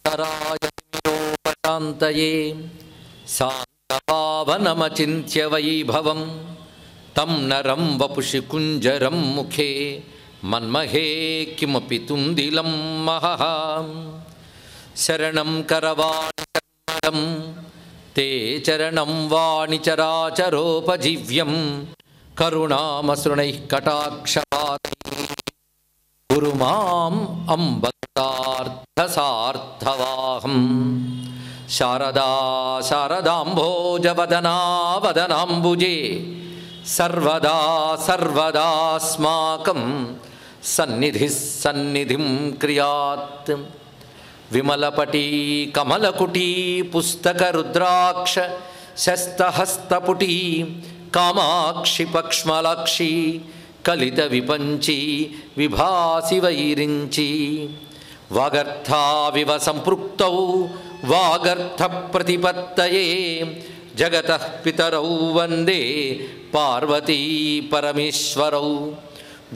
न्तरायतिमिरोपशान्तये शान्तभावनमचिन्त्य वैभवं तं नरं वपुषि कुञ्जरं मुखे मन्महे किमपि तुन्दिलं महः शरणं करवाणि शरणं ते चरणं वाणिचराचरोपजीव्यं करुणामसृणैः कटाक्षपातैः गुरु माम् अम्बक्तार्थसार्थवाहं शारदा शारदाम्भोजवदना वदनाम्बुजे सर्वदा सर्वदास्माकं सन्निधिः सन्निधिं क्रियात् विमलपटी कमलकुटी पुस्तकरुद्राक्ष शस्तहस्तपुटी कामाक्षि पक्ष्मलाक्षी कलितविपञ्ची विभासि वैरिञ्ची वागर्थाविव सम्पृक्तौ वागर्थप्रतिपत्तये जगतः पितरौ वन्दे पार्वती परमेश्वरौ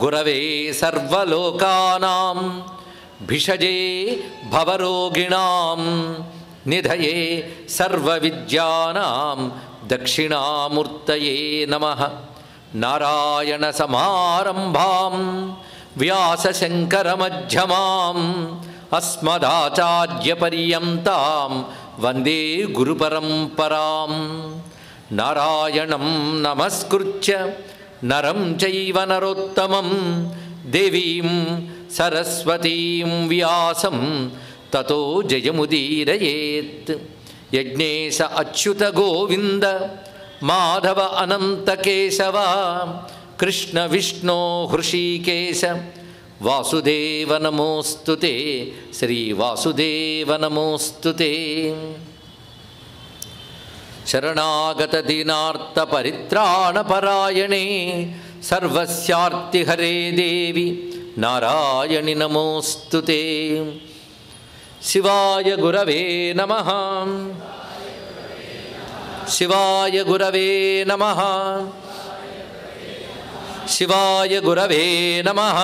गुरवे सर्वलोकानां भिषजे भवरोगिणां निधये सर्वविद्यानां दक्षिणामूर्तये नमः नारायणसमारम्भां व्यासशङ्करमध्यमाम् अस्मदाचार्यपर्यन्तां वन्दे गुरुपरम्परां नारायणं नमस्कृत्य नरं चैव नरोत्तमं देवीं सरस्वतीं व्यासं ततो जयमुदीरयेत् यज्ञेश अच्युत गोविन्द माधव अनंत केशव कृष्ण विष्णु हृषीकेश वासुदेव नमोस्तुते श्री वासुदेव नमोस्तुते शरणागत दीनार्थ परित्राण परायणे सर्वस्यार्ति हरे देवी नारायणि नमोस्तुते शिवाय गुरवे नमः शिवाय गुरवे नमः शिवाय गुरवे नमः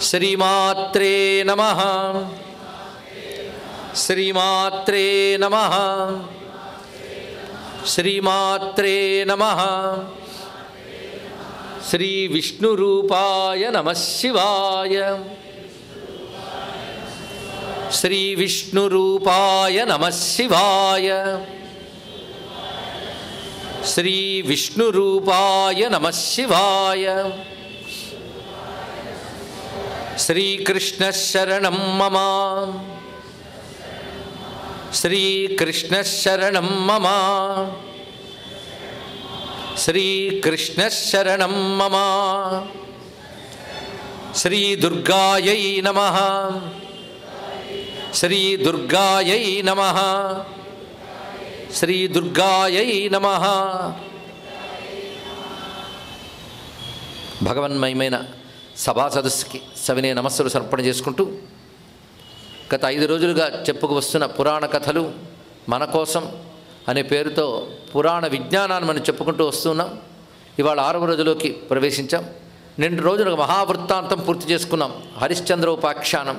श्रीमात्रे नमः श्रीमात्रे नमः श्रीमात्रे नमः श्री विष्णुरूपाय नमः शिवाय श्री विष्णुरूपाय नमः शिवाय श्री विष्णुरूपाय नमः शिवाय श्री कृष्ण शरणं मम श्री कृष्ण शरणं मम श्री कृष्ण शरणं मम श्री दुर्गायै नमः श्री दुर्गायै नमः श्री दुर्गायै नमः భగవన్మయమైన సభా సదస్సుకి సవినయ నమస్సులు సమర్పణ చేసుకుంటూ గత 5 రోజులుగా చెప్పుకు వస్తున్న పురాణ కథలు మన కోసం అనే పేరుతో పురాణ విజ్ఞానాన్ని మనం చెప్పుకుంటూ వస్తున్నాం. ఇవాళ 6వ రోజులోకి ప్రవేశించాం. 2 రోజులుగా మహావృత్తాంతం పూర్తి చేసుకున్నాం. హరిశ్చంద్రోపాఖ్యానం,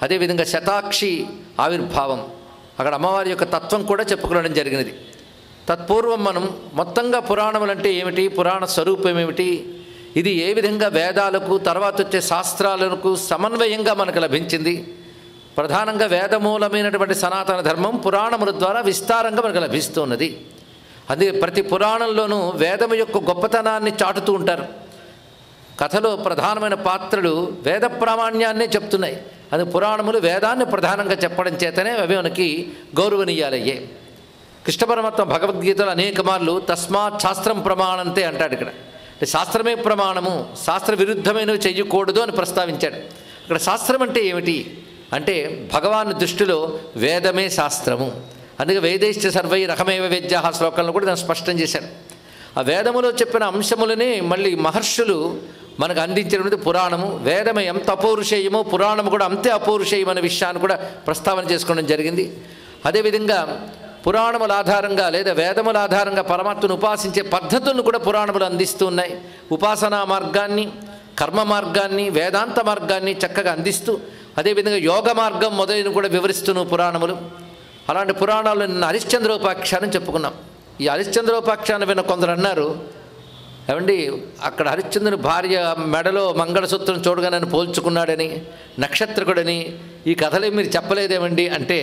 అదేవిధంగా శతాక్షి ఆవిర్భావం, అక్కడ అమ్మవారి యొక్క తత్వం కూడా చెప్పుకోవడం జరిగినది. తత్పూర్వం మనం మొత్తంగా పురాణములు అంటే ఏమిటి, పురాణ స్వరూపం ఏమిటి, ఇది ఏ విధంగా వేదాలకు తర్వాత వచ్చే శాస్త్రాలకు సమన్వయంగా మనకు లభించింది. ప్రధానంగా వేదమూలమైనటువంటి సనాతన ధర్మం పురాణముల ద్వారా విస్తారంగా మనకు లభిస్తున్నది. అందుకే ప్రతి పురాణంలోనూ వేదము యొక్క గొప్పతనాన్ని చాటుతూ ఉంటారు. కథలో ప్రధానమైన పాత్రలు వేద ప్రామాణ్యాన్నే చెప్తున్నాయి. అది పురాణములు వేదాన్ని ప్రధానంగా చెప్పడం చేతనే అవి మనకి గౌరవనీయాలయ్యే. కృష్ణ పరమాత్మ భగవద్గీతలో అనేక మార్లు తస్మాత్ శాస్త్రం ప్రమాణంతే అంటాడు. ఇక్కడ శాస్త్రమే ప్రమాణము, శాస్త్ర విరుద్ధమైనవి చెయ్యకూడదు అని ప్రస్తావించాడు. ఇక్కడ శాస్త్రం అంటే ఏమిటి అంటే భగవాన్ దృష్టిలో వేదమే శాస్త్రము. అందుకే వేదైశ్చ సర్వై రకమేవ వేద్య శ్లోకంలో కూడా దాన్ని స్పష్టం చేశాడు. ఆ వేదములో చెప్పిన అంశములనే మళ్ళీ మహర్షులు మనకు అందించినటువంటి పురాణము. వేదమే ఎంత అపౌరుషేయమో పురాణము కూడా అంతే అపౌరుషేయం అనే విషయాన్ని కూడా ప్రస్తావన చేసుకోవడం జరిగింది. అదేవిధంగా పురాణముల ఆధారంగా లేదా వేదముల ఆధారంగా పరమాత్మను ఉపాసించే పద్ధతులను కూడా పురాణములు అందిస్తూ ఉన్నాయి. ఉపాసనా మార్గాన్ని, కర్మ మార్గాన్ని, వేదాంత మార్గాన్ని చక్కగా అందిస్తూ అదేవిధంగా యోగ మార్గం మొదలైన కూడా వివరిస్తున్న పురాణములు. అలాంటి పురాణాల్లో నిన్న హరిశ్చంద్రోపాఖ్యానం చెప్పుకున్నాం. ఈ హరిశ్చంద్రోపాఖ్యానం విన్న కొందరు అన్నారు, ఏమండి అక్కడ హరిశ్చంద్రుని భార్య మెడలో మంగళసూత్రం చూడగా నన్ను పోల్చుకున్నాడని, నక్షత్రకుడని ఈ కథలే మీరు చెప్పలేదేమండి అంటే,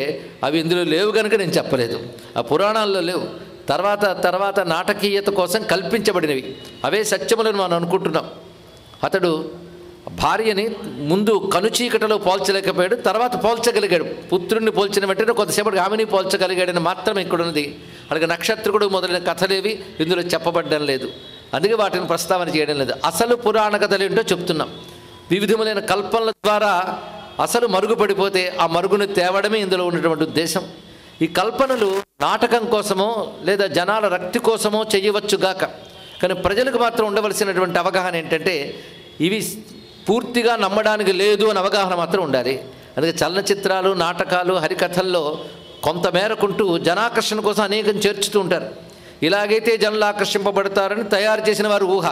అవి ఇందులో లేవు కనుక నేను చెప్పలేదు. ఆ పురాణాల్లో లేవు. తర్వాత నాటకీయత కోసం కల్పించబడినవి. అవే సత్యములను మనం అనుకుంటున్నాం. అతడు భార్యని ముందు కనుచీకటలో పోల్చలేకపోయాడు, తర్వాత పోల్చగలిగాడు. పుత్రుణ్ణి పోల్చిన వెంటనే కొంతసేపటికి ఆమెని పోల్చగలిగాడని మాత్రమే ఇక్కడ ఉన్నది. అలాగే నక్షత్రకుడు మొదలైన కథలేవి ఇందులో చెప్పబడ్డం లేదు. అందుకే వాటిని ప్రస్తావన చేయడం లేదు. అసలు పురాణ కథలు ఏంటో చెప్తున్నాం. వివిధములైన కల్పనల ద్వారా అసలు మరుగుపడిపోతే ఆ మరుగును తేవడమే ఇందులో ఉన్నటువంటి ఉద్దేశం. ఈ కల్పనలు నాటకం కోసమో లేదా జనాల రక్తి కోసమో చేయవచ్చుగాక, కానీ ప్రజలకు మాత్రం ఉండవలసినటువంటి అవగాహన ఏంటంటే ఇవి పూర్తిగా నమ్మడానికి లేదు అని అవగాహన మాత్రం ఉండాలి. అందుకే చలనచిత్రాలు, నాటకాలు, హరికథల్లో కొంతమేరకుంటూ జనాకర్షణ కోసం అనేకం చేర్చుతూ ఉంటారు. ఇలాగైతే జనులు ఆకర్షింపబడతారని తయారు చేసిన వారు ఊహ,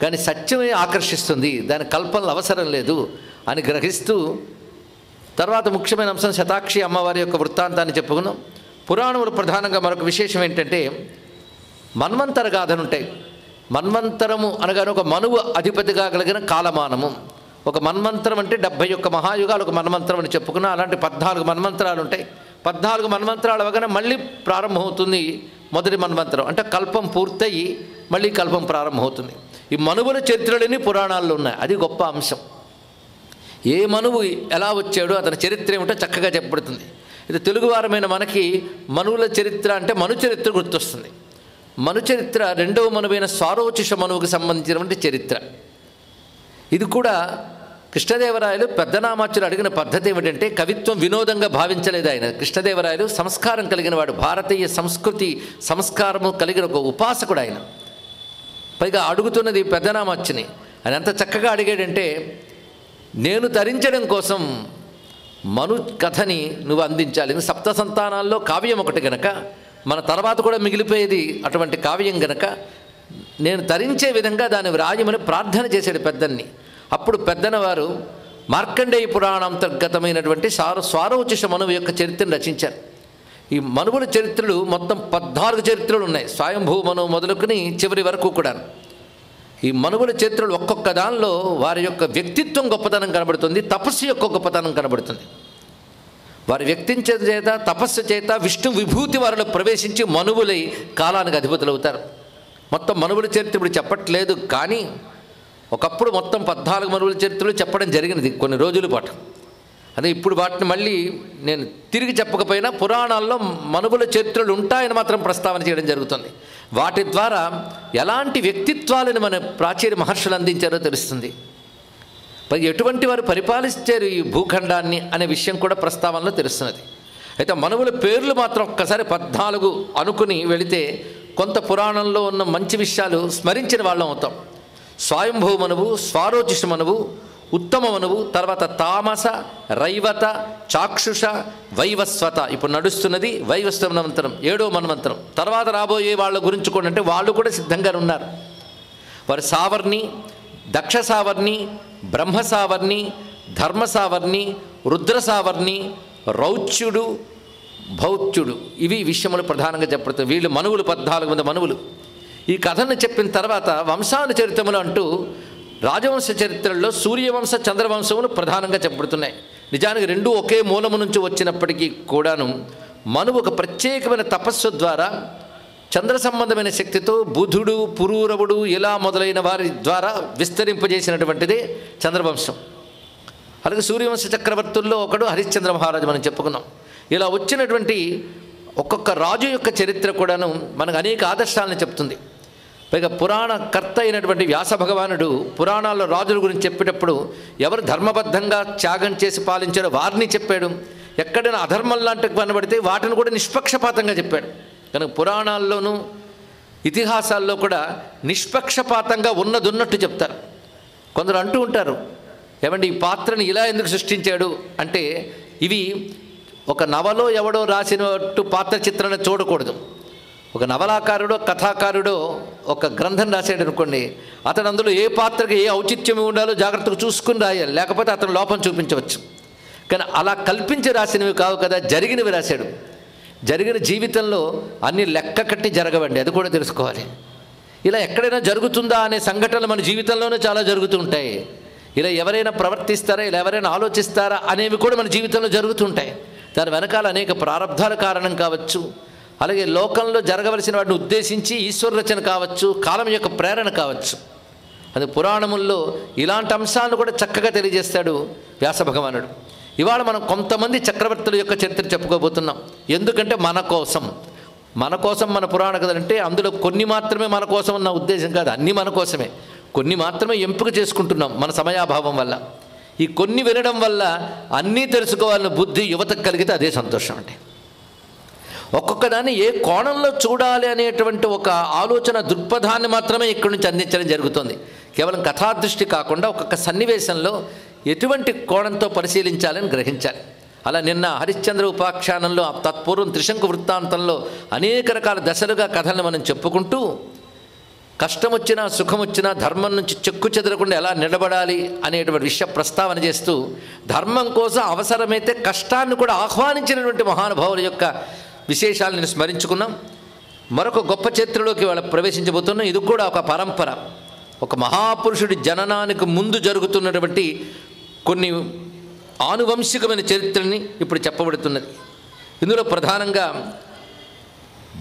కానీ సత్యమే ఆకర్షిస్తుంది, దాని కల్పనలు అవసరం లేదు అని గ్రహిస్తూ తర్వాత ముఖ్యమైన అంశం శతాక్షి అమ్మవారి యొక్క వృత్తాంతాన్ని చెప్పుకున్నాం. పురాణములు ప్రధానంగా మరొక విశేషం ఏంటంటే మన్వంతర గాథలు ఉంటాయి. మన్వంతరము అనగానే ఒక మనువు అధిపతిగా కలిగిన కాలమానము. ఒక మన్వంతరం అంటే 71 మహాయుగాలు ఒక మన్వంతరం అని చెప్పుకున్నా. అలాంటి 14 మన్వంతరాలు ఉంటాయి. 14 మన్వంతరాలు అవగానే మళ్ళీ ప్రారంభమవుతుంది మొదటి మన్వంతరం. అంటే కల్పం పూర్తయి మళ్ళీ కల్పం ప్రారంభమవుతుంది. ఈ మనువుల చరిత్రలని పురాణాల్లో ఉన్నాయి. అది గొప్ప అంశం. ఏ మనువు ఎలా వచ్చాడో అతని చరిత్ర ఏమిటో చక్కగా చెప్పబడుతుంది. ఇది తెలుగువారమైన మనకి మనువుల చరిత్ర అంటే మను చరిత్ర గుర్తొస్తుంది. మను చరిత్ర రెండవ మనువైన సారోచిష మనువుకు సంబంధించినటువంటి చరిత్ర. ఇది కూడా కృష్ణదేవరాయలు పెద్దనామాచ్యులు అడిగిన పద్ధతి ఏమిటంటే కవిత్వం వినోదంగా భావించలేదు ఆయన. కృష్ణదేవరాయలు సంస్కారం కలిగిన వాడు, భారతీయ సంస్కృతి సంస్కారము కలిగిన ఒక ఉపాసకుడు ఆయన. పైగా అడుగుతున్నది పెద్దనామాచ్యుని. ఆయన ఎంత చక్కగా అడిగాడంటే, నేను తరించడం కోసం మను కథని నువ్వు అందించాలి. సప్త సంతానాల్లో కావ్యం ఒకటి గనక, మన తర్వాత కూడా మిగిలిపోయేది అటువంటి కావ్యం గనక నేను తరించే విధంగా దాన్ని వ్రాయమని ప్రార్థన చేశాడు పెద్దన్ని. అప్పుడు పెద్దన వారు మార్కండేయ పురాణాంతర్గతమైనటువంటి సారోచిష మనువు యొక్క చరిత్రను రచించారు. ఈ మనువుల చరిత్రలు మొత్తం 14 చరిత్రలు ఉన్నాయి, స్వయంభూ మనువు మొదలుకొని చివరి వరకు కూడా. ఈ మనువుల చరిత్రలు ఒక్కొక్క దానిలో వారి యొక్క వ్యక్తిత్వం గొప్పతనం కనబడుతుంది, తపస్సు యొక్క గొప్పతనం కనబడుతుంది. వారి వ్యక్తించే చేత, తపస్సు చేత విష్ణు విభూతి వారిలో ప్రవేశించి మనువులై కాలానికి అధిపతులు అవుతారు. మొత్తం మనువుల చరిత్ర ఇప్పుడు చెప్పట్లేదు, కానీ ఒకప్పుడు మొత్తం 14 మనువుల చరిత్రలు చెప్పడం జరిగినది కొన్ని రోజుల పాటు. అదే ఇప్పుడు వాటిని మళ్ళీ నేను తిరిగి చెప్పకపోయినా పురాణాల్లో మనువుల చరిత్రలు ఉంటాయని మాత్రం ప్రస్తావన చేయడం జరుగుతుంది. వాటి ద్వారా ఎలాంటి వ్యక్తిత్వాలను మన ప్రాచీన మహర్షులు అందించారో తెలుస్తుంది. ఎటువంటి వారు పరిపాలించారు ఈ భూఖండాన్ని అనే విషయం కూడా ప్రస్తావనలో తెలుస్తున్నది. అయితే మనువుల పేర్లు మాత్రం ఒక్కసారి 14 అనుకుని వెళితే కొంత పురాణంలో ఉన్న మంచి విషయాలు స్మరించిన వాళ్ళం అవుతాం. స్వయంభూ మనువు, స్వారోచిష మనువు, ఉత్తమ మనువు, తర్వాత తామస, రైవత, చాక్షుష, వైవస్వత. ఇప్పుడు నడుస్తున్నది వైవస్వ మన్వంతరం, 7వ మన్వంతరం. తర్వాత రాబోయే వాళ్ళ గురించి కూడా అంటే వాళ్ళు కూడా సిద్ధంగా ఉన్నారు. వారు సావర్ణి, దక్ష సావర్ణి, బ్రహ్మ సావర్ణి, ధర్మ సావర్ణి, రుద్ర సావర్ణి, రౌచ్యుడు, భౌత్యుడు. ఇవి విషయములు ప్రధానంగా చెప్పబడుతుంది. వీళ్ళు మనువులు 14 మంది మనువులు. ఈ కథను చెప్పిన తర్వాత వంశాను చరిత్రములు అంటూ రాజవంశ చరిత్రల్లో సూర్యవంశ, చంద్రవంశములు ప్రధానంగా చెప్పబడుతున్నాయి. నిజానికి రెండూ ఒకే మూలము నుంచి వచ్చినప్పటికీ కూడాను మనువు ఒక ప్రత్యేకమైన తపస్సు ద్వారా చంద్ర సంబంధమైన శక్తితో బుధుడు, పురూరవుడు ఇలా మొదలైన వారి ద్వారా విస్తరింపజేసినటువంటిదే చంద్రవంశం. అలాగే సూర్యవంశ చక్రవర్తుల్లో ఒకడు హరిశ్చంద్ర మహారాజు మనం చెప్పుకున్నాం. ఇలా వచ్చినటువంటి ఒక్కొక్క రాజు యొక్క చరిత్ర కూడాను మనకు అనేక ఆదర్శాలను చెప్తుంది. పైగా పురాణకర్త అయినటువంటి వ్యాస భగవానుడు పురాణాల్లో రాజుల గురించి చెప్పేటప్పుడు ఎవరు ధర్మబద్ధంగా త్యాగం చేసి పాలించారో వారిని చెప్పాడు. ఎక్కడైనా అధర్మం లాంటివి కనబడితే వాటిని కూడా నిష్పక్షపాతంగా చెప్పాడు. కనుక పురాణాల్లోనూ ఇతిహాసాల్లో కూడా నిష్పక్షపాతంగా ఉన్నట్టు చెప్తారు. కొందరు అంటూ ఉంటారు, ఏమండి ఈ పాత్రని ఇలా ఎందుకు సృష్టించాడు అంటే, ఇవి ఒక నవలో ఎవడో రాసినట్టు పాత్ర చిత్రణ చూడకూడదు. ఒక నవలాకారుడో కథాకారుడో ఒక గ్రంథం రాసాడు అనుకోండి, అతడు అందులో ఏ పాత్రకి ఏ ఔచిత్యం ఉండాలో జాగ్రత్తగా చూసుకుని రాయాలి, లేకపోతే అతను లోపం చూపించవచ్చు. కానీ అలా కల్పించి రాసినవి కావు కదా, జరిగినవి రాశాడు. జరిగిన జీవితంలో అన్ని లెక్క కట్టి జరగవండి, అది కూడా తెలుసుకోవాలి. ఇలా ఎక్కడైనా జరుగుతుందా అనే సంఘటనలు మన జీవితంలోనే చాలా జరుగుతుంటాయి. ఇలా ఎవరైనా ప్రవర్తిస్తారా, ఇలా ఎవరైనా ఆలోచిస్తారా అనేవి కూడా మన జీవితంలో జరుగుతుంటాయి. దాని వెనకాల అనేక ప్రారంధాల కారణం కావచ్చు, అలాగే లోకంలో జరగవలసిన వాటిని ఉద్దేశించి ఈశ్వర రచన కావచ్చు, కాలం యొక్క ప్రేరణ కావచ్చు. అది పురాణముల్లో ఇలాంటి అంశాలను కూడా చక్కగా తెలియజేస్తాడు వ్యాస భగవానుడు. ఇవాళ మనం కొంతమంది చక్రవర్తుల యొక్క చరిత్ర చెప్పుకోబోతున్నాం. ఎందుకంటే మన కోసం మన పురాణ కథలు అంటే అందులో కొన్ని మాత్రమే మన కోసం ఉన్న ఉద్దేశం కాదు, అన్నీ మన కోసమే. కొన్ని మాత్రమే ఎంపిక చేసుకుంటున్నాం మన సమయాభావం వల్ల. ఈ కొన్ని వినడం వల్ల అన్నీ తెలుసుకోవాలన్న బుద్ధి యువతకు కలిగితే అదే సంతోషం అండి. ఒక్కొక్క దాన్ని ఏ కోణంలో చూడాలి అనేటువంటి ఒక ఆలోచన దృక్పథాన్ని మాత్రమే ఇక్కడి నుంచి అందించడం జరుగుతుంది. కేవలం కథాదృష్టి కాకుండా ఒక్కొక్క సన్నివేశంలో ఎటువంటి కోణంతో పరిశీలించాలని గ్రహించాలి. అలా నిన్న హరిశ్చంద్ర ఉపాఖ్యానంలో, తత్పూర్వం త్రిశంకు వృత్తాంతంలో అనేక రకాల దశలుగా కథలను మనం చెప్పుకుంటూ కష్టం వచ్చినా సుఖం వచ్చినా ధర్మం నుంచి చెక్కు చెదరకుండా ఎలా నిలబడాలి అనేటువంటి విషయ ప్రస్తావన చేస్తూ ధర్మం కోసం అవసరమైతే కష్టాన్ని కూడా ఆహ్వానించినటువంటి మహానుభావుల యొక్క విశేషాలను స్మరించుకున్నాం. మరొక గొప్ప చరిత్రలోకి వాళ్ళ ప్రవేశించబోతున్నాం. ఇది కూడా ఒక పరంపర, ఒక మహాపురుషుడి జననానికి ముందు జరుగుతున్నటువంటి కొన్ని ఆనువంశికమైన చరిత్రని ఇప్పుడు చెప్పబడుతున్నది. ఇందులో ప్రధానంగా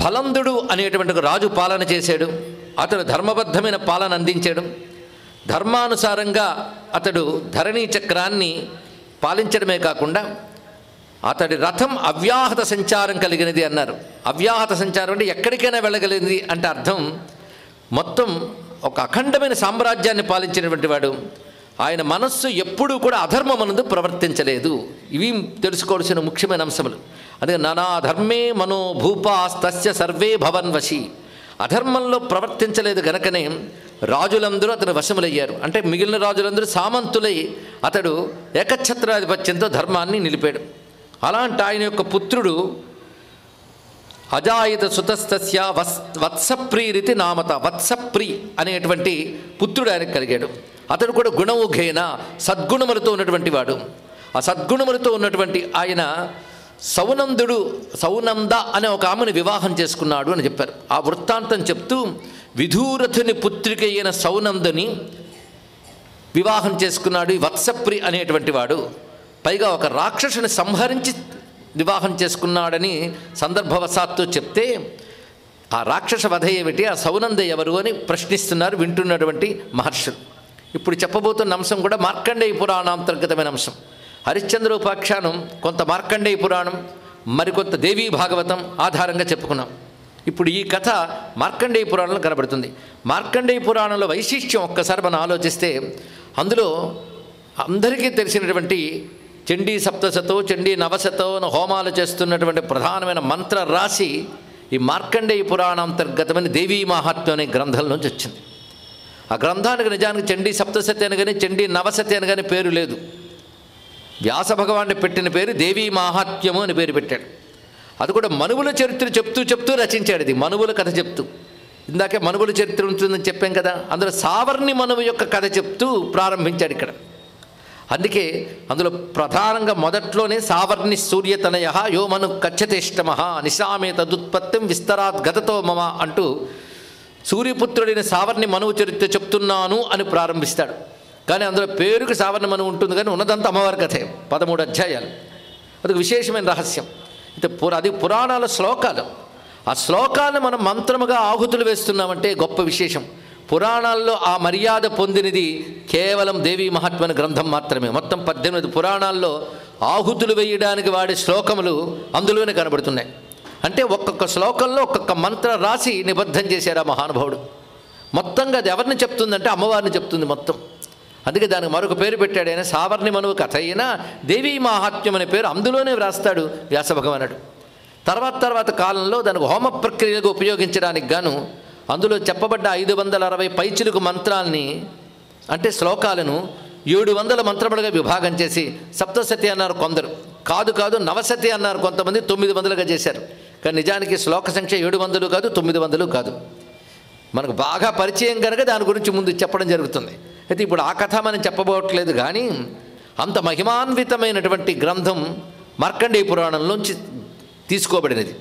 బలందుడు అనేటువంటి ఒక రాజు పాలన చేశాడు. అతడు ధర్మబద్ధమైన పాలన అందించాడు. ధర్మానుసారంగా అతడు ధరణీ చక్రాన్ని పాలించడమే కాకుండా అతడి రథం అవ్యాహత సంచారం కలిగినది అన్నారు. అవ్యాహత సంచారం అంటే ఎక్కడికైనా వెళ్ళగలిగింది అంటే అర్థం మొత్తం ఒక అఖండమైన సామ్రాజ్యాన్ని పాలించినటువంటి వాడు. ఆయన మనస్సు ఎప్పుడూ కూడా అధర్మమనందు ప్రవర్తించలేదు. ఇవి తెలుసుకోవాల్సిన ముఖ్యమైన అంశములు. అందుకే నానా ధర్మే మనో భూపాస్తస్య సర్వే భవన్వశి. అధర్మంలో ప్రవర్తించలేదు గనకనే రాజులందరూ అతను వశములయ్యారు. అంటే మిగిలిన రాజులందరూ సామంతులై అతడు ఏకఛత్రాధిపత్యంతో ధర్మాన్ని నిలిపాడు. అలాంటి ఆయన యొక్క పుత్రుడు అజాయిత సుతస్తస్య వత్సప్రీరితి నామత. వత్సప్రీ అనేటువంటి పుత్రుడు ఆయనకు కలిగాడు. అతడు కూడా గుణముఖేన సద్గుణములతో ఉన్నటువంటి వాడు. ఆ సద్గుణములతో ఉన్నటువంటి ఆయన సౌనంద అనే ఒక ఆమెను వివాహం చేసుకున్నాడు అని చెప్పారు. ఆ వృత్తాంతం చెప్తూ విధూరథుని పుత్రిక అయిన సౌనందని వివాహం చేసుకున్నాడు ఈ వత్సప్రి అనేటువంటి వాడు. పైగా ఒక రాక్షసుని సంహరించి వివాహం చేసుకున్నాడని సందర్భవశాత్తు చెప్తే ఆ రాక్షస వధ ఏమిటి, ఆ సౌనంద ఎవరు అని ప్రశ్నిస్తున్నారు వింటున్నటువంటి మహర్షులు. ఇప్పుడు చెప్పబోతున్న అంశం కూడా మార్కండేయ పురాణాంతర్గతమైన అంశం. హరిశ్చంద్ర ఉపాఖ్యానం కొంత మార్కండేయ పురాణం, మరికొంత దేవీ భాగవతం ఆధారంగా చెప్పుకున్నాం. ఇప్పుడు ఈ కథ మార్కండేయ పురాణంలో కనబడుతుంది. మార్కండేయ పురాణంలో వైశిష్ట్యం ఒక్కసారి మనం ఆలోచిస్తే అందులో అందరికీ తెలిసినటువంటి చండీ సప్తశతో చండీ నవశతో హోమాలు చేస్తున్నటువంటి ప్రధానమైన మంత్ర రాశి ఈ మార్కండేయ పురాణాంతర్గతమైన దేవీ మహాత్మ్యం అనే గ్రంథం నుంచి వచ్చింది. ఆ గ్రంథానికి నిజానికి చండీ సప్తశతి అని కానీ చండీ నవశతి అని కానీ పేరు లేదు. వ్యాస భగవాన్ని పెట్టిన పేరు దేవీ మహాత్మ్యము అని పేరు పెట్టాడు. అది కూడా మనువుల చరిత్ర చెప్తూ రచించాడు. ఇది మనువుల కథ చెప్తూ, ఇందాకే మనువుల చరిత్ర ఉంటుందని చెప్పాం కదా, అందులో సావర్ణి మనువు యొక్క కథ చెప్తూ ప్రారంభించాడు ఇక్కడ. అందుకే అందులో ప్రధానంగా మొదట్లోనే సావర్ణి సూర్యతనయ యో మను కచ్చతేష్టమ నిశామే తదుత్పత్తిం విస్తరాత్ గతతో మమ అంటూ సూర్యపుత్రుడైన సావర్ణి మనువు చరిత్ర చెప్తున్నాను అని ప్రారంభిస్తాడు. కానీ అందులో పేరుకి సావర్ణి మనువు ఉంటుంది, కానీ ఉన్నదంతా అమ్మవారి కథే. 13 అధ్యాయాలు. అదొక విశేషమైన రహస్యం. అయితే అది పురాణాల శ్లోకాలు. ఆ శ్లోకాలను మనం మంత్రముగా ఆహుతులు వేస్తున్నామంటే గొప్ప విశేషం. పురాణాల్లో ఆ మర్యాద పొందినది కేవలం దేవీ మహాత్మ్య గ్రంథం మాత్రమే. మొత్తం 18 పురాణాల్లో ఆహుతులు వేయడానికి వాడే శ్లోకములు అందులోనే కనబడుతున్నాయి. అంటే ఒక్కొక్క శ్లోకంలో ఒక్కొక్క మంత్ర రాసి నిబద్ధం చేశారు ఆ మహానుభావుడు. మొత్తంగా అది ఎవరిని చెప్తుందంటే అమ్మవారిని చెప్తుంది మొత్తం. అందుకే దానికి మరొక పేరు పెట్టాడు ఆయన, సావర్ణి మనువు కథ అయినా దేవీ మహాత్మ్యం అనే పేరు అందులోనే వ్రాస్తాడు వ్యాస భగవానుడు. తర్వాత కాలంలో దానికి హోమ ప్రక్రియగా ఉపయోగించడానికి గాను అందులో చెప్పబడ్డ 560 పైచిలుకు మంత్రాల్ని అంటే శ్లోకాలను 700 మంత్రములుగా విభాగం చేసి సప్తశతి అన్నారు కొందరు, కాదు నవశతి అన్నారు కొంతమంది, 900గా చేశారు. కానీ నిజానికి శ్లోక సంఖ్య 700 కాదు 900 కాదు. మనకు బాగా పరిచయం కనుక దాని గురించి ముందు చెప్పడం జరుగుతుంది. అయితే ఇప్పుడు ఆ కథ మనం చెప్పబోట్లేదు. కానీ అంత మహిమాన్వితమైనటువంటి గ్రంథం మార్కండేయ పురాణంలోంచి తీసుకోబడినది.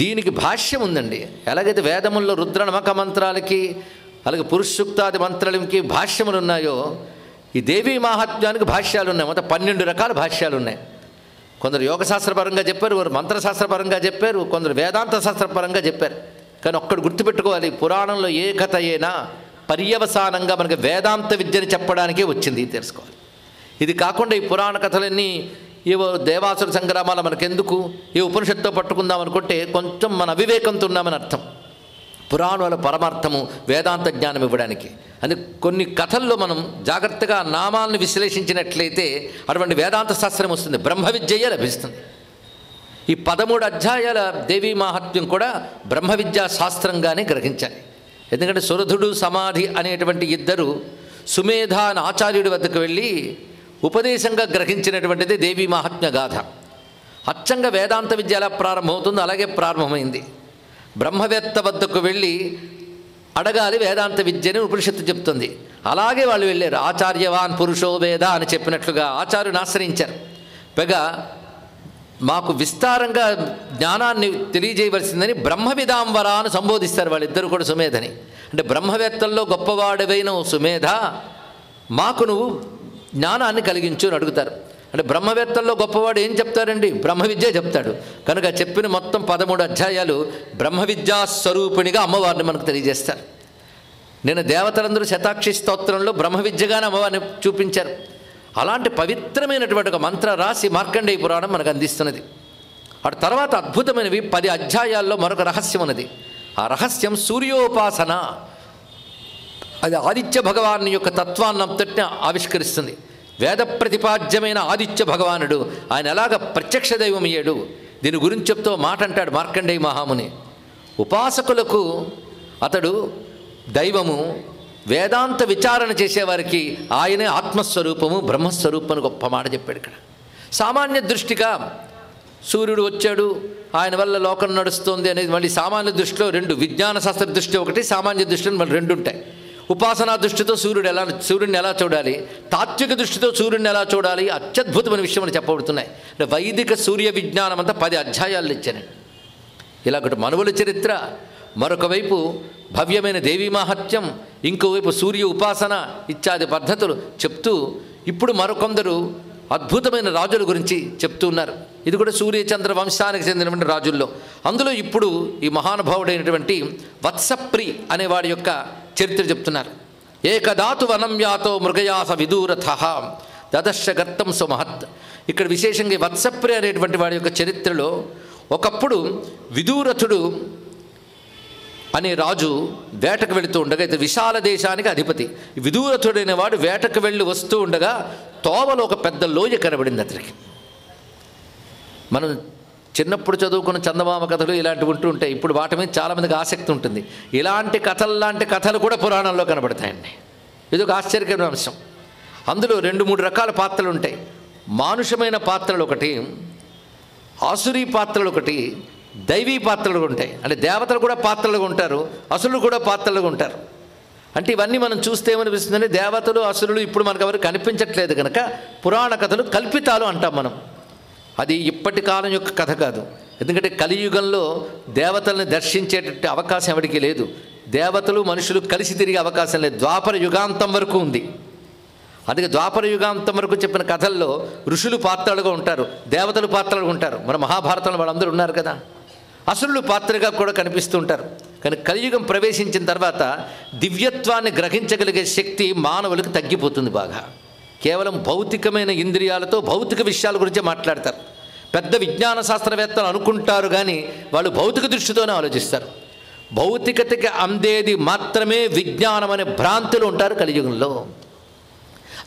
దీనికి భాష్యం ఉందండి. ఎలాగైతే వేదముల్లో రుద్ర నమక మంత్రాలకి అలాగే పురుషసూక్తాది మంత్రాలకి భాష్యములు ఉన్నాయో, ఈ దేవీ మాహాత్మ్యానికి భాష్యాలు ఉన్నాయి. మొత్తం 12 రకాల భాష్యాలు ఉన్నాయి. కొందరు యోగశాస్త్రపరంగా చెప్పారు, కొందరు మంత్రశాస్త్రపరంగా చెప్పారు, కొందరు వేదాంత శాస్త్రపరంగా చెప్పారు. కానీ ఒక్కడు గుర్తుపెట్టుకోవాలి, పురాణంలో ఏ కథ అయినా పర్యవసానంగా మనకి వేదాంత విద్యని చెప్పడానికే వచ్చింది తెలుసుకోవాలి. ఇది కాకుండా ఈ పురాణ కథలన్నీ ఏవో దేవాసుర సంగ్రామాలు మనకెందుకు, ఈ ఉపనిషత్తుతో పట్టుకుందాం అనుకుంటే కొంచెం మన అవివేకంతో ఉన్నామని అర్థం. పురాణాల పరమార్థము వేదాంత జ్ఞానం ఇవ్వడానికి. అందుకే కొన్ని కథల్లో మనం జాగ్రత్తగా నామాలను విశ్లేషించినట్లయితే అటువంటి వేదాంత శాస్త్రం వస్తుంది, బ్రహ్మ విద్యయే లభిస్తుంది. ఈ 13 అధ్యాయాల దేవీ మాహాత్మ్యం కూడా బ్రహ్మ విద్యా శాస్త్రంగానే గ్రహించాలి. ఎందుకంటే సురధుడు సమాధి అనేటువంటి ఇద్దరు సుమేధ అని ఆచార్యుడి వద్దకు వెళ్ళి ఉపదేశంగా గ్రహించినటువంటిది దేవీ మహాత్మ్య గాథ. అచ్చంగా వేదాంత విద్య ఎలా ప్రారంభమవుతుందో అలాగే ప్రారంభమైంది. బ్రహ్మవేత్త వద్దకు వెళ్ళి అడగాలి వేదాంత విద్యని ఉపనిషత్తు చెప్తుంది. అలాగే వాళ్ళు వెళ్ళారు. ఆచార్యవాన్ పురుషో వేద అని చెప్పినట్లుగా ఆచార్యుని ఆశ్రయించారు. పైగా మాకు విస్తారంగా జ్ఞానాన్ని తెలియజేయవలసిందని బ్రహ్మవిదాంబర అని సంబోధిస్తారు వాళ్ళిద్దరు కూడా సుమేధని. అంటే బ్రహ్మవేత్తల్లో గొప్పవాడివైన సుమేధ, మాకు నువ్వు జ్ఞానాన్ని కలిగించు అని అడుగుతారు. అంటే బ్రహ్మవేత్తల్లో గొప్పవాడు ఏం చెప్తారండి? బ్రహ్మ విద్య చెప్తాడు. కనుక చెప్పిన మొత్తం 13 అధ్యాయాలు బ్రహ్మ విద్యా స్వరూపిణిగా అమ్మవారిని మనకు తెలియజేస్తారు. నేను దేవతలందరూ శతాక్షి స్తోత్రంలో బ్రహ్మ విద్యగానే అమ్మవారిని చూపించారు. అలాంటి పవిత్రమైనటువంటి ఒక మంత్ర రాశి మార్కండేయ పురాణం మనకు అందిస్తున్నది. ఆ తర్వాత అద్భుతమైనవి 10 అధ్యాయాల్లో మరొక రహస్యం ఉన్నది. ఆ రహస్యం సూర్యోపాసన. అది ఆదిత్య భగవాను యొక్క తత్వాన్నంతటిని ఆవిష్కరిస్తుంది. వేద ప్రతిపాద్యమైన ఆదిత్య భగవానుడు ఆయన ఎలాగ ప్రత్యక్ష దైవం అయ్యాడు దీని గురించి చెప్తూ మాట అంటాడు మార్కండేయ మహాముని. ఉపాసకులకు అతడు దైవము, వేదాంత విచారణ చేసేవారికి ఆయనే ఆత్మస్వరూపము బ్రహ్మస్వరూపము గొప్ప మాట చెప్పాడు. ఇక్కడ సామాన్య దృష్టిగా సూర్యుడు వచ్చాడు, ఆయన వల్ల లోకం నడుస్తుంది అనేది మళ్ళీ సామాన్య దృష్టిలో 2, విజ్ఞాన శాస్త్ర దృష్టి ఒకటి, సామాన్య దృష్టిలో మళ్ళీ 2 ఉంటాయి. ఉపాసనా దృష్టితో సూర్యుడిని ఎలా చూడాలి, తాత్విక దృష్టితో సూర్యుడిని ఎలా చూడాలి, అత్యద్భుతమైన విషయం అని చెప్పబడుతున్నాయి. అంటే వైదిక సూర్య విజ్ఞానం అంతా 10 అధ్యాయాలు ఇచ్చాను. ఇలా ఒకటి మనువుల చరిత్ర, మరొక వైపు భవ్యమైన దేవీ మాహాత్మ్యం, ఇంకోవైపు సూర్య ఉపాసన ఇత్యాది పద్ధతులు చెప్తూ ఇప్పుడు మరికొందరు అద్భుతమైన రాజుల గురించి చెప్తూ ఉన్నారు. ఇది కూడా సూర్యచంద్ర వంశానికి చెందినటువంటి రాజుల్లో. అందులో ఇప్పుడు ఈ మహానుభావుడైనటువంటి వత్సప్రి అనేవాడి యొక్క చరిత్ర చెప్తున్నారు. ఏకదాతు వనం యాతో మృగయాస విదూరథ దదర్శ గర్తం సుమహత్. ఇక్కడ విశేషంగా వత్సప్రి అనేటువంటి వాడి యొక్క చరిత్రలో ఒకప్పుడు విదూరథుడు అనే రాజు వేటకు వెళుతూ ఉండగా, ఇతను విశాల దేశానికి అధిపతి. విదూరథుడైన వాడు వేటకు వెళ్ళి వస్తూ ఉండగా తోవలో ఒక పెద్ద లోయ కనబడింది అతనికి. మనం చిన్నప్పుడు చదువుకున్న చందమామ కథలు ఇలాంటివి ఉంటూ ఉంటాయి. ఇప్పుడు వాటి మీద చాలామందికి ఆసక్తి ఉంటుంది. ఇలాంటి కథలు కూడా పురాణంలో కనబడతాయండి. ఇది ఒక ఆశ్చర్యకరమైన అంశం. అందులో 2-3 రకాల పాత్రలు ఉంటాయి. మానుషమైన పాత్రలు ఒకటి, ఆసురీ పాత్రలు ఒకటి, దైవీ పాత్రలు ఉంటాయి. అంటే దేవతలు కూడా పాత్రలుగా ఉంటారు, అసురులు కూడా పాత్రలుగా ఉంటారు. అంటే ఇవన్నీ మనం చూస్తే ఏమనిపిస్తుందంటే దేవతలు అసురులు ఇప్పుడు మనకు ఎవరు కనిపించట్లేదు కనుక పురాణ కథలు కల్పితాలు అంటాం మనం. అది ఇప్పటి కాలం యొక్క కథ కాదు. ఎందుకంటే కలియుగంలో దేవతల్ని దర్శించేటట్టు అవకాశం ఎవరికి లేదు. దేవతలు మనుషులు కలిసి తిరిగే అవకాశం లేదు. ద్వాపర యుగాంతం వరకు ఉంది. అందుకే ద్వాపర యుగాంతం వరకు చెప్పిన కథల్లో ఋషులు పాత్రలుగా ఉంటారు, దేవతలు పాత్రలుగా ఉంటారు. మన మహాభారతంలో వాళ్ళందరూ ఉన్నారు కదా. అసురులు పాత్రగా కూడా కనిపిస్తూ ఉంటారు. కానీ కలియుగం ప్రవేశించిన తర్వాత దివ్యత్వాన్ని గ్రహించగలిగే శక్తి మానవులకు తగ్గిపోతుంది బాగా. కేవలం భౌతికమైన ఇంద్రియాలతో భౌతిక విషయాల గురించే మాట్లాడతారు. పెద్ద విజ్ఞాన శాస్త్రవేత్తలు అనుకుంటారు కానీ వాళ్ళు భౌతిక దృష్టితోనే ఆలోచిస్తారు. భౌతికతకి అందేది మాత్రమే విజ్ఞానం అనే భ్రాంతులు ఉంటారు కలియుగంలో.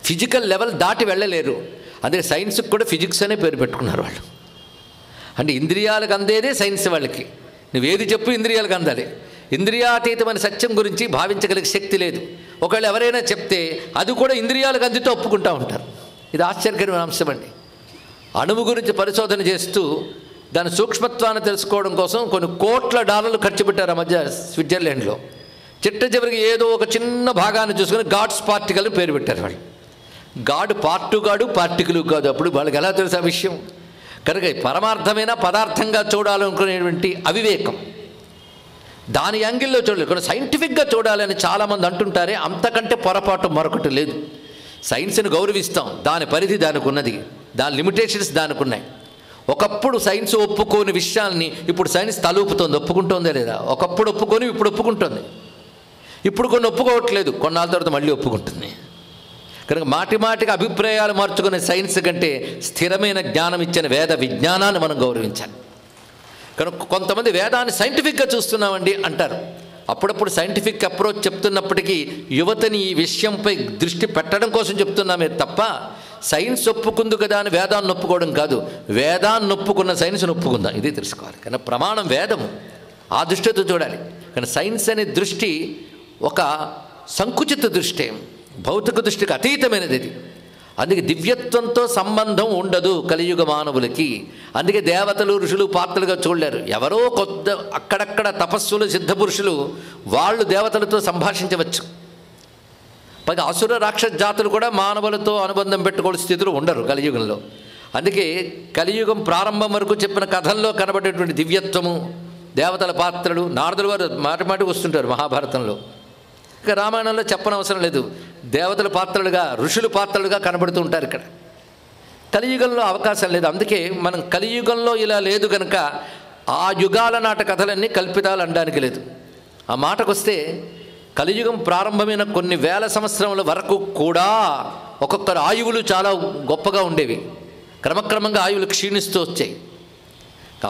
ఫిజికల్ లెవెల్ దాటి వెళ్ళలేరు. అదే సైన్స్కి కూడా ఫిజిక్స్ అనే పేరు పెట్టుకున్నారు వాళ్ళు. అంటే ఇంద్రియాలకు అందేదే సైన్స్ వాళ్ళకి. నువ్వేది చెప్పు ఇంద్రియాలకు అందాలి. ఇంద్రియాతీతమైన సత్యం గురించి భావించగలిగే శక్తి లేదు. ఒకవేళ ఎవరైనా చెప్తే అది కూడా ఇంద్రియాలకు అందితో ఒప్పుకుంటూ ఉంటారు. ఇది ఆశ్చర్యకరమైన అంశం అండి. అణువు గురించి పరిశోధన చేస్తూ దాని సూక్ష్మత్వాన్ని తెలుసుకోవడం కోసం కొన్ని కోట్ల డాలర్లు ఖర్చు పెట్టారు ఆ మధ్య స్విట్జర్లాండ్లో. చిట్ట చివరికి ఏదో ఒక చిన్న భాగాన్ని చూసుకొని గాడ్స్ పార్టికల్ పేరు పెట్టారు వాళ్ళు. గాడు పార్టుగాడు పార్టికులు కాదు. అప్పుడు వాళ్ళకి ఎలా తెలుసు ఆ విషయం? కనుక పరమార్థమైన పదార్థంగా చూడాలనుకునేటువంటి అవివేకం, దాని యాంగిల్లో చూడలేదు. ఇక్కడ సైంటిఫిక్గా చూడాలని చాలామంది అంటుంటారే, అంతకంటే పొరపాటు మరొకటి లేదు. సైన్స్ని గౌరవిస్తాం, దాని పరిధి దానికి ఉన్నది, దాని లిమిటేషన్స్ దానికి ఉన్నాయి. ఒకప్పుడు సైన్స్ ఒప్పుకోని విషయాల్ని ఇప్పుడు సైన్స్ తలూపుతోంది. ఒప్పుకుంటుందే లేదా? ఒకప్పుడు ఒప్పుకొని ఇప్పుడు ఒప్పుకుంటుంది. ఇప్పుడు కొన్ని ఒప్పుకోవట్లేదు, కొన్నాళ్ళ తర్వాత మళ్ళీ ఒప్పుకుంటుంది. కనుక మాటి మాటికి అభిప్రాయాలు మార్చుకునే సైన్స్ కంటే స్థిరమైన జ్ఞానం ఇచ్చిన వేద విజ్ఞానాన్ని మనం గౌరవించాలి. కనుక కొంతమంది వేదాన్ని సైంటిఫిక్గా చూస్తున్నామండి అంటారు. అప్పుడప్పుడు సైంటిఫిక్ అప్రోచ్ చెప్తున్నప్పటికీ యువతని ఈ విషయంపై దృష్టి పెట్టడం కోసం చెప్తున్నామే తప్ప సైన్స్ ఒప్పుకుంది కదా అని వేదాన్ని ఒప్పుకోవడం కాదు. వేదాన్ని ఒప్పుకున్న సైన్స్ని ఒప్పుకుందాం, ఇది తెలుసుకోవాలి. కానీ ప్రమాణం వేదము, ఆ దృష్టితో చూడాలి. కానీ సైన్స్ అనే దృష్టి ఒక సంకుచిత దృష్టి, భౌతిక దృష్టికి అతీతమైనది ఇది. అందుకే దివ్యత్వంతో సంబంధం ఉండదు కలియుగ మానవులకి. అందుకే దేవతలు ఋషులు పాత్రలుగా చూడలేరు. ఎవరో కొత్త అక్కడక్కడ తపస్సులు సిద్ధపురుషులు వాళ్ళు దేవతలతో సంభాషించవచ్చు. పైగా అసుర రాక్షస జాతులు కూడా మానవులతో అనుబంధం పెట్టుకోవాల్సిన స్థితిలో ఉండరు కలియుగంలో. అందుకే కలియుగం ప్రారంభం వరకు చెప్పిన కథల్లో కనబడేటువంటి దివ్యత్వము, దేవతల పాత్రలు, నారదుల వారు మాటి మాటికి వస్తుంటారు మహాభారతంలో. ఇక రామాయణంలో చెప్పనవసరం లేదు, దేవతల పాత్రలుగా ఋషుల పాత్రలుగా కనబడుతూ ఉంటారు. ఇక్కడ కలియుగంలో అవకాశం లేదు. అందుకే మనం కలియుగంలో ఇలా లేదు కనుక ఆ యుగాల నాటి కథలన్నీ కల్పితాలు అనడానికి లేదు. ఆ మాటకు వస్తే కలియుగం ప్రారంభమైన కొన్ని వేల సంవత్సరముల వరకు కూడా ఒక్కొక్కరు ఆయువులు చాలా గొప్పగా ఉండేవి. క్రమక్రమంగా ఆయువులు క్షీణిస్తూ వచ్చాయి.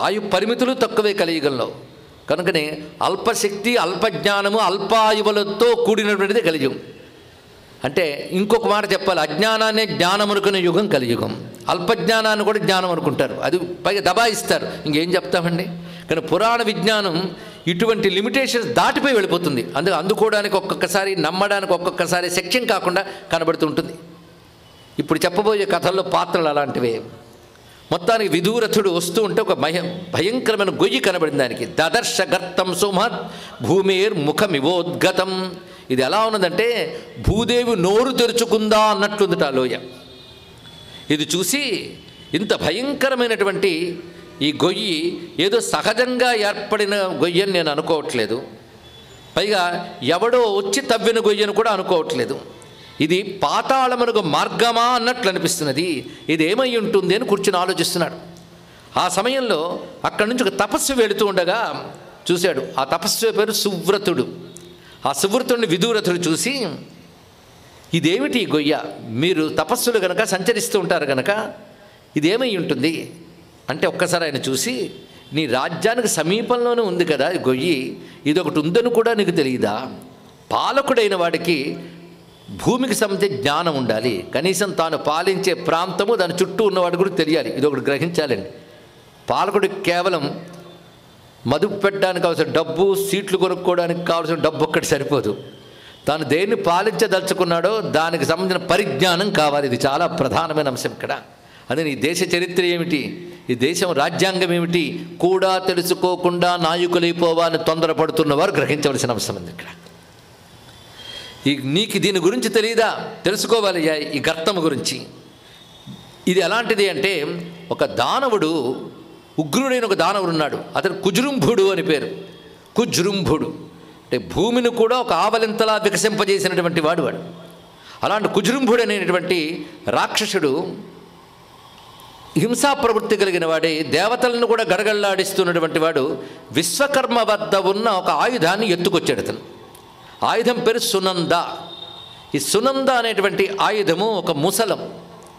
ఆయు పరిమితులు తక్కువే కలియుగంలో. కనుకనే అల్పశక్తి, అల్పజ్ఞానము, అల్పాయువులతో కూడినటువంటిది కలియుగం. అంటే ఇంకొక మాట చెప్పాలి, అజ్ఞానాన్ని జ్ఞానం అనుకునే యుగం కలియుగం. అల్పజ్ఞానాన్ని కూడా జ్ఞానం అనుకుంటారు, అది పైగా దబాయిస్తారు. ఇంకేం చెప్తామండి? కానీ పురాణ విజ్ఞానం ఇటువంటి లిమిటేషన్స్ దాటిపోయి వెళ్ళిపోతుంది. అందుకోవడానికి ఒక్కొక్కసారి, నమ్మడానికి ఒక్కొక్కసారి శక్యం కాకుండా కనబడుతుంటుంది. ఇప్పుడు చెప్పబోయే కథల్లో పాత్రలు అలాంటివే. మొత్తానికి విదూరథుడు వస్తూ ఉంటే ఒక భయంకరమైన గొయ్యి కనబడింది దానికి. దదర్శ గర్తం సుమహత్ భూమిర్ ముఖమివోద్గతం. ఇది ఎలా ఉన్నదంటే భూదేవి నోరు తెరుచుకుందా అన్నట్లుందిట ఆ లోయ. ఇది చూసి ఇంత భయంకరమైనటువంటి ఈ గొయ్యి ఏదో సహజంగా ఏర్పడిన గొయ్యి అని నేను అనుకోవట్లేదు. పైగా ఎవడో వచ్చి తవ్విన గొయ్యి అని కూడా అనుకోవట్లేదు. ఇది పాతాళమునకు మార్గమా అన్నట్లు అనిపిస్తున్నది. ఇది ఏమై ఉంటుంది అని కూర్చుని ఆలోచిస్తున్నాడు. ఆ సమయంలో అక్కడి నుంచి ఒక తపస్సు వెళుతూ ఉండగా చూశాడు. ఆ తపస్సు పేరు సువ్రతుడు. ఆ సువ్రతుడిని విదూరథుడు చూసి, ఇదేమిటి ఈ గొయ్య? మీరు తపస్సులు గనక సంచరిస్తూ ఉంటారు గనక ఇదేమై ఉంటుంది అంటే ఒక్కసారి ఆయన చూసి, నీ రాజ్యానికి సమీపంలోనే ఉంది కదా ఈ గొయ్యి, ఇదొకటి ఉందని కూడా నీకు తెలియదా? పాలకుడైన వాడికి భూమికి సంబంధించి జ్ఞానం ఉండాలి. కనీసం తాను పాలించే ప్రాంతము, దాని చుట్టూ ఉన్నవాడు కూడా తెలియాలి. ఇది ఒకటి గ్రహించాలండి. పాలకుడికి కేవలం మదుపు పెట్టడానికి కావాల్సిన డబ్బు, సీట్లు కొనుక్కోవడానికి కావాల్సిన డబ్బు ఒక్కటి సరిపోదు. తాను దేన్ని పాలించదలుచుకున్నాడో దానికి సంబంధించిన పరిజ్ఞానం కావాలి. ఇది చాలా ప్రధానమైన అంశం ఇక్కడ. అదే ఈ దేశ చరిత్ర ఏమిటి, ఈ దేశం రాజ్యాంగం ఏమిటి కూడా తెలుసుకోకుండా నాయకులైపోవాలని తొందరపడుతున్నవారు గ్రహించవలసిన అంశం ఉంది ఇక్కడ. నీకు దీని గురించి తెలియదా? తెలుసుకోవాలి ఈ గర్తము గురించి. ఇది ఎలాంటిది అంటే, ఒక దానవుడు, ఉగ్రుడైన ఒక దానవుడు ఉన్నాడు. అతను కుజృంభుడు అని పేరు. కుజృంభుడు అంటే భూమిని కూడా ఒక ఆవలింతలా వికసింపజేసినటువంటి వాడు. అలాంటి కుజృంభుడు అనేటువంటి రాక్షసుడు హింసా ప్రవృత్తి కలిగిన వాడే, దేవతలను కూడా గడగళ్ళాడిస్తున్నటువంటి వాడు విశ్వకర్మ వద్ద ఉన్న ఒక ఆయుధాన్ని ఎత్తుకొచ్చాడు. అతను ఆయుధం పేరు సునంద. ఈ సునంద అనేటువంటి ఆయుధము ఒక ముసలం.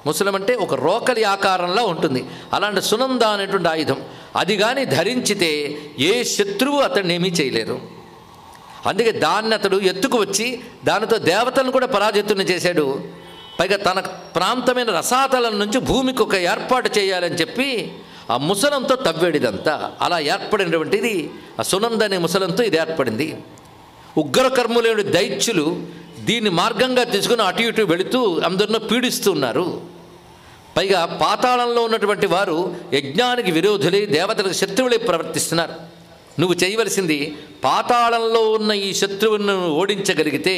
ముసలం అంటే ఒక రోకలి ఆకారంలో ఉంటుంది. అలాంటి సునంద అనేటువంటి ఆయుధం, అది కానీ ధరించితే ఏ శత్రువు అతన్ని ఏమీ చేయలేరు. అందుకే దాన్ని అతడు ఎత్తుకు వచ్చి దానితో దేవతలను కూడా పరాజితుని చేశాడు. పైగా తన ప్రాంతమైన రసాతలం నుంచి భూమికి ఒక ఏర్పాటు చేయాలని చెప్పి ఆ ముసలంతో తవ్వేడిదంతా. అలా ఏర్పడినటువంటిది ఆ సునంద అనే ముసలంతో ఇది ఏర్పడింది. ఉగ్రకర్ములేని దైత్యులు దీన్ని మార్గంగా తీసుకుని అటు ఇటు వెళుతూ అందరినో పీడిస్తున్నారు. పైగా పాతాళంలో ఉన్నటువంటి వారు యజ్ఞానికి విరోధులై, దేవతలకు శత్రువులై ప్రవర్తిస్తున్నారు. నువ్వు చేయవలసింది పాతాళంలో ఉన్న ఈ శత్రువును ఓడించగలిగితే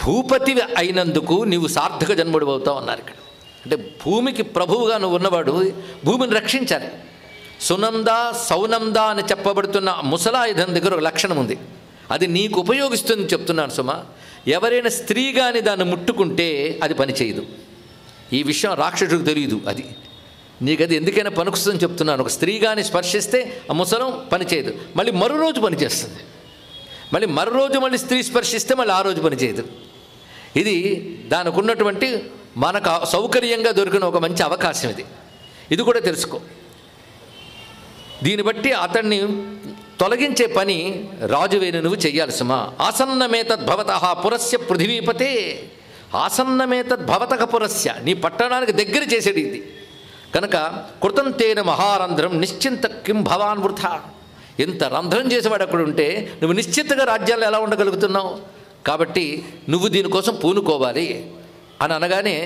భూపతి అయినందుకు నీవు సార్థక జన్ముడు అవుతావు అన్నారు ఇక్కడ. అంటే భూమికి ప్రభువుగా నువ్వు ఉన్నవాడు భూమిని రక్షించాలి. సునంద సౌనంద అని చెప్పబడుతున్న ముసలాయుధం దగ్గర ఒక లక్షణం ఉంది, అది నీకు ఉపయోగిస్తుంది చెప్తున్నాను సుమా. ఎవరైనా స్త్రీ కానీ దాన్ని ముట్టుకుంటే అది పనిచేయదు. ఈ విషయం రాక్షసుడికి తెలియదు, అది నీకు అది ఎందుకైనా పనికొస్తుందని చెప్తున్నాను. ఒక స్త్రీ కానీ స్పర్శిస్తే ఆ ముసలం పనిచేయదు, మళ్ళీ మరో రోజు పనిచేస్తుంది, మళ్ళీ మరో రోజు మళ్ళీ స్త్రీ స్పర్శిస్తే మళ్ళీ ఆ రోజు పనిచేయదు. ఇది దానికి ఉన్నటువంటి మనకు సౌకర్యంగా దొరికిన ఒక మంచి అవకాశం. ఇది కూడా తెలుసుకో. దీన్ని బట్టి అతన్ని తొలగించే పని రాజువేను నువ్వు చెయ్యాలి సుమా. ఆసన్నమేతద్భవతః పురస్య పృథివీపతే. ఆసన్నమేతద్భవతః పురస్య, నీ పట్టణానికి దగ్గర చేసేది ఇది కనుక. కృతం తేన మహారంధ్రం నిశ్చింత కిం భవాన్ వృథా. ఎంత రంధ్రం చేసేవాడు అక్కడ ఉంటే నువ్వు నిశ్చింతగా రాజ్యాల్లో ఎలా ఉండగలుగుతున్నావు? కాబట్టి నువ్వు దీనికోసం పూనుకోవాలి అని అనగానే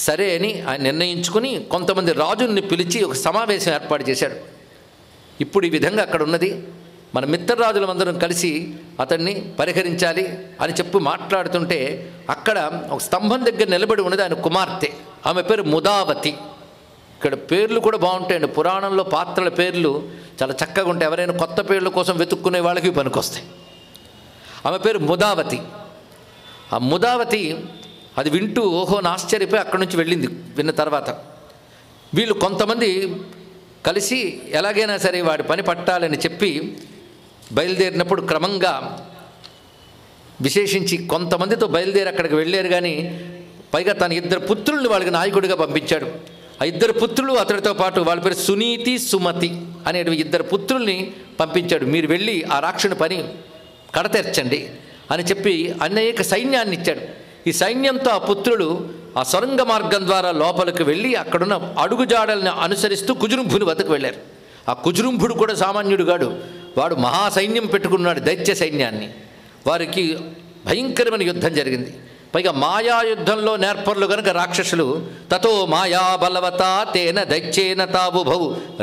సరే అని ఆయన నిర్ణయించుకుని కొంతమంది రాజుల్ని పిలిచి ఒక సమావేశం ఏర్పాటు చేశాడు. ఇప్పుడు ఈ విధంగా అక్కడ ఉన్నది, మన మిత్రరాజులందరం కలిసి అతన్ని పరిహరించాలి అని చెప్పి మాట్లాడుతుంటే అక్కడ ఒక స్తంభం దగ్గర నిలబడి ఉన్నది ఆయన కుమార్తె. ఆమె పేరు ముదావతి. ఇక్కడ పేర్లు కూడా బాగుంటాయండి, పురాణంలో పాత్రల పేర్లు చాలా చక్కగా ఉంటాయి. ఎవరైనా కొత్త పేర్ల కోసం వెతుక్కునే వాళ్ళకి పనికొస్తాయి. ఆమె పేరు ముదావతి. ఆ ముదావతి అది వింటూ ఓహో ఆశ్చర్యపోయి అక్కడి నుంచి వెళ్ళింది. విన్న తర్వాత వీళ్ళు కొంతమంది కలిసి ఎలాగైనా సరే వాడి పని పట్టాలని చెప్పి బయలుదేరినప్పుడు క్రమంగా విశేషించి కొంతమందితో బయలుదేరి అక్కడికి వెళ్ళారు. కానీ పైగా తన ఇద్దరు పుత్రుల్ని వాళ్ళకి నాయకుడిగా పంపించాడు. ఆ ఇద్దరు పుత్రులు అతడితో పాటు వాళ్ళ పేరు సునీతి సుమతి అనే ఇద్దరు పుత్రుల్ని పంపించాడు. మీరు వెళ్ళి ఆ రాక్షుని పని కడతెర్చండి అని చెప్పి అనేక సైన్యాన్ని ఇచ్చాడు. ఈ సైన్యంతో ఆ పుత్రులు ఆ సొరంగ మార్గం ద్వారా లోపలికి వెళ్ళి అక్కడున్న అడుగుజాడల్ని అనుసరిస్తూ కుజురుంభుని వద్దకు వెళ్ళారు. ఆ కుజురుంభుడు కూడా సామాన్యుడు గాడు, వాడు మహాసైన్యం పెట్టుకున్నాడు, దైత్య సైన్యాన్ని. వారికి భయంకరమైన యుద్ధం జరిగింది. పైగా మాయా యుద్ధంలో నేర్పర్లు కనుక రాక్షసులు. తతో మాయా బలవతా తేన దైత్యేన తాబుభౌ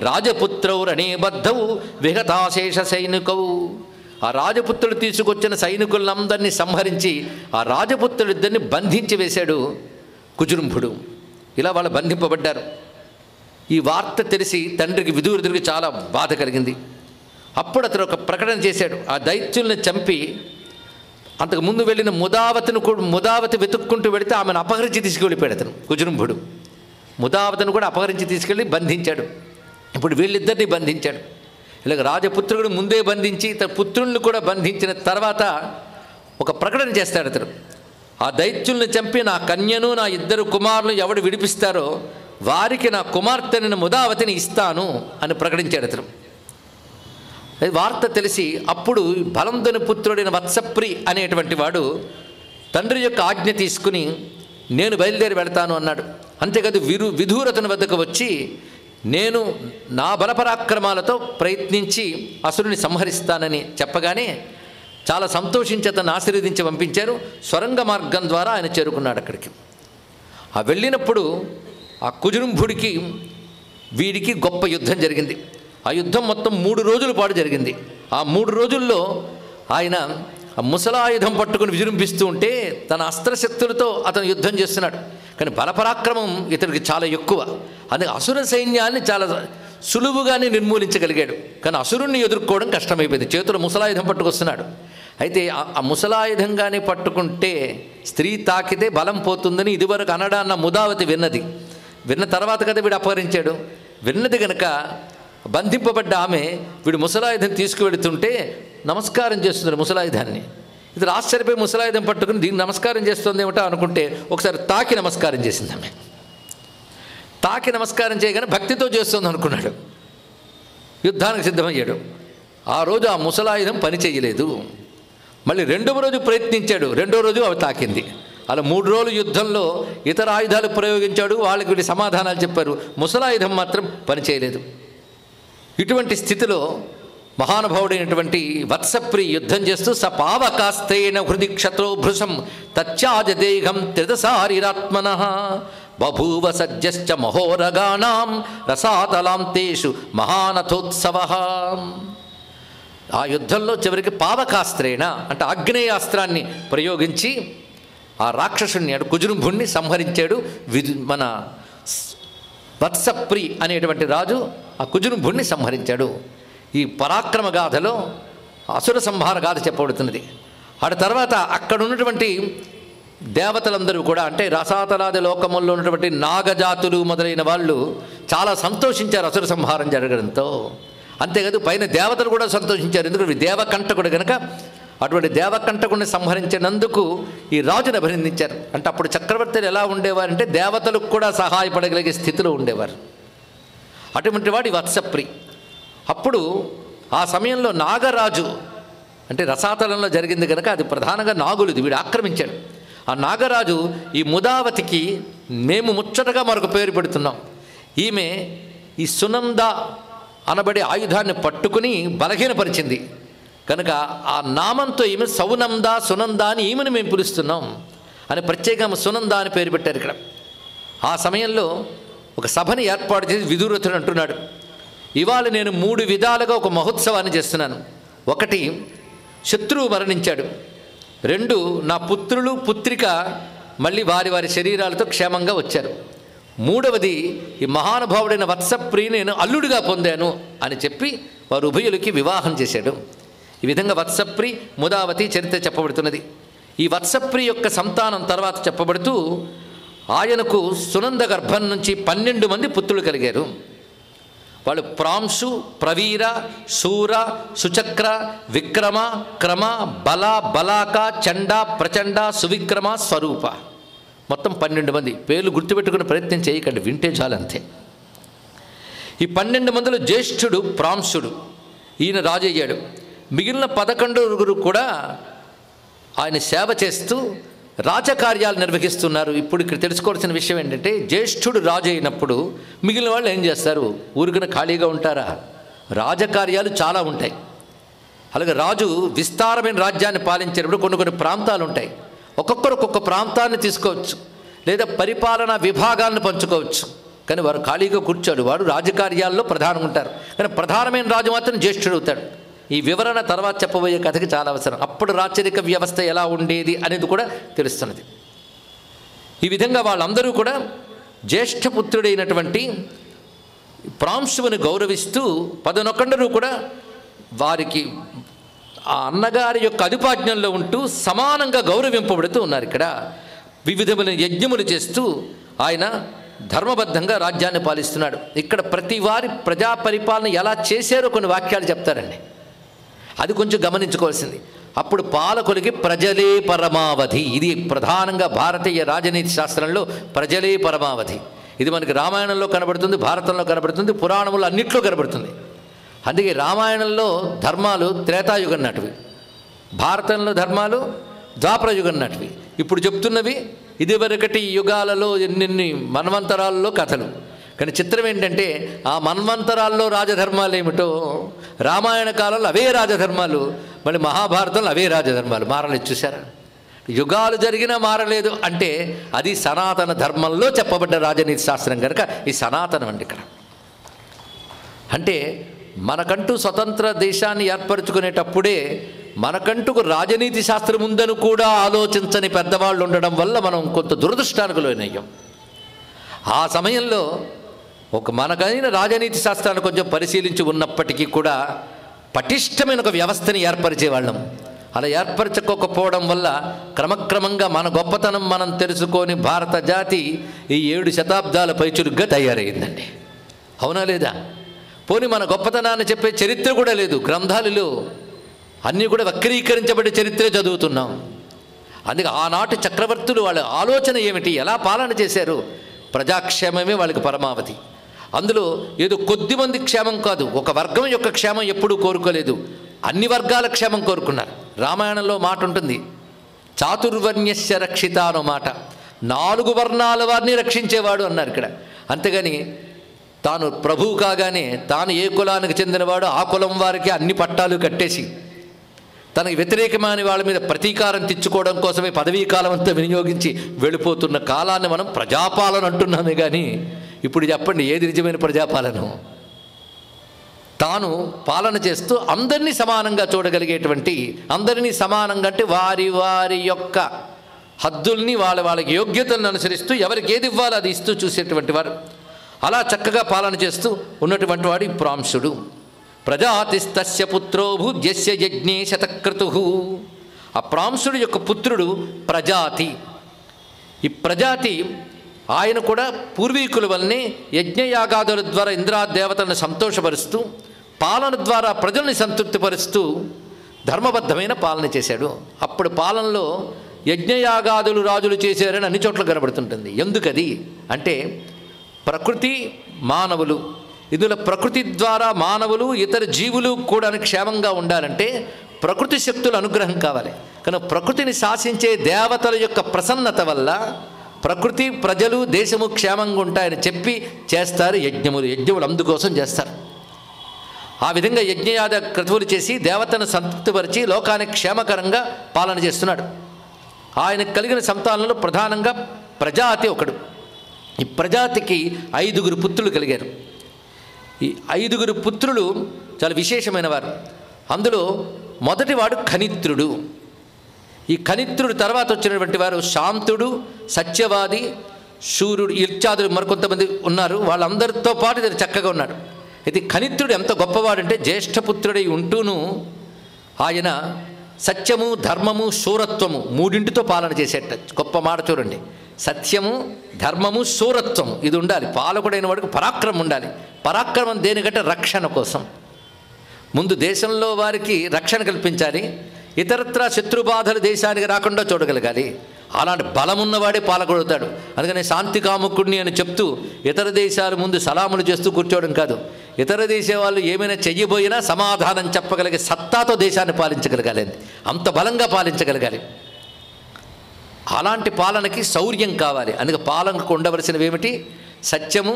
రాజపుత్రౌ రణేబద్ధౌ విహతాశేష సైనికౌ. ఆ రాజపుత్రుడు తీసుకొచ్చిన సైనికులందరినీ సంహరించి ఆ రాజపుత్రుడిద్దరిని బంధించి వేశాడు కుజురుంభుడు. ఇలా వాళ్ళు బంధింపబడ్డారు. ఈ వార్త తెలిసి తండ్రికి విదురుడికి చాలా బాధ కలిగింది. అప్పుడు అతను ఒక ప్రకటన చేశాడు. ఆ దైత్యుల్ని చంపి అంతకు ముందు వెళ్ళిన ముదావతి వెతుక్కుంటూ వెళితే ఆమెను అపహరించి తీసుకువెళ్ళిపోయాడు అతను కుజురుంభుడు. ముదావతిని కూడా అపహరించి తీసుకెళ్ళి బంధించాడు. ఇప్పుడు వీళ్ళిద్దరిని బంధించాడు. ఇలాగ రాజపుత్రుడు ముందే బంధించి తన పుత్రుల్ని కూడా బంధించిన తర్వాత ఒక ప్రకటన చేస్తాడు అతను. ఆ దైత్యుల్ని చంపి నా కన్యను నా ఇద్దరు కుమారులు ఎవడు విడిపిస్తారో వారికి నా కుమార్తెని ముదావతిని ఇస్తాను అని ప్రకటించాడు అతను. వార్త తెలిసి అప్పుడు బలంధని పుత్రుడైన వత్సప్రి అనేటువంటి వాడు తండ్రి యొక్క ఆజ్ఞ తీసుకుని నేను బయలుదేరి వెళతాను అన్నాడు. అంతేకాదు విధూరతుని వద్దకు వచ్చి నేను నా బలపరాక్రమాలతో ప్రయత్నించి అసురుని సంహరిస్తానని చెప్పగానే చాలా సంతోషించి అతన్ని ఆశీర్వదించి పంపించారు. స్వరంగ మార్గం ద్వారా ఆయన చేరుకున్నాడు అక్కడికి. ఆ వెళ్ళినప్పుడు ఆ కుజురుంభుడికి వీడికి గొప్ప యుద్ధం జరిగింది. ఆ యుద్ధం మొత్తం 3 రోజుల పాటు జరిగింది. ఆ 3 రోజుల్లో ఆయన ఆ ముసలాయుధం పట్టుకుని విజృంభిస్తూ ఉంటే తన అస్త్రశక్తులతో అతను యుద్ధం చేస్తున్నాడు. కానీ బలపరాక్రమం ఇతడికి చాలా ఎక్కువ. అందుకే అసుర సైన్యాన్ని చాలా సులువుగానే నిర్మూలించగలిగాడు. కానీ అసురుణ్ణి ఎదుర్కోవడం కష్టమైపోయింది. చేతులు ముసలాయుధం పట్టుకొస్తున్నాడు. అయితే ఆ ముసలాయుధంగానే పట్టుకుంటే స్త్రీ తాకితే బలం పోతుందని ఇదివరకు అనడాన్న ముదావతి విన్న తర్వాత కదా వీడు అపహరించాడు. విన్నది గనక బంధింపబడ్డ ఆమె వీడు ముసలాయుధం తీసుకువెడుతుంటే నమస్కారం చేస్తుంది ముసలాయుధాన్ని. ఇది ఆశ్చర్యపోయి ముసలాయుధం పట్టుకుని దీన్ని నమస్కారం చేస్తుంది ఏమిటో అనుకుంటే ఒకసారి తాకి నమస్కారం చేసింది ఆమె. తాకి నమస్కారం చేయగానే భక్తితో చేస్తుంది అనుకున్నాడు. యుద్ధానికి సిద్ధమయ్యాడు. ఆ రోజు ఆ ముసలాయుధం పని చేయలేదు. మళ్ళీ 2వ రోజు ప్రయత్నించాడు. 2వ రోజు అవి తాకింది. అలా 3 రోజులు యుద్ధంలో ఇతర ఆయుధాలు ప్రయోగించాడు. వాళ్ళకి వీడి సమాధానాలు చెప్పారు. ముసలాయుధం మాత్రం పని చేయలేదు. ఇటువంటి స్థితిలో మహానుభావుడైనటువంటి వత్సప్రి యుద్ధం చేస్తూ సపావకాస్తేన హృది క్షత్రో భృశం తచ్చాజదేహం త్రిదసారిరాత్మన బభూవ సజ్జశ్చ మహోరగాణాం రసాతలాంతేషు మహానథోత్సవ. ఆ యుద్ధంలో చివరికి పావకాస్త్రేణ అంటే ఆగ్నేయాస్త్రాన్ని ప్రయోగించి ఆ రాక్షసుని కుజునుభుణ్ణి సంహరించాడు. మన వత్సప్రి అనేటువంటి రాజు ఆ కుజునుభుణ్ణి సంహరించాడు. ఈ పరాక్రమ గాథలో అసుర సంహార గాథ చెప్పబడుతున్నది. ఆ తర్వాత అక్కడ ఉన్నటువంటి దేవతలందరూ కూడా, అంటే రసాతలాది లోకముల్లో ఉన్నటువంటి నాగజాతులు మొదలైన వాళ్ళు చాలా సంతోషించారు అసుర సంహారం జరగడంతో. అంతేకాదు పైన దేవతలు కూడా సంతోషించారు. ఎందుకంటే దేవకంటకుడు కనుక అటువంటి దేవకంటకుడిని సంహరించినందుకు ఈ రాజును అభినందించారు. అంటే అప్పుడు చక్రవర్తులు ఎలా ఉండేవారంటే దేవతలకు కూడా సహాయపడగలిగే స్థితిలో ఉండేవారు. అటువంటి వాడు వత్సప్రి. అప్పుడు ఆ సమయంలో నాగరాజు, అంటే రసాతలంలో జరిగింది కనుక అది ప్రధానంగా నాగులుది, వీడు ఆక్రమించాడు. ఆ నాగరాజు ఈ ముదావతికి మేము ముచ్చటగా మరొక పేరు పెడుతున్నాం. ఈమె ఈ సునంద అనబడే ఆయుధాన్ని పట్టుకుని బలహీనపరిచింది కనుక ఆ నామంతో ఈమె సౌనంద సునంద అని ఈమెను మేము పిలుస్తున్నాం అని ప్రత్యేకంగా సునంద అని పేరు పెట్టారు ఇక్కడ. ఆ సమయంలో ఒక సభని ఏర్పాటు చేసి విదురథుడు అంటున్నాడు, ఇవాళ నేను 3 విధాలుగా ఒక మహోత్సవాన్ని చేస్తున్నాను. 1, శత్రువు మరణించాడు. 2, నా పుత్రులు పుత్రిక మళ్ళీ వారి వారి శరీరాలతో క్షేమంగా వచ్చారు. 3వది, ఈ మహానుభావుడైన వత్సప్రిని నేను అల్లుడిగా పొందాను అని చెప్పి వారు ఉభయులకి వివాహం చేశాడు. ఈ విధంగా వత్సప్రి ముదావతి చరిత్ర చెప్పబడుతున్నది. ఈ వత్సప్రి యొక్క సంతానం తర్వాత చెప్పబడుతూ ఆయనకు సునంద గర్భం నుంచి 12 మంది పుత్రులు కలిగారు. వాళ్ళు ప్రాంశు, ప్రవీర, శూర, సుచక్ర, విక్రమ, క్రమ, బల, బలాక, చండ, ప్రచండ, సువిక్రమ, స్వరూప. మొత్తం 12 మంది. పేర్లు గుర్తుపెట్టుకునే ప్రయత్నం చేయకండి, వింటే చాలంతే. ఈ 12 మందిలో జ్యేష్ఠుడు ప్రాంశుడు, ఈయన రాజు అయ్యాడు. మిగిలిన 11 కూడా ఆయన సేవ చేస్తూ రాజకార్యాలు నిర్వహిస్తున్నారు. ఇప్పుడు ఇక్కడ తెలుసుకోవాల్సిన విషయం ఏంటంటే, జ్యేష్ఠుడు రాజు అయినప్పుడు మిగిలిన వాళ్ళు ఏం చేస్తారు? ఊరికన ఖాళీగా ఉంటారా? రాజకార్యాలు చాలా ఉంటాయి. అలాగే రాజు విస్తారమైన రాజ్యాన్ని పాలించేటప్పుడు కొన్ని ప్రాంతాలు ఉంటాయి. ఒక్కొక్కరు ఒక్కొక్క ప్రాంతాన్ని తీసుకోవచ్చు, లేదా పరిపాలనా విభాగాలను పంచుకోవచ్చు. కానీ వారు ఖాళీగా కూర్చోడు, వారు రాజకార్యాల్లో ప్రధానంగా ఉంటారు. కానీ ప్రధానమైన రాజు మాత్రం జ్యేష్ఠుడు అవుతాడు. ఈ వివరణ తర్వాత చెప్పబోయే కథకి చాలా అవసరం. అప్పుడు రాచరిక వ్యవస్థ ఎలా ఉండేది అనేది కూడా తెలుస్తున్నది. ఈ విధంగా వాళ్ళందరూ కూడా జ్యేష్ఠపుత్రుడైనటువంటి ప్రాంశువుని గౌరవిస్తూ 11 కూడా వారికి ఆ అన్నగారి యొక్క అధిపాజ్ఞంలో ఉంటూ సమానంగా గౌరవింపబడుతూ ఉన్నారు. ఇక్కడ వివిధమైన యజ్ఞములు చేస్తూ ఆయన ధర్మబద్ధంగా రాజ్యాన్ని పాలిస్తున్నాడు. ఇక్కడ ప్రతి వారి ప్రజా పరిపాలన ఎలా చేశారో కొన్ని వాక్యాలు చెప్తారండి, అది కొంచెం గమనించుకోవాల్సింది. అప్పుడు పాలకులకి ప్రజలే పరమావధి. ఇది ప్రధానంగా భారతీయ రాజనీతి శాస్త్రంలో ప్రజలే పరమావధి. ఇది మనకి రామాయణంలో కనబడుతుంది, భారతంలో కనబడుతుంది, పురాణంలో అన్నిట్లో కనబడుతుంది. అందుకే రామాయణంలో ధర్మాలు త్రేతాయుగం నాటివి, భారతంలో ధర్మాలు ద్వాపరయుగం నాటివి. ఇప్పుడు చెప్తున్నవి ఇదివరకటి యుగాలలో ఎన్నెన్ని మన్వంతరాల్లో కథలు. కానీ చిత్రం ఏంటంటే ఆ మన్వంతరాల్లో రాజధర్మాలు ఏమిటో రామాయణ కాలంలో అవే రాజధర్మాలు, మళ్ళీ మహాభారతంలో అవే రాజధర్మాలు. మారలేదు, చూసారా? యుగాలు జరిగినా మారలేదు అంటే అది సనాతన ధర్మంలో చెప్పబడ్డ రాజనీతి శాస్త్రం కనుక ఈ సనాతనం అండి. ఇక్కడ అంటే మనకంటూ స్వతంత్ర దేశాన్ని ఏర్పరచుకునేటప్పుడే మనకంటూ రాజనీతి శాస్త్రం ఉందని కూడా ఆలోచించని పెద్దవాళ్ళు ఉండడం వల్ల మనం కొంత దురదృష్టానికి లోనయ్యాం. ఆ సమయంలో మనకైన రాజనీతి శాస్త్రాన్ని కొంచెం పరిశీలించి ఉన్నప్పటికీ కూడా పటిష్టమైన ఒక వ్యవస్థని ఏర్పరిచేవాళ్ళం. అలా ఏర్పరచుకోకపోవడం వల్ల క్రమక్రమంగా మన గొప్పతనం మనం తెలుసుకొని భారత జాతి ఈ 7 శతాబ్దాల పైచురుగ్గా తయారైందండి. అవునా లేదా? పోనీ మన గొప్పతనాన్ని చెప్పే చరిత్ర కూడా లేదు, గ్రంథాలలో అన్నీ కూడా వక్రీకరించబడే చరిత్రే చదువుతున్నాం. అందుకే ఆనాటి చక్రవర్తులు వాళ్ళ ఆలోచన ఏమిటి, ఎలా పాలన చేశారు? ప్రజాక్షేమమే వాళ్ళకి పరమావధి. అందులో ఏదో కొద్దిమంది క్షేమం కాదు, ఒక వర్గం యొక్క క్షేమం ఎప్పుడూ కోరుకోలేదు, అన్ని వర్గాల క్షేమం కోరుకున్నారు. రామాయణంలో మాట ఉంటుంది, చాతుర్వర్ణ్యస్య రక్షిత అనో మాట, 4 వర్ణాల వారిని రక్షించేవాడు అన్నారు ఇక్కడ. అంతేగాని తాను ప్రభువు కాగానే తాను ఏ కులానికి చెందినవాడు ఆ కులం వారికి అన్ని పట్టాలు కట్టేసి తనకి వ్యతిరేకమైన వాళ్ళ మీద ప్రతీకారం తెచ్చుకోవడం కోసమే పదవీ కాలం అంతా వినియోగించి వెళ్ళిపోతున్న కాలాన్ని మనం ప్రజాపాలన అంటున్నామే. కానీ ఇప్పుడు చెప్పండి, ఏది నిజమైన ప్రజాపాలన? తాను పాలన చేస్తూ అందరినీ సమానంగా చూడగలిగేటువంటి, అందరినీ సమానంగా అంటే వారి వారి యొక్క హద్దుల్ని వాళ్ళకి యోగ్యతలను అనుసరిస్తూ ఎవరికి ఏది ఇవ్వాలో అది ఇస్తూ చూసేటువంటి వారు. అలా చక్కగా పాలన చేస్తూ ఉన్నటువంటి వాడు ఈ ప్రాంశుడు. ప్రజాతిస్తస్య పుత్రో భూజ్యస్య యజ్ఞే శతక్రతు. ఆ ప్రాంశుడు యొక్క పుత్రుడు ప్రజాతి. ఈ ప్రజాతి ఆయన కూడా పూర్వీకుల వల్లనే యజ్ఞయాగాదుల ద్వారా ఇంద్రాదేవతలను సంతోషపరుస్తూ పాలన ద్వారా ప్రజల్ని సంతృప్తిపరుస్తూ ధర్మబద్ధమైన పాలన చేశాడు. అప్పుడు పాలనలో యజ్ఞయాగాదులు రాజులు చేశారని అన్ని చోట్ల కనబడుతుంటుంది. ఎందుకది అంటే ప్రకృతి మానవులు, ఇందులో ప్రకృతి ద్వారా మానవులు ఇతర జీవులు కూడా క్షేమంగా ఉండాలంటే ప్రకృతి శక్తుల అనుగ్రహం కావాలి. కానీ ప్రకృతిని శాసించే దేవతల యొక్క ప్రసన్నత వల్ల ప్రకృతి ప్రజలు దేశము క్షేమంగా ఉంటాయని చెప్పి చేస్తారు యజ్ఞములు అందుకోసం చేస్తారు. ఆ విధంగా యజ్ఞయాద క్రతువులు చేసి దేవతను సంతృప్తిపరిచి లోకానికి క్షేమకరంగా పాలన చేస్తున్నాడు. ఆయనకు కలిగిన సంతానంలో ప్రధానంగా ప్రజాతి ఒకడు. ఈ ప్రజాతికి 5 పుత్రులు కలిగారు. ఈ 5 పుత్రులు చాలా విశేషమైన వారు. అందులో మొదటివాడు ఖనిత్రుడు. ఈ ఖనిత్రుడు తర్వాత వచ్చినటువంటి వారు శాంతుడు, సత్యవాది, శూరుడు, ఇర్చాదులు మరికొంతమంది ఉన్నారు. వాళ్ళందరితో పాటు ఇతను చక్కగా ఉన్నాడు. అయితే ఖనిత్రుడు ఎంత గొప్పవాడంటే జ్యేష్ఠపుత్రుడై ఉంటూను ఆయన సత్యము, ధర్మము, శూరత్వము మూడింటితో పాలన చేసేట. గొప్ప మాట చూడండి. సత్యము, ధర్మము, శూరత్వము ఇది ఉండాలి. పాలకుడైన వాడికి పరాక్రమం ఉండాలి. పరాక్రమం దేనికంటే రక్షణ కోసం. ముందు దేశంలో వారికి రక్షణ కల్పించాలి, ఇతరత్రా శత్రుబాధలు దేశానికి రాకుండా చూడగలగాలి. అలాంటి బలమున్నవాడే పాలకుడవుతాడు. అందుకని శాంతి కాముకుడిని అని చెప్తూ ఇతర దేశాల ముందు సలాములు చేస్తూ కూర్చోవడం కాదు. ఇతర దేశ వాళ్ళు ఏమైనా చెయ్యబోయినా సమాధానం చెప్పగలిగే సత్తాతో దేశాన్ని పాలించగలగాలి. అంత బలంగా పాలించగలగాలి. అలాంటి పాలనకి శౌర్యం కావాలి. అందుకే పాలనకు ఉండవలసినవి ఏమిటి? సత్యము,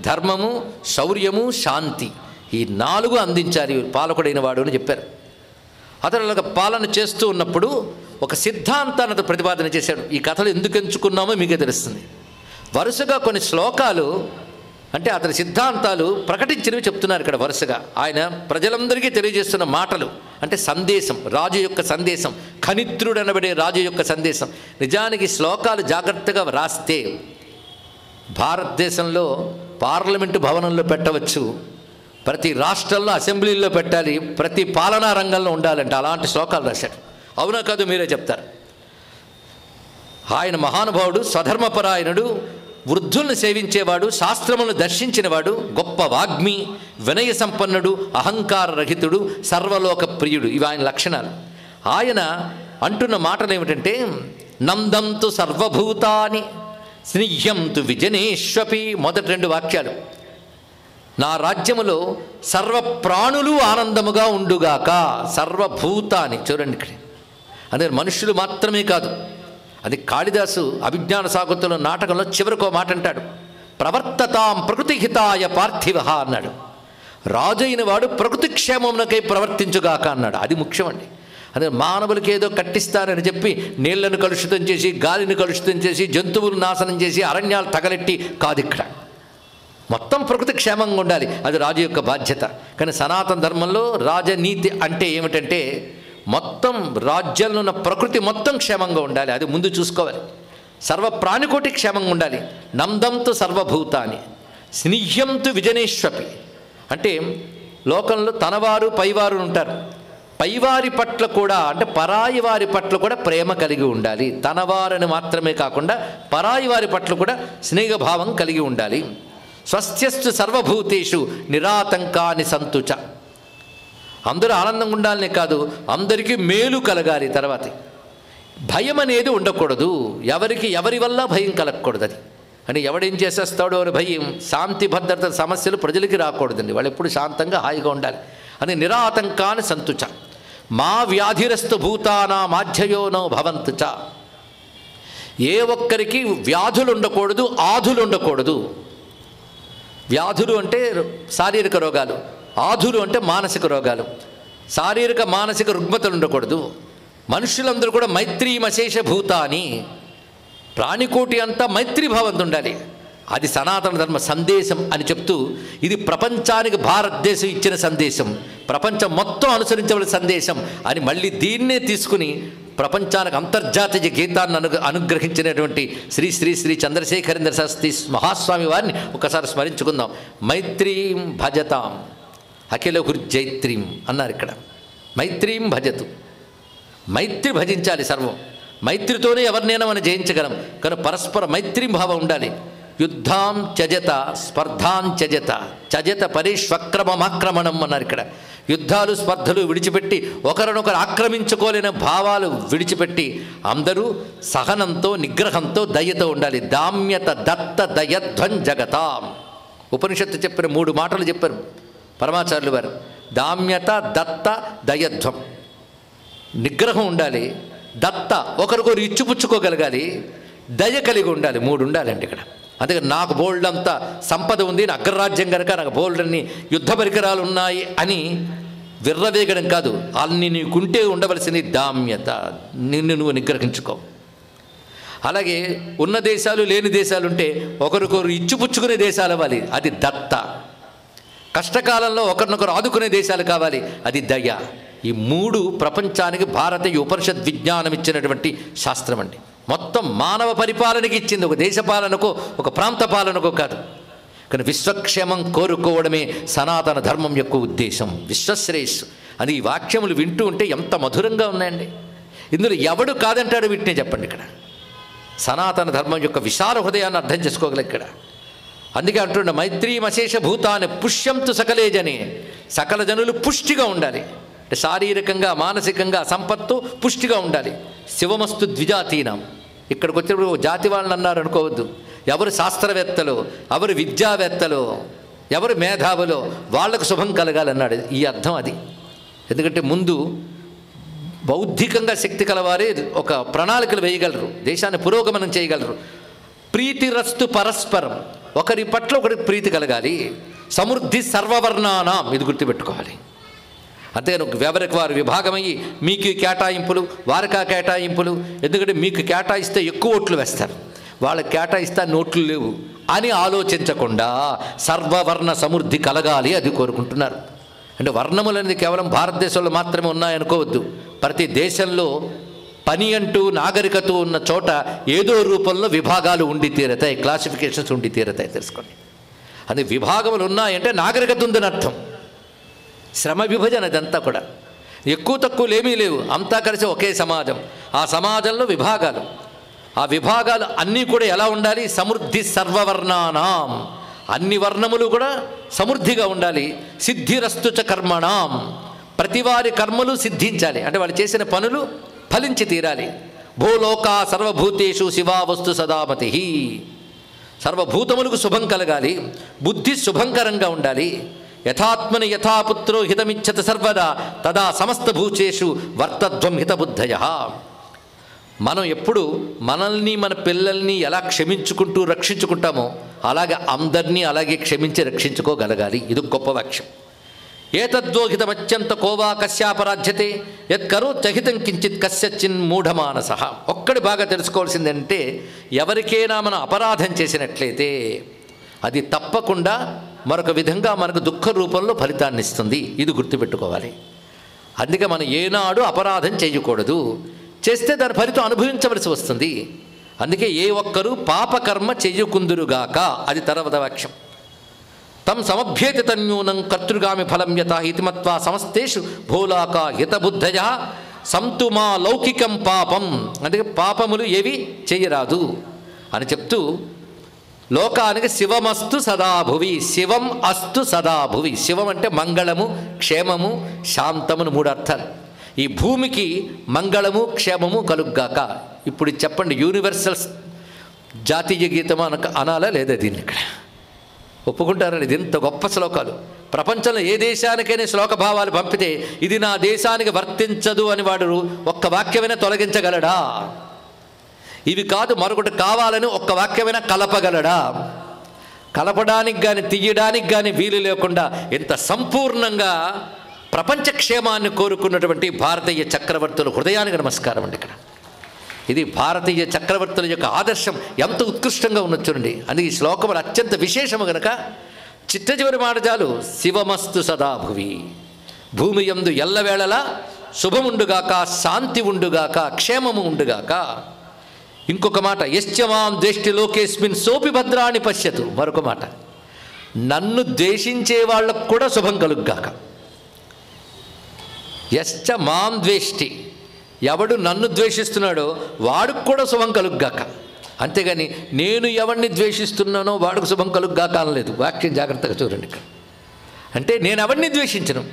ధర్మము, శౌర్యము, శాంతి. ఈ 4 అందించాలి పాలకుడైన వాడు అని చెప్పారు. అతను అలాగ పాలన చేస్తూ ఉన్నప్పుడు ఒక సిద్ధాంతాన్ని అతను ప్రతిపాదన చేశాడు. ఈ కథలు ఎందుకు ఎంచుకున్నామో మీకే తెలుస్తుంది. వరుసగా కొన్ని శ్లోకాలు అంటే అతని సిద్ధాంతాలు ప్రకటించినవి చెప్తున్నారు ఇక్కడ వరుసగా. ఆయన ప్రజలందరికీ తెలియజేస్తున్న మాటలు అంటే సందేశం, రాజు యొక్క సందేశం, ఖనిత్రుడు అనబడే రాజు యొక్క సందేశం. నిజానికి శ్లోకాలు జాగ్రత్తగా రాస్తే భారతదేశంలో పార్లమెంటు భవనంలో పెట్టవచ్చు, ప్రతి రాష్ట్రంలో అసెంబ్లీల్లో పెట్టాలి, ప్రతి పాలనా రంగంలో ఉండాలంటే అలాంటి శ్లోకాలు రాశాడు. అవునా కాదు మీరే చెప్తారు. ఆయన మహానుభావుడు, స్వధర్మపరాయణుడు, వృద్ధుల్ని సేవించేవాడు, శాస్త్రములను దర్శించినవాడు, గొప్ప వాగ్మి, వినయ సంపన్నుడు, అహంకార రహితుడు, సర్వలోక ప్రియుడు. ఇవి ఆయన లక్షణాలు. ఆయన అంటున్న మాటలు ఏమిటంటే నందంతు సర్వభూతాని స్నిహ్యంతు విజనేష్వపి. మొదటి 2 వాక్యాలు. నా రాజ్యములో సర్వప్రాణులు ఆనందముగా ఉండుగాక. సర్వభూతాని చూడండి ఇక్కడ. అదే మనుషులు మాత్రమే కాదు. అది కాళిదాసు అభిజ్ఞాన శాకుంతల నాటకంలో చివరికి ఒక మాట అంటాడు, ప్రవర్తతాం ప్రకృతిహితాయ పార్థివ అన్నాడు. రాజు అయిన వాడు ప్రకృతి క్షేమమునకై ప్రవర్తించుగాక అన్నాడు. అది ముఖ్యమండి. అదే మానవులకి ఏదో కట్టిస్తారని చెప్పి నీళ్లను కలుషితం చేసి, గాలిని కలుషితం చేసి, జంతువులు నాశనం చేసి, అరణ్యాలు తగలెట్టి కాదు. ఇక్కడ మొత్తం ప్రకృతి క్షేమంగా ఉండాలి. అది రాజు యొక్క బాధ్యత. కానీ సనాతన ధర్మంలో రాజనీతి అంటే ఏమిటంటే మొత్తం రాజ్యంలో ఉన్న ప్రకృతి మొత్తం క్షేమంగా ఉండాలి. అది ముందు చూసుకోవాలి. సర్వ ప్రాణికోటి క్షేమంగా ఉండాలి. నందంతు సర్వభూతాన్ని స్నిహ్యంతు విజనేష్వపి. అంటే లోకంలో తనవారు పైవారు ఉంటారు. పైవారి పట్ల కూడా అంటే పరాయి వారి పట్ల కూడా ప్రేమ కలిగి ఉండాలి. తనవారని మాత్రమే కాకుండా పరాయి వారి పట్ల కూడా స్నేహభావం కలిగి ఉండాలి. స్వస్థ్యస్తు సర్వభూతేషు నిరాతంకాని సంతుచ. అందరూ ఆనందంగా ఉండాలనే కాదు, అందరికీ మేలు కలగాలి. తర్వాత భయం అనేది ఉండకూడదు. ఎవరి వల్ల భయం కలగకూడదు. అది అని ఎవడేం చేసేస్తాడో అని భయం, శాంతి భద్రత సమస్యలు ప్రజలకి రాకూడదండి. వాళ్ళు ఎప్పుడు శాంతంగా హాయిగా ఉండాలి అని నిరాతంకాని సంతుచ. మా వ్యాధిరస్తు భూతానా మాధ్యయోనో భవంతుచ. ఏ ఒక్కరికి వ్యాధులు ఉండకూడదు, ఆధులు ఉండకూడదు. వ్యాధులు అంటే శారీరక రోగాలు, ఆధులు అంటే మానసిక రోగాలు. శారీరక మానసిక రుగ్మతలు ఉండకూడదు. మనుషులందరూ కూడా మైత్రీమశేష భూతాని, ప్రాణికోటి అంతా మైత్రీభావంతో ఉండాలి. అది సనాతన ధర్మ సందేశం అని చెప్తూ ఇది ప్రపంచానికి భారతదేశం ఇచ్చిన సందేశం, ప్రపంచం మొత్తం అనుసరించవలసిన సందేశం అని మళ్ళీ దీన్నే తీసుకుని ప్రపంచానికి అంతర్జాతీయ గీతాన్ని అనుగ్రహించినటువంటి శ్రీ శ్రీ శ్రీ చంద్రశేఖరేంద్ర సరస్వతి మహాస్వామి వారిని ఒకసారి స్మరించుకుందాం. మైత్రీం భజతాం అఖిల హృజైత్రీం అన్నారు ఇక్కడ. మైత్రీం భజతు, మైత్రి భజించాలి సర్వం. మైత్రితోనే ఎవరినైనా మనం జయించగలం. కానీ పరస్పర మైత్రీం భావం ఉండాలి. యుద్ధాం త్యజత స్పర్ధాం త్యజత త్యజత పరిష్వక్రమమాక్రమణం అన్నారు ఇక్కడ. యుద్ధాలు స్పర్ధలు విడిచిపెట్టి ఒకరినొకరు ఆక్రమించుకోలేని భావాలు విడిచిపెట్టి అందరూ సహనంతో నిగ్రహంతో దయతో ఉండాలి. దామ్యత దత్త దయధ్వం జగతాం. ఉపనిషత్తు చెప్పిన 3 మాటలు చెప్పారు పరమాచార్యులు వారు. దామ్యత దత్త దయధ్వం, నిగ్రహం ఉండాలి. దత్త ఒకరికొకరు ఇచ్చిపుచ్చుకోగలగాలి. దయ కలిగి ఉండాలి. 3 ఉండాలండి ఇక్కడ. అందుకని నాకు బోల్డ్ అంతా సంపద ఉంది, నా అగ్రరాజ్యం కనుక నాకు బోల్డ్ అన్ని యుద్ధ పరికరాలు ఉన్నాయి అని విర్రవేగడం కాదు. అన్ని నీకుంటే ఉండవలసింది దామ్యత, నిన్ను నువ్వు నిగ్రహించుకో. అలాగే ఉన్న దేశాలు లేని దేశాలు ఉంటే ఒకరికొకరు ఇచ్చిపుచ్చుకునే దేశాలు అవ్వాలి, అది దత్త. కష్టకాలంలో ఒకరినొకరు ఆదుకునే దేశాలు కావాలి, అది దయ. ఈ 3 ప్రపంచానికి భారతీయ ఉపనిషత్ విజ్ఞానం ఇచ్చినటువంటి శాస్త్రం అండి. మొత్తం మానవ పరిపాలనకి ఇచ్చింది, ఒక దేశ పాలనకో ఒక ప్రాంత పాలనకో కాదు. కానీ విశ్వక్షేమం కోరుకోవడమే సనాతన ధర్మం యొక్క ఉద్దేశం, విశ్వశ్రేయస్సు అని ఈ వాక్యములు వింటూ ఉంటే ఎంత మధురంగా ఉన్నాయండి. ఇందులో ఎవడు కాదంటాడు వీటినే చెప్పండి. ఇక్కడ సనాతన ధర్మం యొక్క విశాల హృదయాన్ని అర్థం చేసుకోగల ఇక్కడ. అందుకే అంటుండే మైత్రీమశేష భూతాన్ని పుష్యంతు సకలే జనే. సకల జనులు పుష్టిగా ఉండాలి, అంటే శారీరకంగా మానసికంగా సంపత్తు పుష్టిగా ఉండాలి. శివమస్తు ద్విజాతీనం. ఇక్కడికి వచ్చినప్పుడు జాతి వాళ్ళని అన్నారు అనుకోవద్దు. ఎవరు శాస్త్రవేత్తలు, ఎవరు విద్యావేత్తలు, ఎవరు మేధావులో వాళ్లకు శుభం కలగాలన్నాడు. ఈ అర్థం అది. ఎందుకంటే ముందు బౌద్ధికంగా శక్తి కలవారే ఒక ప్రణాళికలు వేయగలరు, దేశాన్ని పురోగమనం చేయగలరు. ప్రీతిరస్తు పరస్పరం, ఒకరి పట్ల ఒకరికి ప్రీతి కలగాలి. సమృద్ధి సర్వవర్ణానాం, ఇది గుర్తుపెట్టుకోవాలి. అంతేగాని ఎవరికి వారు విభాగమయ్యి మీకు కేటాయింపులు వారికి ఆ కేటాయింపులు, ఎందుకంటే మీకు కేటాయిస్తే ఎక్కువ ఓట్లు వేస్తారు, వాళ్ళకి కేటాయిస్తే నోట్లు లేవు అని ఆలోచించకుండా సర్వవర్ణ సమృద్ధి కలగాలి అది కోరుకుంటున్నారు. అంటే వర్ణములు అనేది కేవలం భారతదేశంలో మాత్రమే ఉన్నాయనుకోవద్దు. ప్రతి దేశంలో పని అంటూ నాగరికత ఉన్న చోట ఏదో రూపంలో విభాగాలు ఉండి తీరతాయి, క్లాసిఫికేషన్స్ ఉండి తీరతాయి, తెలుసుకోండి. అది విభాగములు ఉన్నాయంటే నాగరికత ఉందని అర్థం. శ్రమ విభజన అదంతా కూడా ఎక్కువ తక్కువలు ఏమీ లేవు, అంతా కలిసి ఒకే సమాజం. ఆ సమాజంలో విభాగాలు, ఆ విభాగాలు అన్నీ కూడా ఎలా ఉండాలి? సమృద్ధి సర్వవర్ణానాం, అన్ని వర్ణములు కూడా సమృద్ధిగా ఉండాలి. సిద్ధిరస్తుచ కర్మణాం, ప్రతివారి కర్మలు సిద్ధించాలి, అంటే వాళ్ళు చేసిన పనులు ఫలించి తీరాలి. భూలోకా సర్వభూతేషు శివా వస్తు సదామతి, సర్వభూతములకు శుభం కలగాలి. బుద్ధి శుభంకరంగా ఉండాలి. యథాత్మని యథాపుత్రో హితమిచ్చత సర్వదా తదా సమస్త భూచేషు వర్తధ్వం హితబుద్ధయ. మనం ఎప్పుడు మనల్ని మన పిల్లల్ని ఎలా క్షమించుకుంటూ రక్షించుకుంటామో అలాగే అందరినీ అలాగే క్షమించి రక్షించుకోగలగాలి. ఇది గొప్ప వాక్యం. ఏతద్వోహితమత్యంత కోవా కస్యాపరాధ్యతే యత్కరో చహితం కించిత్ కస్యచిన్ మూఢమానస. ఒక్కడి బాగా తెలుసుకోవాల్సిందంటే ఎవరికైనా మనం అపరాధం చేసినట్లయితే అది తప్పకుండా మరొక విధంగా మనకు దుఃఖ రూపంలో ఫలితాన్ని ఇస్తుంది. ఇది గుర్తుపెట్టుకోవాలి. అందుకే మనం ఏనాడు అపరాధం చేయకూడదు, చేస్తే దాని ఫలితం అనుభవించవలసి వస్తుంది. అందుకే ఏ ఒక్కరూ పాపకర్మ చెయ్యకుందురుగాక, అది తర్వాత వాక్యం. తం సమభ్యేతి తన్యూనం కర్తృగామి ఫలం యథా ఇతిమత్వా సమస్తేషు భూలాక హితబుద్ధయ సంతు మా లౌకికం పాపం. అందుకే పాపములు ఏవి చేయరాదు అని చెప్తూ లోకానికి శివమస్తు సదాభువి, శివం అస్తు సదాభువి. శివం అంటే మంగళము, క్షేమము, శాంతమును 3 అర్థాలు. ఈ భూమికి మంగళము క్షేమము కలుగ్గాక. ఇప్పుడు చెప్పండి, యూనివర్సల్ జాతీయ గీతం అనాలా లేదా? దీన్ని ఇక్కడ ఒప్పుకుంటారని ఇది ఇంత గొప్ప శ్లోకాలు. ప్రపంచంలో ఏ దేశానికైనా శ్లోక భావాలు పంపితే ఇది నా దేశానికి వర్తించదు అని వాడు ఒక్క వాక్యమైనా తొలగించగలడా? ఇవి కాదు మరొకటి కావాలని ఒక్క వాక్యమైనా కలపగలడా? కలపడానికి కానీ తీయడానికి కానీ వీలు లేకుండా ఇంత సంపూర్ణంగా ప్రపంచ క్షేమాన్ని కోరుకున్నటువంటి భారతీయ చక్రవర్తుల హృదయానికి నమస్కారం అండి. ఇక్కడ ఇది భారతీయ చక్రవర్తుల యొక్క ఆదర్శం ఎంత ఉత్కృష్టంగా ఉన్నది చూడండి. అందుకే ఈ శ్లోకములు అత్యంత విశేషము గనక చిట్ట చివరి మాట చాలు, శివమస్తు సదాభువి, భూమి యందు ఎల్లవేళలా శుభముండుగాక, శాంతి ఉండుగాక, క్షేమము ఉండుగాక. ఇంకొక మాట, యశ్చమాం ద్వేష్టి లోకేస్మిన్ సోపి భద్రాన్ని పశ్యతు. మరొక మాట, నన్ను ద్వేషించే వాళ్ళకు కూడా శుభం కలుగ్గాక. యశ్చ మాం ద్వేష్టి, ఎవడు నన్ను ద్వేషిస్తున్నాడో వాడికి కూడా శుభం కలుగ్గాక. అంతేగాని నేను ఎవరిని ద్వేషిస్తున్నానో వాడికి శుభం కలుగ్గాక అనలేదు. వాక్యం జాగ్రత్తగా చూడండి. ఇక్కడ అంటే నేను ఎవరిని ద్వేషించను,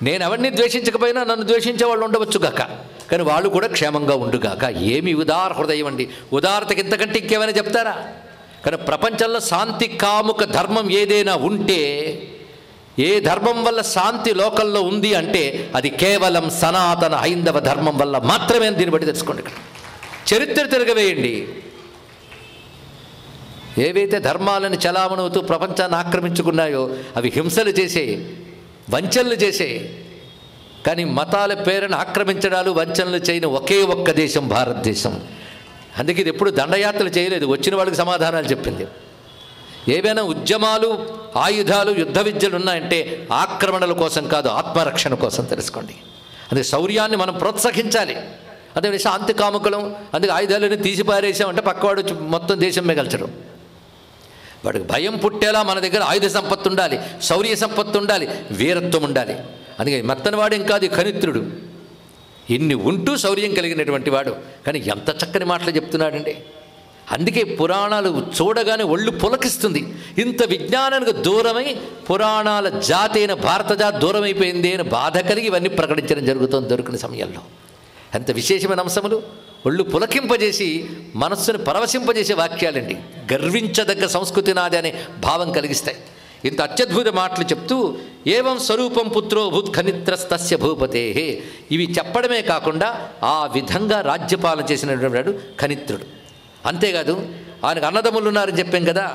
నేను ఎవరిని ద్వేషించకపోయినా నన్ను ద్వేషించే వాళ్ళు ఉండవచ్చుగాక, కానీ వాళ్ళు కూడా క్షేమంగా ఉండుగాక. ఏమి ఉదార హృదయం అండి! ఉదారతకి ఇంతకంటే ఇంకేమైనా చెప్తారా? కానీ ప్రపంచంలో శాంతి కాముక ధర్మం ఏదైనా ఉంటే, ఏ ధర్మం వల్ల శాంతి లోకల్లో ఉంది అంటే అది కేవలం సనాతన హైందవ ధర్మం వల్ల మాత్రమే. దీన్ని బట్టి తెలుసుకోండి. ఇక్కడ చరిత్ర తిరగవేయండి. ఏవైతే ధర్మాలను చలామణవుతూ ప్రపంచాన్ని ఆక్రమించుకున్నాయో అవి హింసలు చేసే, వంచనలు చేసే. కానీ మతాల పేరును ఆక్రమించడాలు, వంచనలు చేయని ఒకే ఒక్క దేశం భారతదేశం. అందుకే ఇది ఎప్పుడు దండయాత్రలు చేయలేదు, వచ్చిన వాళ్ళకి సమాధానాలు చెప్పింది. ఏవైనా ఉద్యమాలు, ఆయుధాలు, యుద్ధ విద్యలు ఉన్నాయంటే ఆక్రమణల కోసం కాదు, ఆత్మరక్షణ కోసం. తెలుసుకోండి. అందుకే శౌర్యాన్ని మనం ప్రోత్సహించాలి. అదే శాంతి కాముకలం. అందుకే ఆయుధాలని తీసి పారేసామంటే పక్కవాడు మొత్తం దేశం మిగల్చడం. వాడికి భయం పుట్టేలా మన దగ్గర ఆయుధ సంపత్తి ఉండాలి, శౌర్య సంపత్తి ఉండాలి, వీరత్వం ఉండాలి. అందుకే మెత్తనవాడేం కాదు ఖనిత్రుడు, ఇన్ని ఉంటూ శౌర్యం కలిగినటువంటి వాడు. కానీ ఎంత చక్కని మాటలు చెప్తున్నాడండి. అందుకే పురాణాలు చూడగానే ఒళ్ళు పులకిస్తుంది. ఇంత విజ్ఞానానికి దూరమై పురాణాల జాతి అయిన భారత జాతి దూరమైపోయింది అని బాధ కలిగి ఇవన్నీ ప్రకటించడం జరుగుతుంది దొరికిన సమయంలో. ఎంత విశేషమైన అంశములు! ఒళ్ళు పులకింపజేసి మనస్సును పరవశింపజేసే వాక్యాలండి. గర్వించదగ్గ సంస్కృతి నాది అనే భావం కలిగిస్తాయి. ఇంత అత్యద్భుత మాటలు చెప్తూ ఏవం స్వరూపం పుత్రో భూత్ ఖనిత్రస్తస్య భూపతే, ఇవి చెప్పడమే కాకుండా ఆ విధంగా రాజ్యపాలన చేసినటువంటి వాడు ఖనిత్రుడు. అంతేకాదు, ఆయనకు అన్నదమ్ములు ఉన్నారని చెప్పాం కదా.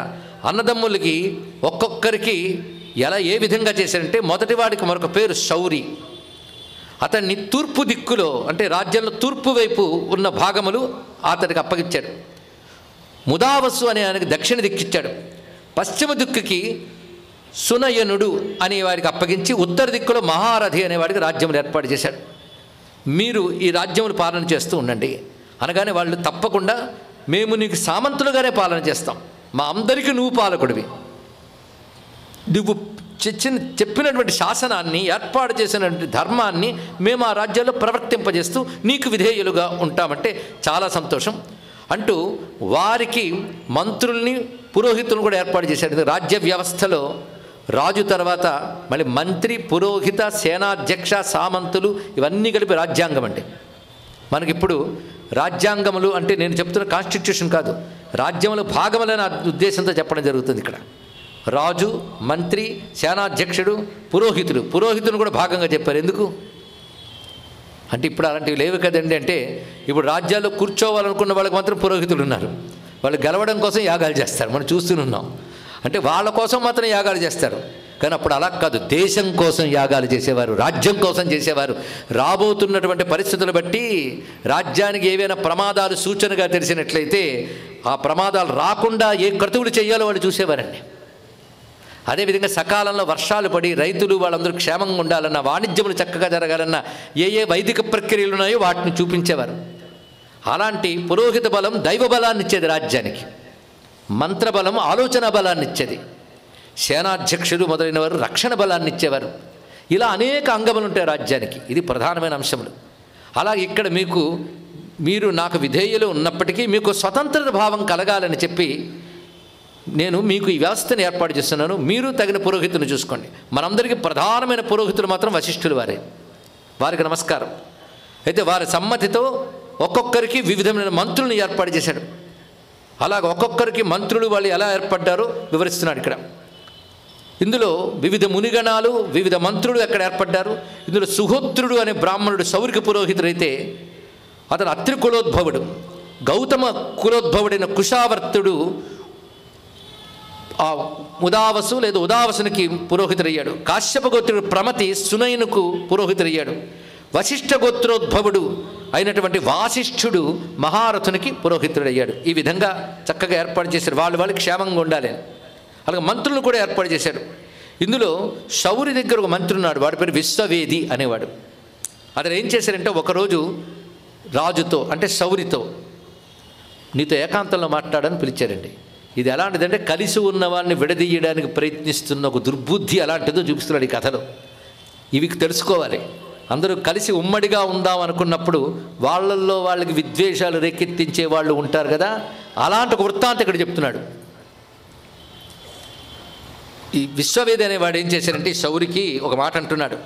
అన్నదమ్ములకి ఒక్కొక్కరికి ఎలా ఏ విధంగా చేశారంటే, మొదటివాడికి మరొక పేరు శౌరి. అతన్ని తూర్పు దిక్కులో, అంటే రాజ్యంలో తూర్పు వైపు ఉన్న భాగములు అతడికి అప్పగించాడు. ముదావస్సు అనే ఆయనకి దక్షిణ దిక్కిచ్చాడు. పశ్చిమ దిక్కుకి సునయనుడు అనే వాడికి అప్పగించి ఉత్తర దిక్కులో మహారథి అనేవాడికి రాజ్యములు ఏర్పాటు చేశాడు. మీరు ఈ రాజ్యములు పాలన చేస్తూ ఉండండి అనగానే వాళ్ళు తప్పకుండా మేము నీకు సామంతులుగానే పాలన చేస్తాం, మా అందరికీ నువ్వు పాలకుడివి, నువ్వు చెప్పినటువంటి శాసనాన్ని, ఏర్పాటు చేసినటువంటి ధర్మాన్ని మేము ఆ రాజ్యాల్లో ప్రవర్తింపజేస్తూ నీకు విధేయులుగా ఉంటామంటే చాలా సంతోషం అంటూ వారికి మంత్రుల్ని, పురోహితులను కూడా ఏర్పాటు చేశాడు. రాజ్య వ్యవస్థలో రాజు తర్వాత మళ్ళీ మంత్రి, పురోహిత, సేనాధ్యక్ష, సామంతులు ఇవన్నీ కలిపి రాజ్యాంగం అండి. మనకిప్పుడు రాజ్యాంగములు అంటే నేను చెప్తున్న కాన్స్టిట్యూషన్ కాదు, రాజ్యములు భాగములైన ఉద్దేశంతో చెప్పడం జరుగుతుంది. ఇక్కడ రాజు, మంత్రి, సేనాధ్యక్షుడు, పురోహితులు కూడా భాగంగా చెప్పారు. ఎందుకు అంటే ఇప్పుడు అలాంటివి లేవు కదండి. అంటే ఇప్పుడు రాజ్యాల్లో కూర్చోవాలనుకున్న వాళ్ళకి మాత్రం పురోహితులు ఉన్నారు. వాళ్ళు గెలవడం కోసం యాగాలు చేస్తారు, మనం చూస్తూనున్నాం. అంటే వాళ్ళ కోసం మాత్రం యాగాలు చేస్తారు. కానీ అప్పుడు అలా కాదు, దేశం కోసం యాగాలు చేసేవారు, రాజ్యం కోసం చేసేవారు. రాబోతున్నటువంటి పరిస్థితులు బట్టి రాజ్యానికి ఏవైనా ప్రమాదాలు సూచనగా తెలిసినట్లయితే ఆ ప్రమాదాలు రాకుండా ఏ క్రతువులు చేయాలో వాళ్ళు చూసేవారండి. అదేవిధంగా సకాలంలో వర్షాలు పడి రైతులు వాళ్ళందరూ క్షేమంగా ఉండాలన్నా, వాణిజ్యములు చక్కగా జరగాలన్నా ఏ వైదిక ప్రక్రియలు ఉన్నాయో వాటిని చూపించేవారు. అలాంటి పురోహిత బలం దైవ బలాన్ని ఇచ్చేది రాజ్యానికి, మంత్రబలం ఆలోచన బలాన్ని ఇచ్చేది, సేనాధ్యక్షుడు మొదలైన వారు రక్షణ బలాన్ని ఇచ్చేవారు. ఇలా అనేక అంగములు ఉంటాయి రాజ్యానికి. ఇది ప్రధానమైన అంశములు. అలాగే ఇక్కడ మీరు నాకు విధేయులు ఉన్నప్పటికీ మీకు స్వతంత్ర భావం కలగాలని చెప్పి నేను మీకు ఈ వ్యవస్థను ఏర్పాటు చేస్తున్నాను, మీరు తగిన పురోహితుని చూసుకోండి. మనందరికీ ప్రధానమైన పురోహితులు మాత్రం వశిష్ఠులు వారే, వారికి నమస్కారం. అయితే వారి సమ్మతితో ఒక్కొక్కరికి వివిధమైన మంత్రులను ఏర్పాటు చేశాడు. అలాగ ఒక్కొక్కరికి మంత్రులు వాళ్ళు ఎలా ఏర్పడ్డారో వివరిస్తున్నాడు ఇక్కడ. ఇందులో వివిధ మునిగణాలు, వివిధ మంత్రులు ఎక్కడ ఏర్పడ్డారు. ఇందులో సుహోత్రుడు అనే బ్రాహ్మణుడు సౌరిక పురోహితుడైతే అతను అత్రి కులోద్భవుడు. గౌతమ కులోద్భవుడైన కుశావర్తుడు ఆ ఉదావసు లేదా ఉదావసునికి పురోహితుడయ్యాడు. కాశ్యప గోత్రుడు ప్రమతి సునయనుకు పురోహితుడయ్యాడు. వశిష్ఠ గోత్రోద్భవుడు అయినటువంటి వాసిష్ఠుడు మహారథునికి పురోహితుడయ్యాడు. ఈ విధంగా చక్కగా ఏర్పాటు చేశాడు. వాళ్ళు క్షేమంగా ఉండాలి. అలాగే మంత్రులను కూడా ఏర్పాటు చేశాడు. ఇందులో శౌరి దగ్గర ఒక మంత్రి ఉన్నాడు, వాడి పేరు విశ్వవేది అనేవాడు. అతను ఏం చేశారంటే ఒకరోజు రాజుతో అంటే శౌరితో నీతో ఏకాంతంలో మాట్లాడని పిలిచారండి. ఇది ఎలాంటిదంటే కలిసి ఉన్న వాళ్ళని విడదీయడానికి ప్రయత్నిస్తున్న ఒక దుర్బుద్ధి అలాంటిదో చూపిస్తున్నాడు ఈ కథలో. ఇవి తెలుసుకోవాలి. అందరూ కలిసి ఉమ్మడిగా ఉందాం అనుకున్నప్పుడు వాళ్ళల్లో వాళ్ళకి విద్వేషాలు రేకెత్తించే వాళ్ళు ఉంటారు కదా, అలాంటి ఒక వృత్తాంతం ఇక్కడ చెప్తున్నాడు. ఈ విశ్వవేద అనేవాడు ఏం చేశారంటే శౌరికి ఒక మాట అంటున్నాడు,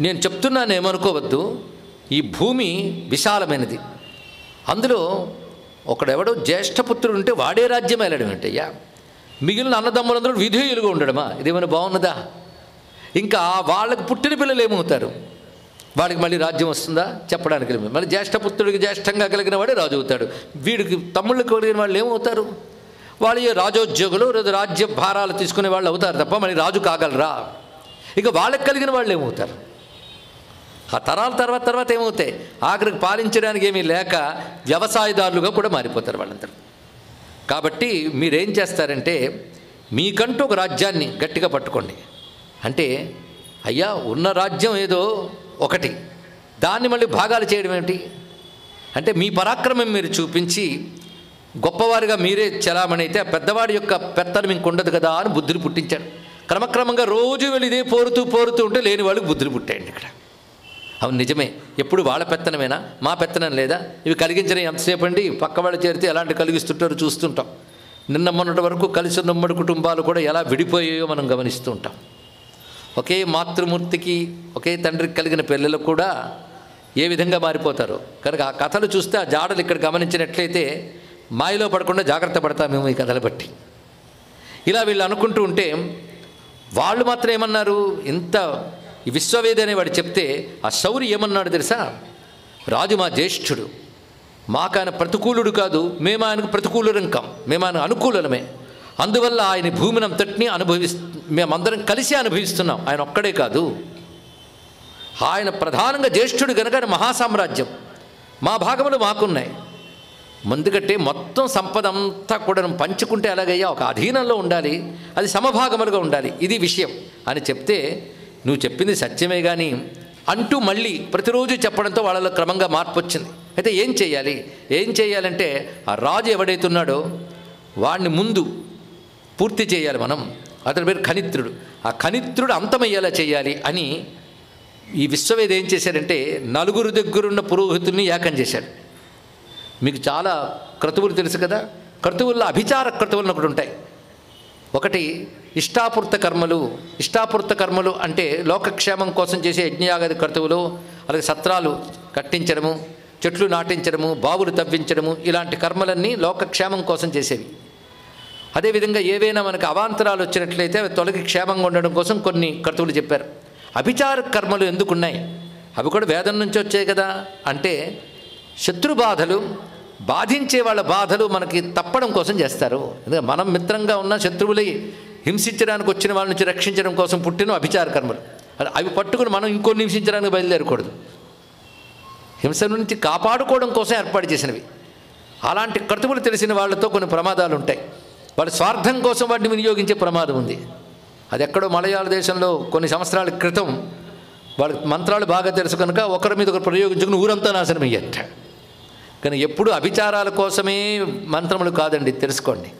నేను చెప్తున్నాను ఏమనుకోవద్దు, ఈ భూమి విశాలమైనది, అందులో ఒకడెవడో జ్యేష్ఠపుత్రుడు ఉంటే వాడే రాజ్యం వెళ్ళడం ఏంటయ్యా, మిగిలిన అన్నదమ్ములందరూ విధేయులుగా ఉండడమా, ఇదేమైనా బాగున్నదా? ఇంకా వాళ్ళకి పుట్టిన పిల్లలు ఏమవుతారు, వాడికి మళ్ళీ రాజ్యం వస్తుందా చెప్పడానికి లేదు. మళ్ళీ జ్యేష్ఠపుత్రుడికి జ్యేష్ఠంగా కలిగిన వాడే రాజు అవుతాడు, వీడికి తమ్ముళ్ళకి కలిగిన వాళ్ళు ఏమవుతారు, వాళ్ళు రాజోద్యోగులు రాజ్య భారాలు తీసుకునే వాళ్ళు అవుతారు తప్ప మళ్ళీ రాజు కాగలరా? ఇక వాళ్ళకి కలిగిన వాళ్ళు ఏమవుతారు? ఆ తరాల తర్వాత ఏమవుతాయి, ఆఖరికి పాలించడానికి ఏమీ లేక వ్యవసాయదారులుగా కూడా మారిపోతారు వాళ్ళందరూ. కాబట్టి మీరేం చేస్తారంటే మీకంటూ ఒక రాజ్యాన్ని గట్టిగా పట్టుకోండి. అంటే అయ్యా ఉన్న రాజ్యం ఏదో ఒకటి, దాన్ని మళ్ళీ భాగాలు చేయడం ఏమిటి అంటే మీ పరాక్రమం మీరు చూపించి గొప్పవారిగా మీరే చలామణి అయితే ఆ పెద్దవాడి యొక్క పెత్తనం ఇంకొండదు కదా అని బుద్ధులు పుట్టించాడు. క్రమక్రమంగా రోజు వెళ్ళి ఇదే పోరుతూ ఉంటే లేని వాళ్ళకి బుద్ధులు పుట్టాయండి ఇక్కడ. అవును నిజమే, ఎప్పుడు వాళ్ళ పెత్తనమేనా, మా పెత్తనం లేదా? ఇవి కలిగించడం ఎంతసేపు అండి, పక్క వాళ్ళు చేరితే ఎలాంటి కలిగిస్తుంటారో చూస్తుంటాం. నిన్న మొన్నటి వరకు కలిసి ఉన్న ఉమ్మడి కుటుంబాలు కూడా ఎలా విడిపోయాయో మనం గమనిస్తూ ఉంటాం. ఒకే మాతృమూర్తికి ఒకే తండ్రికి కలిగిన పిల్లలు కూడా ఏ విధంగా మారిపోతారో కనుక ఆ కథలు చూస్తే ఆ జాడలు ఇక్కడ గమనించినట్లయితే మాయలో పడకుండా జాగ్రత్త పడతామేమో ఈ కథలు బట్టి. ఇలా వీళ్ళు అనుకుంటూ ఉంటే వాళ్ళు మాత్రం ఏమన్నారు, ఇంత ఈ విశ్వవేద అనేవాడు చెప్తే ఆ శౌరి ఏమన్నాడు తెలుసా, రాజు మా జ్యేష్ఠుడు, మాకు ఆయన ప్రతికూలుడు కాదు, మేము ఆయనకు ప్రతికూలురం కాం, మేము ఆయన అనుకూలమే, అందువల్ల ఆయన భూమిని అంతటినీ మేమందరం కలిసి అనుభవిస్తున్నాం, ఆయన ఒక్కడే కాదు, ఆయన ప్రధానంగా జ్యేష్ఠుడు కనుక ఆయన మహాసామ్రాజ్యం, మా భాగములు మాకున్నాయి, ముందుకంటే మొత్తం సంపద అంతా కూడా పంచుకుంటే అలాగయ్యా ఒక అధీనంలో ఉండాలి, అది సమభాగములుగా ఉండాలి, ఇది విషయం అని చెప్తే నువ్వు చెప్పింది సత్యమే కానీ అంటూ మళ్ళీ ప్రతిరోజు చెప్పడంతో వాళ్ళలో క్రమంగా మార్పు వచ్చింది. అయితే ఏం చేయాలంటే ఆ రాజు ఎవడైతున్నాడో వాడిని ముందు పూర్తి చేయాలి మనం, అతని పేరు ఖనిత్రుడు, ఆ ఖనిత్రుడు అంతమయ్యేలా చేయాలి అని ఈ విశ్వవేద ఏం చేశాడంటే నలుగురు దగ్గరున్న పురోహితుల్ని ఏకం చేశాడు. మీకు చాలా క్రతువులు తెలుసు కదా, క్రతువుల్లో అభిచార క్రతువులు ఒకటి ఉంటాయి. ఒకటి ఇష్టాపూర్త కర్మలు అంటే లోకక్షేమం కోసం చేసే యజ్ఞయాగాది క్రతువులు, అలాగే సత్రాలు కట్టించడము, చెట్లు నాటించడము, బావులు తవ్వించడము, ఇలాంటి కర్మలన్నీ లోకక్షేమం కోసం చేసేవి. అదేవిధంగా ఏవైనా మనకు అవాంతరాలు వచ్చినట్లయితే అవి తొలగి క్షేమంగా ఉండడం కోసం కొన్ని క్రతువులు చెప్పారు. అభిచార కర్మలు ఎందుకున్నాయి, అవి కూడా వేదం నుంచి వచ్చాయి కదా అంటే శత్రు బాధలు, బాధించే వాళ్ళ బాధలు మనకి తప్పడం కోసం చేస్తారు. ఎందుకంటే మనం మిత్రంగా ఉన్న శత్రువులు హింసించడానికి వచ్చిన వాళ్ళ నుంచి రక్షించడం కోసం పుట్టిన అభిచార కర్మలు, అవి పట్టుకుని మనం ఇంకొన్ని హింసించడానికి బయలుదేరకూడదు, హింస నుంచి కాపాడుకోవడం కోసం ఏర్పాటు చేసినవి. అలాంటి క్రతువులు తెలిసిన వాళ్ళతో కొన్ని ప్రమాదాలు ఉంటాయి, వాళ్ళ స్వార్థం కోసం వాటిని వినియోగించే ప్రమాదం ఉంది. అది ఎక్కడో మలయాళ దేశంలో కొన్ని సంవత్సరాల క్రితం వాళ్ళకి మంత్రాలు బాగా తెలుసు కనుక ఒకరి మీద ఒకరు ప్రయోగించుకుని ఊరంతా నాశనం అయ్యట. కానీ ఎప్పుడు అభిచారాల కోసమే మంత్రములు కాదండి, తెలుసుకోండి.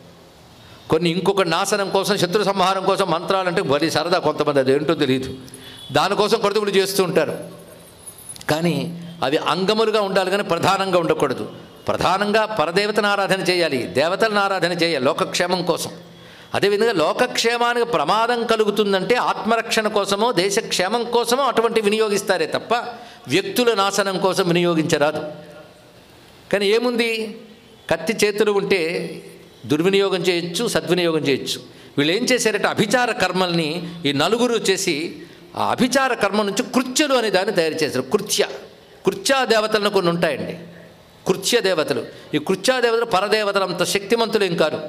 కొన్ని ఇంకొక నాశనం కోసం, శత్రు సంహారం కోసం మంత్రాలంటే బలి సరదా కొంతమంది, అదేంటో తెలియదు, దానికోసం క్రతువులు చేస్తూ ఉంటారు. కానీ అవి అంగములుగా ఉండాలి కానీ ప్రధానంగా ఉండకూడదు. ప్రధానంగా పరదేవతను ఆరాధన చేయాలి, దేవతలను ఆరాధన చేయాలి లోకక్షేమం కోసం. అదేవిధంగా లోకక్షేమానికి ప్రమాదం కలుగుతుందంటే ఆత్మరక్షణ కోసమో దేశక్షేమం కోసమో అటువంటి వినియోగిస్తారే తప్ప వ్యక్తుల నాశనం కోసం వినియోగించరాదు. కానీ ఏముంది, కత్తి చేతులు ఉంటే దుర్వినియోగం చేయొచ్చు, సద్వినియోగం చేయొచ్చు. వీళ్ళు ఏం చేశారంటే అభిచార కర్మల్ని ఈ నలుగురు చేసి ఆ అభిచార కర్మ నుంచి కృత్యలు అనే దాన్ని తయారు చేశారు. కృత్యా దేవతలను కొన్ని ఉంటాయండి, కృత్య దేవతలు. ఈ కృత్యా దేవతలు పరదేవతలు అంత శక్తిమంతులు ఏం కాదు.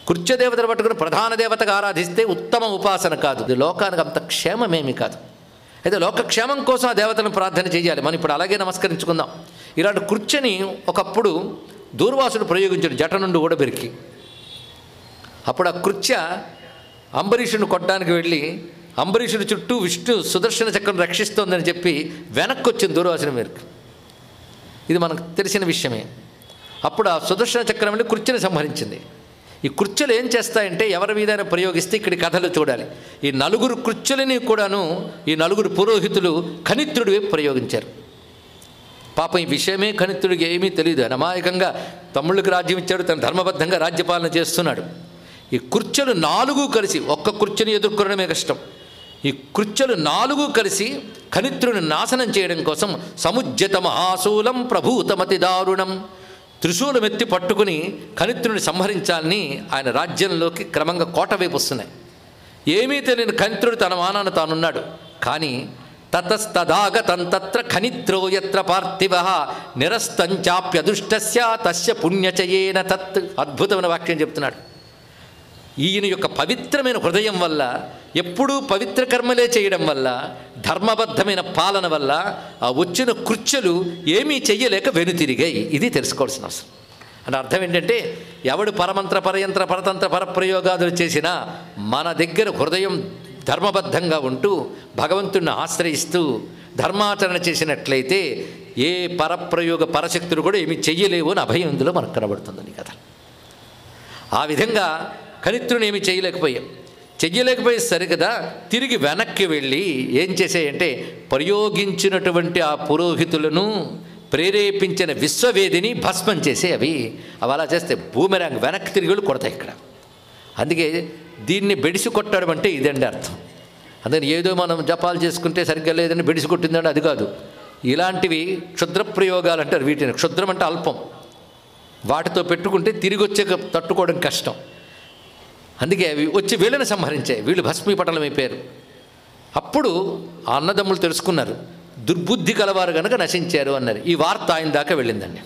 కృత్యదేవతను పట్టుకుని ప్రధాన దేవతగా ఆరాధిస్తే ఉత్తమ ఉపాసన కాదు, ఇది లోకానికి అంత క్షేమమేమి కాదు. అయితే లోకక్షేమం కోసం ఆ దేవతలను ప్రార్థన చేయాలి. మనం ఇప్పుడు అలాగే నమస్కరించుకుందాం. ఇలాంటి కృత్యని ఒకప్పుడు దూర్వాసుడు ప్రయోగించాడు జట నుండి ఊడబెరికి. అప్పుడు ఆ కృత్య అంబరీషుని కొట్టడానికి వెళ్ళి అంబరీషుడి చుట్టూ విష్ణు సుదర్శన చక్రం రక్షిస్తోందని చెప్పి వెనక్కి వచ్చింది దుర్వాసన మేరకు. ఇది మనకు తెలిసిన విషయమే. అప్పుడు ఆ సుదర్శన చక్రం వెళ్ళి కుర్చీని సంహరించింది. ఈ కుర్చీలు ఏం చేస్తాయంటే ఎవరి మీదైనా ప్రయోగిస్తే ఇక్కడి కథలు చూడాలి. ఈ నలుగురు కుర్చీలని కూడాను ఈ నలుగురు పురోహితులు కనిత్రుడి వైపు ప్రయోగించారు. పాపం ఈ విషయమే కనిత్రుడికి ఏమీ తెలియదు. అమాయకంగా తమ్ముళ్ళకి రాజ్యం ఇచ్చాడు, తను ధర్మబద్ధంగా రాజ్యపాలన చేస్తున్నాడు. ఈ కుర్చీలు 4 కలిసి, ఒక్క కుర్చీని ఎదుర్కొనడమే కష్టం, ఈ కుర్చీలు 4 కలిసి కనిత్రుని నాశనం చేయడం కోసం సముజ్జత మహాశూలం ప్రభూతమతి దారుణం త్రిశూలమెత్తి పట్టుకుని కనిత్రుని సంహరించాలని ఆయన రాజ్యంలోకి క్రమంగా కోట వైపు వస్తున్నాయి. ఏమీ తెలియని కనిత్రుడు తన మానాన తానున్నాడు. కానీ తతస్తదాగతంతత్ర ఖనిత్రో యత్ర పార్థివ నిరస్తంచాప్యదుష్టస్య తస్య పుణ్యచయేన తత్. అద్భుతమైన వాక్యం చెప్తున్నాడు. ఈయన యొక్క పవిత్రమైన హృదయం వల్ల, ఎప్పుడూ పవిత్ర కర్మలే చేయడం వల్ల, ధర్మబద్ధమైన పాలన వల్ల ఆ వచ్చిన కృత్యలు ఏమీ చెయ్యలేక వెనుతిరిగాయి. ఇది తెలుసుకోవాల్సిన అవసరం. అంటే అర్థం ఏంటంటే, ఎవడు పరమంత్ర పరయంత్ర పరతంత్ర పరప్రయోగాదులు చేసినా మన దగ్గర హృదయం ధర్మబద్ధంగా ఉంటూ భగవంతుడిని ఆశ్రయిస్తూ ధర్మాచరణ చేసినట్లయితే ఏ పరప్రయోగ పరశక్తులు కూడా ఏమీ చెయ్యలేవు అని అభయం ఇందులో మనకు కనబడుతుందని కదా. ఆ విధంగా కనిత్రుని ఏమి చెయ్యలేకపోయే సరికదా తిరిగి వెనక్కి వెళ్ళి ఏం చేసాయంటే, ప్రయోగించినటువంటి ఆ పురోహితులను ప్రేరేపించిన విశ్వవేదిని భస్మం చేసే అవి అలా చేస్తే బూమెరాంగ్ వెనక్కి తిరిగి వెళ్ళి కొడతాయి ఇక్కడ. అందుకే దీన్ని బెడిసి కొట్టడం అంటే ఇదండి అర్థం. అందుకని ఏదో మనం జపాలు చేసుకుంటే సరిగ్గా లేదని బెడిసి కొట్టిందంటే అది కాదు. ఇలాంటివి క్షుద్ర ప్రయోగాలు అంటారు వీటిని. క్షుద్రం అంటే అల్పం. వాటితో పెట్టుకుంటే తిరిగి వచ్చే తట్టుకోవడం కష్టం. అందుకే అవి వచ్చి వీళ్ళని సంహరించాయి. వీళ్ళు భస్మీపటలం అయిపోయారు. అప్పుడు ఆ అన్నదమ్ములు తెలుసుకున్నారు, దుర్బుద్ధి కలవారు కనుక నశించారు అన్నారు. ఈ వార్త ఆయన దాకా వెళ్ళిందండి.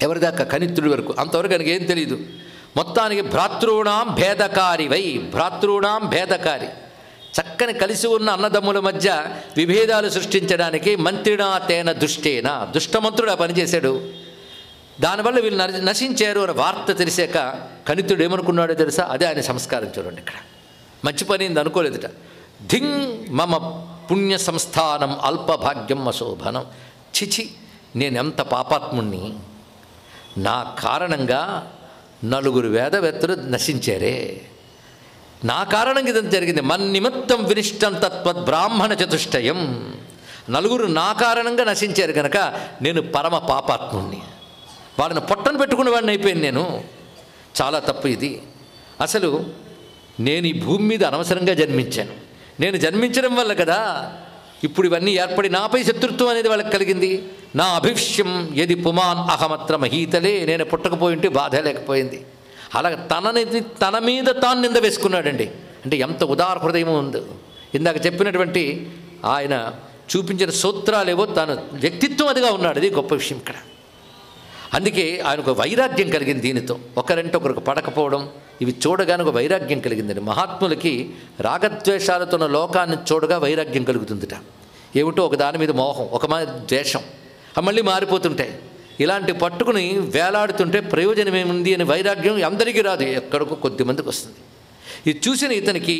ఎవరి దాకా? కనిత్రుడి వరకు. అంతవరకు ఆయనకి ఏం తెలియదు. మొత్తానికి భ్రాతృణాం భేదకారి భ్రాతృణాం భేదకారి, చక్కని కలిసి ఉన్న అన్నదమ్ముల మధ్య విభేదాలు సృష్టించడానికి మంత్రినా తేన దుష్టేన, దుష్టమంత్రుడు ఆ పనిచేశాడు. దానివల్ల వీళ్ళు నశించారు అని వార్త తెలిసాక కనిత్రుడు ఏమనుకున్నాడో తెలుసా? అదే ఆయన సంస్కారం. చూడండి ఇక్కడ మంచి పని అనుకోలేదుట. ధింగ్ మమ పుణ్య సంస్థానం అల్పభాగ్యం అశోభనం. చిచి, నేనెంత పాపాత్ముణ్ణి, నా కారణంగా 4 వేదవేత్తలు నశించారే, నా కారణంగా ఇదంతా జరిగింది. మన్నిమిత్తం వినిష్టం తత్వద్ బ్రాహ్మణ చతుష్టయం. 4 నా కారణంగా నశించారు కనుక నేను పరమ పాపాత్ముణ్ణి, వాళ్ళని పొట్టను పెట్టుకున్న వాడిని అయిపోయాను. నేను చాలా తప్పు ఇది. అసలు నేను ఈ భూమి మీద అనవసరంగా జన్మించాను. నేను జన్మించడం వల్ల కదా ఇప్పుడు ఇవన్నీ ఏర్పడి నాపై శత్రుత్వం అనేది వాళ్ళకి కలిగింది. నా అభిష్యం యది పుమాన్ అహమత్ర మహీతలే, నేను పుట్టకపోయి ఉంటే బాధ లేకపోయింది. అలా తన మీద తాను నింద వేసుకున్నాడండి. అంటే ఎంత ఉదార హృదయం ఉంది. ఇందాక చెప్పినటువంటి ఆయన చూపించిన సూత్రాలేవో తన వ్యక్తిత్వం అదిగా ఉన్నాడు. అది గొప్ప విషయం ఇక్కడ. అందుకే ఆయనకు వైరాగ్యం కలిగింది దీనితో. ఒకరంటే ఒకరికి పడకపోవడం, ఇవి చూడగానే ఒక వైరాగ్యం కలిగిందండి. మహాత్ములకి రాగద్వేషాలతో ఉన్న లోకాన్ని చూడగా వైరాగ్యం కలుగుతుందిట. ఏమిటో ఒక దాని మీద మోహం, ఒక ద్వేషం, అవి మళ్ళీ మారిపోతుంటాయి. ఇలాంటి పట్టుకుని వేలాడుతుంటే ప్రయోజనం ఏముంది అని వైరాగ్యం అందరికీ రాదు, ఎక్కడికో కొద్దిమందికి వస్తుంది. ఇది చూసిన ఇతనికి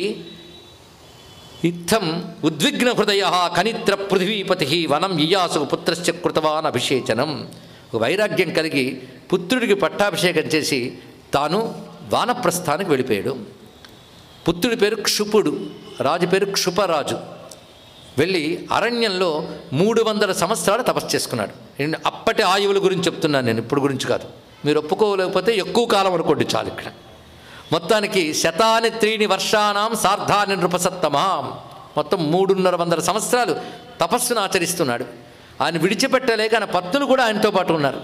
ఇత్థం ఉద్విగ్న హృదయ కనిత్ర పృథివీపతి వనం ఇయాసు పుత్రశ్చ కృతవాన్ అభిషేచనం. ఒక వైరాగ్యం కలిగి పుత్రుడికి పట్టాభిషేకం చేసి తాను వానప్రస్థానికి వెళ్ళిపోయాడు. పుత్రుడి పేరు క్షుపుడు, రాజు పేరు క్షుపరాజు. వెళ్ళి అరణ్యంలో 300 సంవత్సరాలు తపస్సు చేసుకున్నాడు. అప్పటి ఆయువుల గురించి చెప్తున్నాను నేను, ఇప్పుడు గురించి కాదు. మీరు ఒప్పుకోలేకపోతే ఎక్కువ కాలం అనుకోండి చాలు. ఇక్కడ మొత్తానికి శతాని 3 వర్షానాం సార్ధాని నృపసత్తమాం, మొత్తం 350 సంవత్సరాలు తపస్సును ఆచరిస్తున్నాడు. ఆయన విడిచిపెట్టలేక ఆయన పత్నులు కూడా ఆయనతో పాటు ఉన్నారు.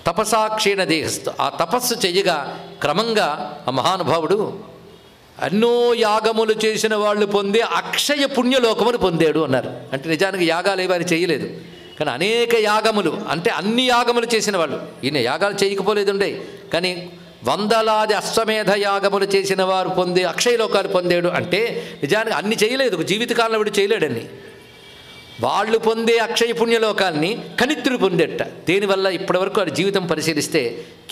తపసాక్షీణ దేహస్థు, ఆ తపస్సు చెయ్యగా క్రమంగా ఆ మహానుభావుడు ఎన్నో యాగములు చేసిన వాళ్ళు పొందే అక్షయ పుణ్యలోకములు పొందాడు అన్నారు. అంటే నిజానికి యాగాలు ఏవని చేయలేదు, కానీ అనేక యాగములు, అంటే అన్ని యాగములు చేసిన వాళ్ళు. ఈయన యాగాలు చేయకపోలేదు ఉండే, కానీ వందలాది అశ్వమేధ యాగములు చేసిన వారు పొందే అక్షయలోకాలు పొందాడు. అంటే నిజానికి అన్ని చేయలేదు, ఒక జీవితకాలంలో వీడు చేయలేడని. వాళ్ళు పొందే అక్షయ పుణ్యలోకాల్ని కనిత్రుడు పొందేట. దేనివల్ల? ఇప్పటివరకు వాడి జీవితం పరిశీలిస్తే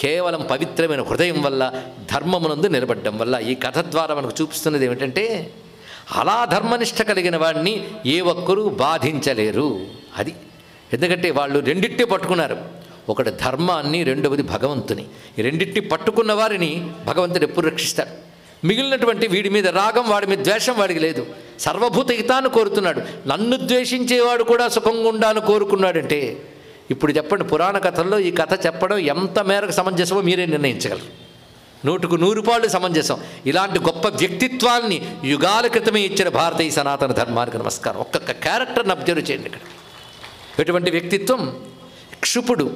కేవలం పవిత్రమైన హృదయం వల్ల, ధర్మమునందు నిలబడ్డం వల్ల. ఈ కథ ద్వారా మనకు చూపిస్తున్నది ఏమిటంటే, అలా ధర్మనిష్ట కలిగిన వాడిని ఏ ఒక్కరూ బాధించలేరు. అది ఎందుకంటే వాళ్ళు రెండిట్టే పట్టుకున్నారు, ఒకటి ధర్మాన్ని, రెండవది భగవంతుని. ఈ రెండింటిని పట్టుకున్న వారిని భగవంతుడు ఎప్పుడు రక్షిస్తాడు. మిగిలినటువంటి వీడి మీద రాగం, వాడి మీద ద్వేషం వాడికి లేదు. సర్వభూత హితాన్ని కోరుతున్నాడు. నన్ను ద్వేషించేవాడు కూడా సుఖంగా ఉండాలని కోరుకున్నాడంటే ఇప్పుడు చెప్పండి, పురాణ కథల్లో ఈ కథ చెప్పడం ఎంత మేరకు సమంజసమో మీరే నిర్ణయించగలరు. 100కు 100 పాళ్ళు సమంజసం. ఇలాంటి గొప్ప వ్యక్తిత్వాన్ని యుగాల క్రితమే ఇచ్చిన భారతీయ సనాతన ధర్మానికి నమస్కారం. ఒక్కొక్క క్యారెక్టర్ని అబ్జర్వ్ చేయండి ఇక్కడ. ఎటువంటి వ్యక్తిత్వం! క్షుపుడు,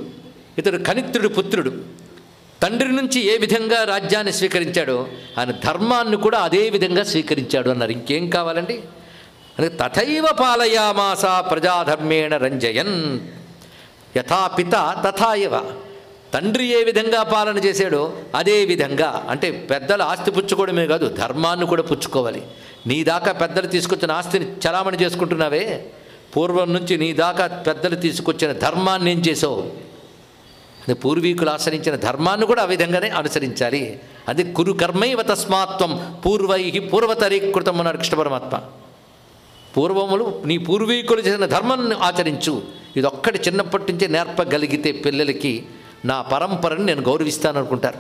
ఇతడు కనిత్రుడు పుత్రుడు. తండ్రి నుంచి ఏ విధంగా రాజ్యాన్ని స్వీకరించాడో ఆయన ధర్మాన్ని కూడా అదే విధంగా స్వీకరించాడు అన్నారు. ఇంకేం కావాలండి? తథైవ పాలయామాస ప్రజాధర్మేణ రంజయన్ యథాపిత తథాయవ. తండ్రి ఏ విధంగా పాలన చేశాడో అదే విధంగా, అంటే పెద్దల ఆస్తి పుచ్చుకోవడమే కాదు, ధర్మాన్ని కూడా పుచ్చుకోవాలి. నీ దాకా పెద్దలు తీసుకొచ్చిన ఆస్తిని చలామణి చేసుకుంటున్నావే, పూర్వం నుంచి నీ దాకా పెద్దలు తీసుకొచ్చిన ధర్మాన్ని ఏం చేసావు? పూర్వీకులు ఆచరించిన ధర్మాన్ని కూడా ఆ విధంగానే అనుసరించాలి. అది కురు కర్మైవ తస్మాత్వం పూర్వై పూర్వతరీకృతం అన్నాడు కృష్ణ పరమాత్మ. పూర్వములు నీ పూర్వీకులు చేసిన ధర్మాన్ని ఆచరించు. ఇది ఒక్కటి చిన్నప్పటి నుంచే నేర్పగలిగితే పిల్లలకి నా పరంపరని నేను గౌరవిస్తాననుకుంటారు.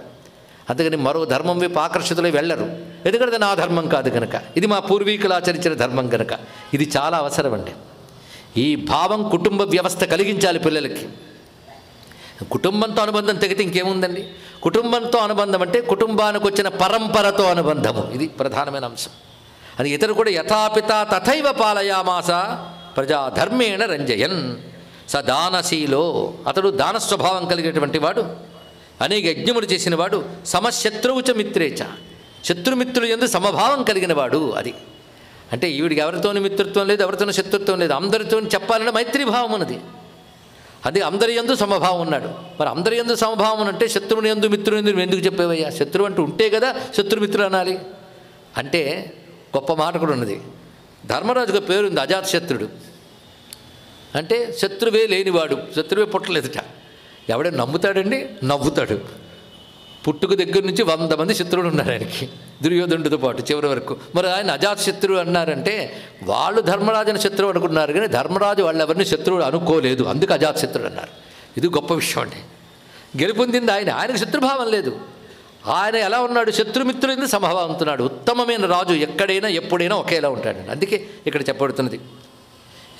అందుకని మరో ధర్మం వైపు ఆకర్షితులై వెళ్ళరు. ఎందుకంటే నా ధర్మం కాదు కనుక, ఇది మా పూర్వీకులు ఆచరించిన ధర్మం కనుక. ఇది చాలా అవసరం అండి. ఈ భావం కుటుంబ వ్యవస్థ కలిగించాలి పిల్లలకి. కుటుంబంతో అనుబంధం తెగితే ఇంకేముందండి? కుటుంబంతో అనుబంధం అంటే కుటుంబానికి వచ్చిన పరంపరతో అనుబంధము. ఇది ప్రధానమైన అంశం. అది ఇతరు కూడా యథాపిత తథైవ పాలయామాస ప్రజాధర్మేణ రంజయన్. స దానశీలో, అతడు దాన స్వభావం కలిగేటువంటి వాడు, అనేక యజ్ఞములు చేసినవాడు, సమశత్రువుచ మిత్రేచ, శత్రుమిత్రులు యందు సమభావం కలిగిన వాడు. అది అంటే ఈవిడికి ఎవరితోని మిత్రత్వం లేదు, ఎవరితోనూ శత్రుత్వం లేదు, అందరితో చెప్పాలంటే మైత్రీభావం ఉన్నది. అది అందరి యందు సమభావం ఉన్నాడు. మరి అందరి యందు సమభావం అంటే శత్రువుని యందు మిత్రుని యందు ఎందుకు చెప్పేవయ్యా? శత్రువు అంటూ ఉంటే కదా శత్రుమిత్రులు అనాలి. అంటే గొప్ప మాట కూడా ఉన్నది. ధర్మరాజుగా పేరుంది అజాతశత్రుడు. అంటే శత్రువే లేనివాడు, శత్రువే పుట్టలేదుట. ఎవడే నమ్ముతాడండి? నవ్వుతాడు. పుట్టుక దగ్గర నుంచి 100 మంది శత్రువులు ఉన్నారు ఆయనకి, దుర్యోధనుడితో పాటు చివరి వరకు. మరి ఆయన అజాతశత్రువు అన్నారంటే వాళ్ళు ధర్మరాజుని శత్రువు అనుకున్నారు, కానీ ధర్మరాజు వాళ్ళు ఎవరిని శత్రువులు అనుకోలేదు, అందుకు అజాతశత్రుడు అన్నారు. ఇది గొప్ప విషయం అండి. గెలుపొందింది ఆయన, ఆయనకు శత్రుభావం లేదు. ఆయన ఎలా ఉన్నాడు? శత్రుమిత్రులైన సమభావం ఉంటున్నాడు. ఉత్తమమైన రాజు ఎక్కడైనా ఎప్పుడైనా ఒకేలా ఉంటాడు. అందుకే ఇక్కడ చెప్పబడుతున్నది.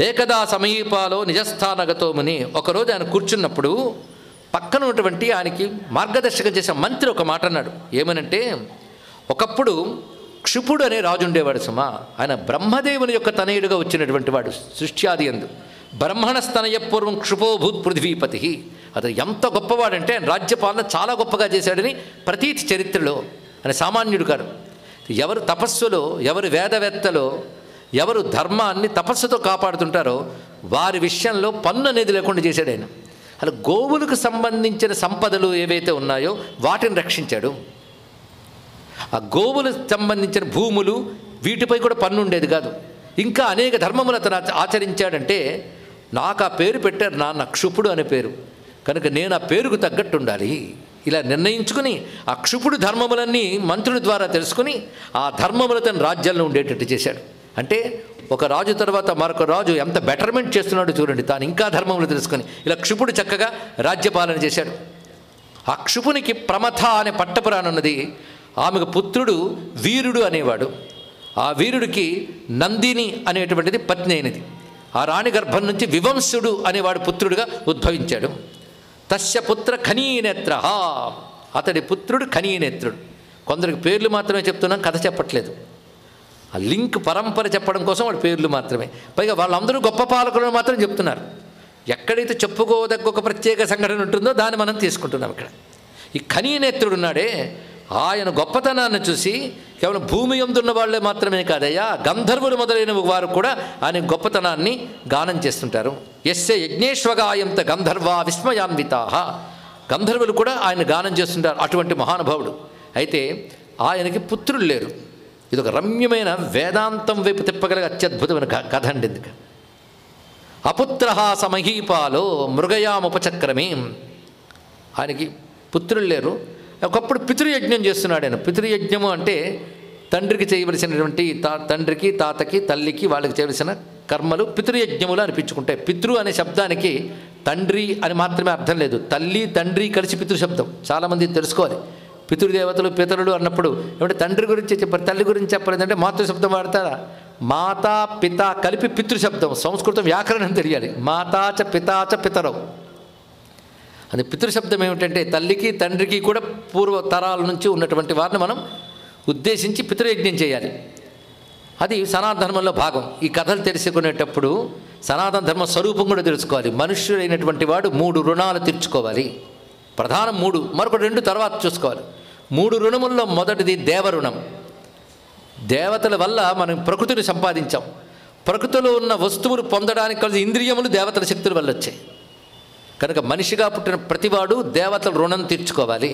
ఏకదా సమీపాలో నిజస్థానగతో ముని. ఒకరోజు ఆయన కూర్చున్నప్పుడు పక్కన ఉన్నటువంటి ఆయనకి మార్గదర్శకం చేసే మంత్రి ఒక మాట అన్నాడు. ఏమనంటే, ఒకప్పుడు క్షుపుడు అనే రాజు ఉండేవాడు సుమా. ఆయన బ్రహ్మదేవుని యొక్క తనయుడుగా వచ్చినటువంటి వాడు. సృష్ట్యాది యందు బ్రహ్మణస్తనయ పూర్వం క్షుపోభూత్ పృథ్వీపతి. అతను ఎంత గొప్పవాడంటే ఆయన రాజ్యపాలన చాలా గొప్పగా చేశాడని ప్రతీతి చరిత్రలో. ఆయన సామాన్యుడు కాదు. ఎవరు తపస్సులో, ఎవరు వేదవేత్తలో, ఎవరు ధర్మాన్ని తపస్సుతో కాపాడుతుంటారో వారి విషయంలో పన్ను అనేది లేకుండా చేశాడు ఆయన. అలా గోవులకు సంబంధించిన సంపదలు ఏవైతే ఉన్నాయో వాటిని రక్షించాడు. ఆ గోవులకు సంబంధించిన భూములు వీటిపై కూడా పన్ను ఉండేది కాదు. ఇంకా అనేక ధర్మములు అతను ఆచరించాడంటే, నాకు ఆ పేరు పెట్టారు నాన్న, క్షుపుడు అనే పేరు కనుక నేను ఆ పేరుకు తగ్గట్టు ఉండాలి. ఇలా నిర్ణయించుకుని ఆ క్షుపుడు ధర్మములన్నీ మంత్రుల ద్వారా తెలుసుకుని ఆ ధర్మములు తన రాజ్యాల్లో ఉండేటట్టు చేశాడు. అంటే ఒక రాజు తర్వాత మరొక రాజు ఎంత బెటర్మెంట్ చేస్తున్నాడో చూడండి. తాను ఇంకా ధర్మములు తెలుసుకొని ఇలా క్షుపుడు చక్కగా రాజ్యపాలన చేశాడు. ఆ క్షుపునికి ప్రమథ అనే పట్టపురాణం ఉన్నది. ఆమెకు పుత్రుడు వీరుడు అనేవాడు. ఆ వీరుడికి నందిని అనేటువంటిది పత్ని అయినది. ఆ రాణి గర్భం నుంచి వివంశుడు అనేవాడు పుత్రుడిగా ఉద్భవించాడు. తస్య పుత్ర ఖనీనేత్ర. అతడి పుత్రుడు ఖనీనేత్రుడు. కొందరికి పేర్లు మాత్రమే చెప్తున్నాం, కథ చెప్పట్లేదు. ఆ లింక్ పరంపర చెప్పడం కోసం వాడి పేర్లు మాత్రమే. పైగా వాళ్ళందరూ గొప్ప పాలకులను మాత్రం చెప్తున్నారు. ఎక్కడైతే చెప్పుకోదగ్గ ఒక ప్రత్యేక సంఘటన ఉంటుందో దాన్ని మనం తీసుకుంటున్నాం ఇక్కడ. ఈ ఖనీనేత్రుడు ఉన్నాడే, ఆయన గొప్పతనాన్ని చూసి కేవలం భూమి యందున్న వాళ్ళే మాత్రమే కాదయ్యా, గంధర్వులు మొదలైన వారు కూడా ఆయన గొప్పతనాన్ని గానం చేస్తుంటారు. యస్య యజ్ఞేశ్వగాయంత గంధర్వా విస్మయాన్వితాః. గంధర్వులు కూడా ఆయన గానం చేస్తుంటారు. అటువంటి మహానుభావుడు. అయితే ఆయనకి పుత్రులు లేరు. ఇది ఒక రమ్యమైన వేదాంతం వైపు తిప్పగలిగే అత్యద్భుతమైన కథ అండి. ఎందుకు అపుత్ర సమహీపాలో మృగయాముపచక్రమే. ఆయనకి పుత్రులు లేరు. ఒకప్పుడు పితృయజ్ఞం చేస్తున్నాడు ఆయన. పితృయజ్ఞము అంటే తండ్రికి చేయవలసినటువంటి తండ్రికి తాతకి తల్లికి వాళ్ళకి చేయవలసిన కర్మలు పితృయజ్ఞములు అనిపించుకుంటాయి. పితృ అనే శబ్దానికి తండ్రి అని మాత్రమే అర్థం లేదు, తల్లి తండ్రి కలిసి పితృశబ్దం. చాలామంది తెలుసుకోవాలి. పితృదేవతలు పితరులు అన్నప్పుడు ఏమంటే తండ్రి గురించి చెప్పారు, తల్లి గురించి చెప్పలేదంటే మాతృశబ్దం వాడతారా? మాతా పిత కలిపి పితృశబ్దం. సంస్కృతం వ్యాకరణం తెలియాలి. మాతాచ పితాచ పితరవు. అది పితృశబ్దం ఏమిటంటే తల్లికి తండ్రికి కూడా పూర్వ తరాల నుంచి ఉన్నటువంటి వారిని మనం ఉద్దేశించి పితృయజ్ఞం చేయాలి. అది సనాతన ధర్మంలో భాగం. ఈ కథలు తెలుసుకునేటప్పుడు సనాతన ధర్మ స్వరూపం కూడా తెలుసుకోవాలి. మనుష్యుడైనటువంటి వాడు 3 రుణాలు తీర్చుకోవాలి. ప్రధానం 3, మరొకటి 2 తర్వాత చూసుకోవాలి. 3 రుణముల్లో మొదటిది దేవరుణం. దేవతల వల్ల మనం ప్రకృతిని సంపాదించాం. ప్రకృతిలో ఉన్న వస్తువులు పొందడానికి కలిసి ఇంద్రియములు దేవతల శక్తుల వల్ల వచ్చాయి. కనుక మనిషిగా పుట్టిన ప్రతివాడు దేవతల రుణం తీర్చుకోవాలి.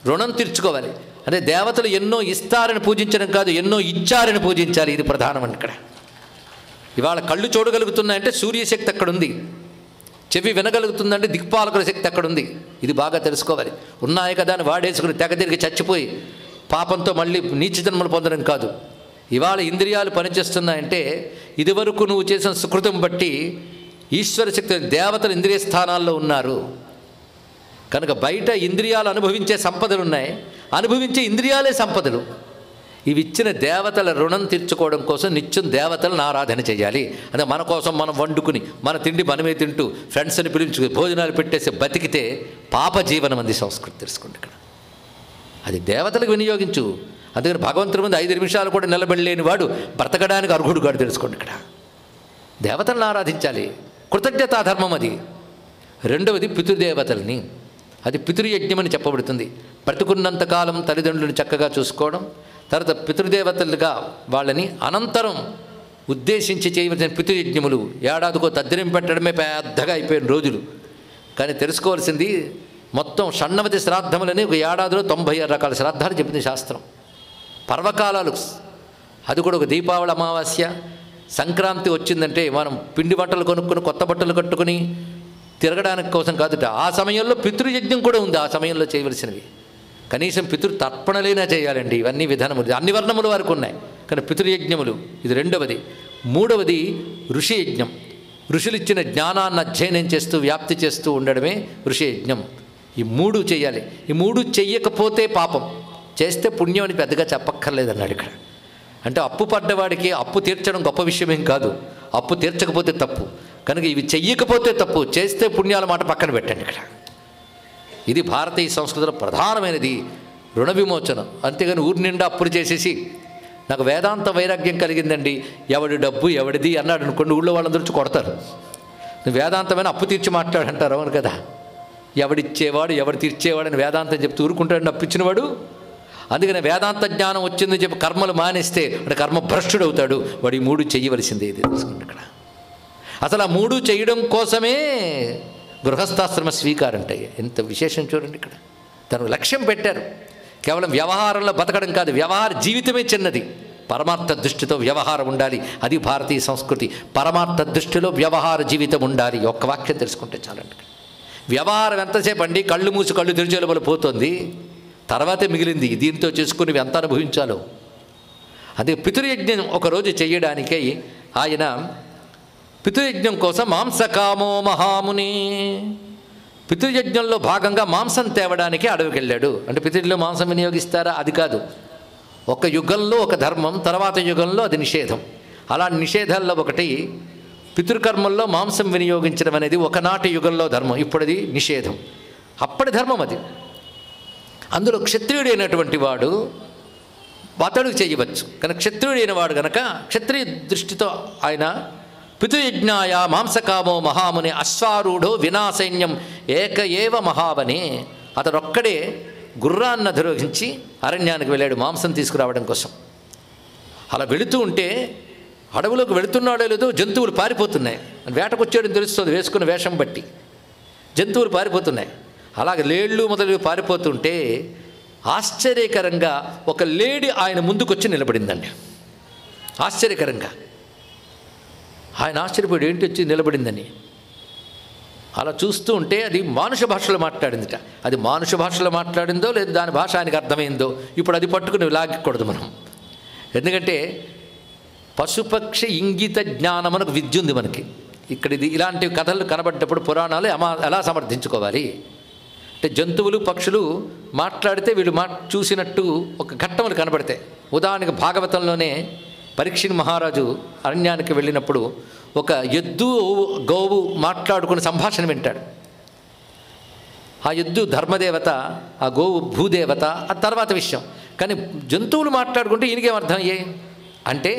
రుణం తీర్చుకోవాలి అంటే దేవతలు ఎన్నో ఇస్తారని పూజించడం కాదు, ఎన్నో ఇచ్చారని పూజించాలి. ఇది ప్రధానం. ఇక్కడ ఇవాళ కళ్ళు చూడగలుగుతున్నాయంటే సూర్యశక్తి అక్కడుంది, చెవి వినగలుగుతుందంటే దిక్పాలకుల శక్తి అక్కడుంది. ఇది బాగా తెలుసుకోవాలి. ఉన్నాయి కదా అని వాడేసుకుని తెగ తిరిగి చచ్చిపోయి పాపంతో మళ్ళీ నీచ జన్మలు పొందడం కాదు. ఇవాళ ఇంద్రియాలు పనిచేస్తున్నాయంటే ఇదివరకు నువ్వు చేసిన సుకృతం బట్టి ఈశ్వర శక్తి దేవతలు ఇంద్రియ స్థానాల్లో ఉన్నారు. కనుక బయట ఇంద్రియాలు అనుభవించే సంపదలు ఉన్నాయి, అనుభవించే ఇంద్రియాలే సంపదలు. ఇవి ఇచ్చిన దేవతల రుణం తీర్చుకోవడం కోసం నిత్యం దేవతలను ఆరాధన చేయాలి. అంటే మన కోసం మనం వండుకుని మన తిండి మనమే తింటూ ఫ్రెండ్స్ని పిలిపించుకుని భోజనాలు పెట్టేసి బతికితే పాప జీవనం అంది సంస్కృతి. తెలుసుకోండి ఇక్కడ. అది దేవతలకు వినియోగించు. అందుకని భగవంతుడి ముందు 5 నిమిషాలు కూడా నిలబడలేని వాడు బ్రతకడానికి అర్హుడు కాడు. తెలుసుకోండి ఇక్కడ. దేవతలను ఆరాధించాలి. కృతజ్ఞతాధర్మం అది. రెండవది పితృదేవతల్ని, అది పితృయజ్ఞం అని చెప్పబడుతుంది. బ్రతుకున్నంతకాలం తల్లిదండ్రులను చక్కగా చూసుకోవడం, తర్వాత పితృదేవతలుగా వాళ్ళని అనంతరం ఉద్దేశించి చేయవలసిన పితృయజ్ఞములు. ఏడాదికో తద్దినం పెట్టడమే పెద్దగా అయిపోయిన రోజులు. కానీ తెలుసుకోవాల్సింది మొత్తం షణ్ణవతి శ్రాద్ధములని ఒక ఏడాదిలో 96 రకాల శ్రాద్ధాలు చెప్పింది శాస్త్రం. పర్వకాలాలు, అది కూడా ఒక దీపావళి అమావాస్య సంక్రాంతి వచ్చిందంటే మనం పిండి బట్టలు కొనుక్కొని కొత్త బట్టలు కట్టుకుని తిరగడానికి కోసం కాదుట. ఆ సమయంలో పితృయజ్ఞం కూడా ఉంది. ఆ సమయంలో చేయవలసినవి కనీసం పితృతర్పణలైనా చేయాలండి. ఇవన్నీ విధానములు అన్ని వర్ణముల వారికి ఉన్నాయి. కానీ పితృయజ్ఞములు ఇది రెండవది. మూడవది ఋషి యజ్ఞం. ఋషులు ఇచ్చిన జ్ఞానాన్ని అధ్యయనం చేస్తూ వ్యాప్తి చేస్తూ ఉండడమే ఋషి యజ్ఞం. ఈ 3 చేయాలి. ఈ 3 చెయ్యకపోతే పాపం, చేస్తే పుణ్యం అని పెద్దగా చెప్పక్కర్లేదన్నాడు ఇక్కడ. అంటే అప్పు పడ్డవాడికి అప్పు తీర్చడం గొప్ప విషయమేం కాదు, అప్పు తీర్చకపోతే తప్పు. కనుక ఇవి చెయ్యకపోతే తప్పు, చేస్తే పుణ్యాల మాట పక్కన పెట్టండి ఇక్కడ. ఇది భారతీయ సంస్కృతిలో ప్రధానమైనది రుణ విమోచనం. అంతేగాని ఊరి నిండా అప్పులు చేసేసి నాకు వేదాంత వైరాగ్యం కలిగిందండి, ఎవడి డబ్బు ఎవడిది అన్నాడు అనుకోండి, ఊళ్ళో వాళ్ళందరూ వచ్చి కొడతారు. నువ్వు వేదాంతమైన అప్పు తీర్చి మాట్లాడంటారు. అవును కదా. ఎవడిచ్చేవాడు ఎవడు తీర్చేవాడని వేదాంతం చెప్తూ ఊరుకుంటాడు అప్పు ఇచ్చినవాడు. అందుకని వేదాంత జ్ఞానం వచ్చిందని చెప్పి కర్మలు మానేస్తే అంటే కర్మ భ్రష్టుడు అవుతాడు. వాడు ఈ 3 చెయ్యవలసిందే. ఇది తెలుసుకోండి ఇక్కడ. అసలు ఆ 3 చేయడం కోసమే గృహస్థాశ్రమ స్వీకారం ఉంటాయి. ఎంత విశేషం చూడండి ఇక్కడ. తను లక్ష్యం పెట్టారు. కేవలం వ్యవహారంలో బతకడం కాదు, వ్యవహార జీవితమే చిన్నది. పరమార్థ దృష్టితో వ్యవహారం ఉండాలి. అది భారతీయ సంస్కృతి. పరమార్థ దృష్టిలో వ్యవహార జీవితం ఉండాలి. ఒక్క వాక్యం తెలుసుకుంటే చాలండి. వ్యవహారం ఎంతసేపు అండి, కళ్ళు మూసి కళ్ళు తెరిచేలోపల పోతుంది, తర్వాతే మిగిలింది. దీంతో చేసుకుని ఎంత అనుభవించాలో. అదే పితృయజ్ఞం ఒకరోజు చేయడానికై ఆయన పితృయజ్ఞం కోసం మాంసకామో మహాముని పితృయజ్ఞంలో భాగంగా మాంసం తేవడానికి అడవికి వెళ్ళాడు. అంటే పితృలో మాంసం వినియోగిస్తారా? అది కాదు. ఒక యుగంలో ఒక ధర్మం, తర్వాత యుగంలో అది నిషేధం. అలాంటి నిషేధాల్లో ఒకటి పితృకర్మల్లో మాంసం వినియోగించడం అనేది ఒకనాటి యుగంలో ధర్మం, ఇప్పుడు అది నిషేధం. అప్పటి ధర్మం అది. అందులో క్షత్రియుడైనటువంటి వాడు అతడికి చేయవచ్చు. కనుక క్షత్రియుడైన వాడు కనుక క్షత్రియ దృష్టితో ఆయన పితృయజ్ఞాయ మాంసకామో మహాముని అశ్వారూఢో వినాసైన్యం ఏక ఏవ మహావని. అతడు ఒక్కడే గుర్రాన్ని అధిరోహించి అరణ్యానికి వెళ్ళాడు మాంసం తీసుకురావడం కోసం. అలా వెళుతూ ఉంటే అడవులోకి వెళుతున్నాడో లేదో జంతువులు పారిపోతున్నాయి. వేటకొచ్చాడని తెలుస్తుంది వేసుకున్న వేషం బట్టి. జంతువులు పారిపోతున్నాయి. అలాగే లేళ్ళు మొదలు పారిపోతుంటే ఆశ్చర్యకరంగా ఒక లేడీ ఆయన ముందుకొచ్చి నిలబడిందండి. ఆశ్చర్యకరంగా ఆయన ఆశ్చర్యపోయాడు, ఏంటి వచ్చి నిలబడిందని. అలా చూస్తూ ఉంటే అది మానుష భాషలో మాట్లాడిందిట. అది మానుష భాషలో మాట్లాడిందో లేదు దాని భాష ఆయనకు అర్థమైందో ఇప్పుడు అది పట్టుకుని లాగకూడదు మనం. ఎందుకంటే పశుపక్షి ఇంగిత జ్ఞానం మనకు విద్య ఉంది మనకి. ఇక్కడ ఇది ఇలాంటి కథలు కనబడ్డప్పుడు పురాణాలు ఎలా సమర్థించుకోవాలి అంటే జంతువులు పక్షులు మాట్లాడితే వీళ్ళు చూసినట్టు ఒక ఘట్టములు కనబడతాయి. ఉదాహరణకు భాగవతంలోనే పరీక్షిత్ మహారాజు అరణ్యానికి వెళ్ళినప్పుడు ఒక ఎద్దు గోవు మాట్లాడుకునే సంభాషణ వింటాడు. ఆ ఎద్దు ధర్మదేవత, ఆ గోవు భూదేవత, ఆ తర్వాత విషయం. కానీ జంతువులు మాట్లాడుకుంటే ఈయనకేమర్థం అయ్యాయి అంటే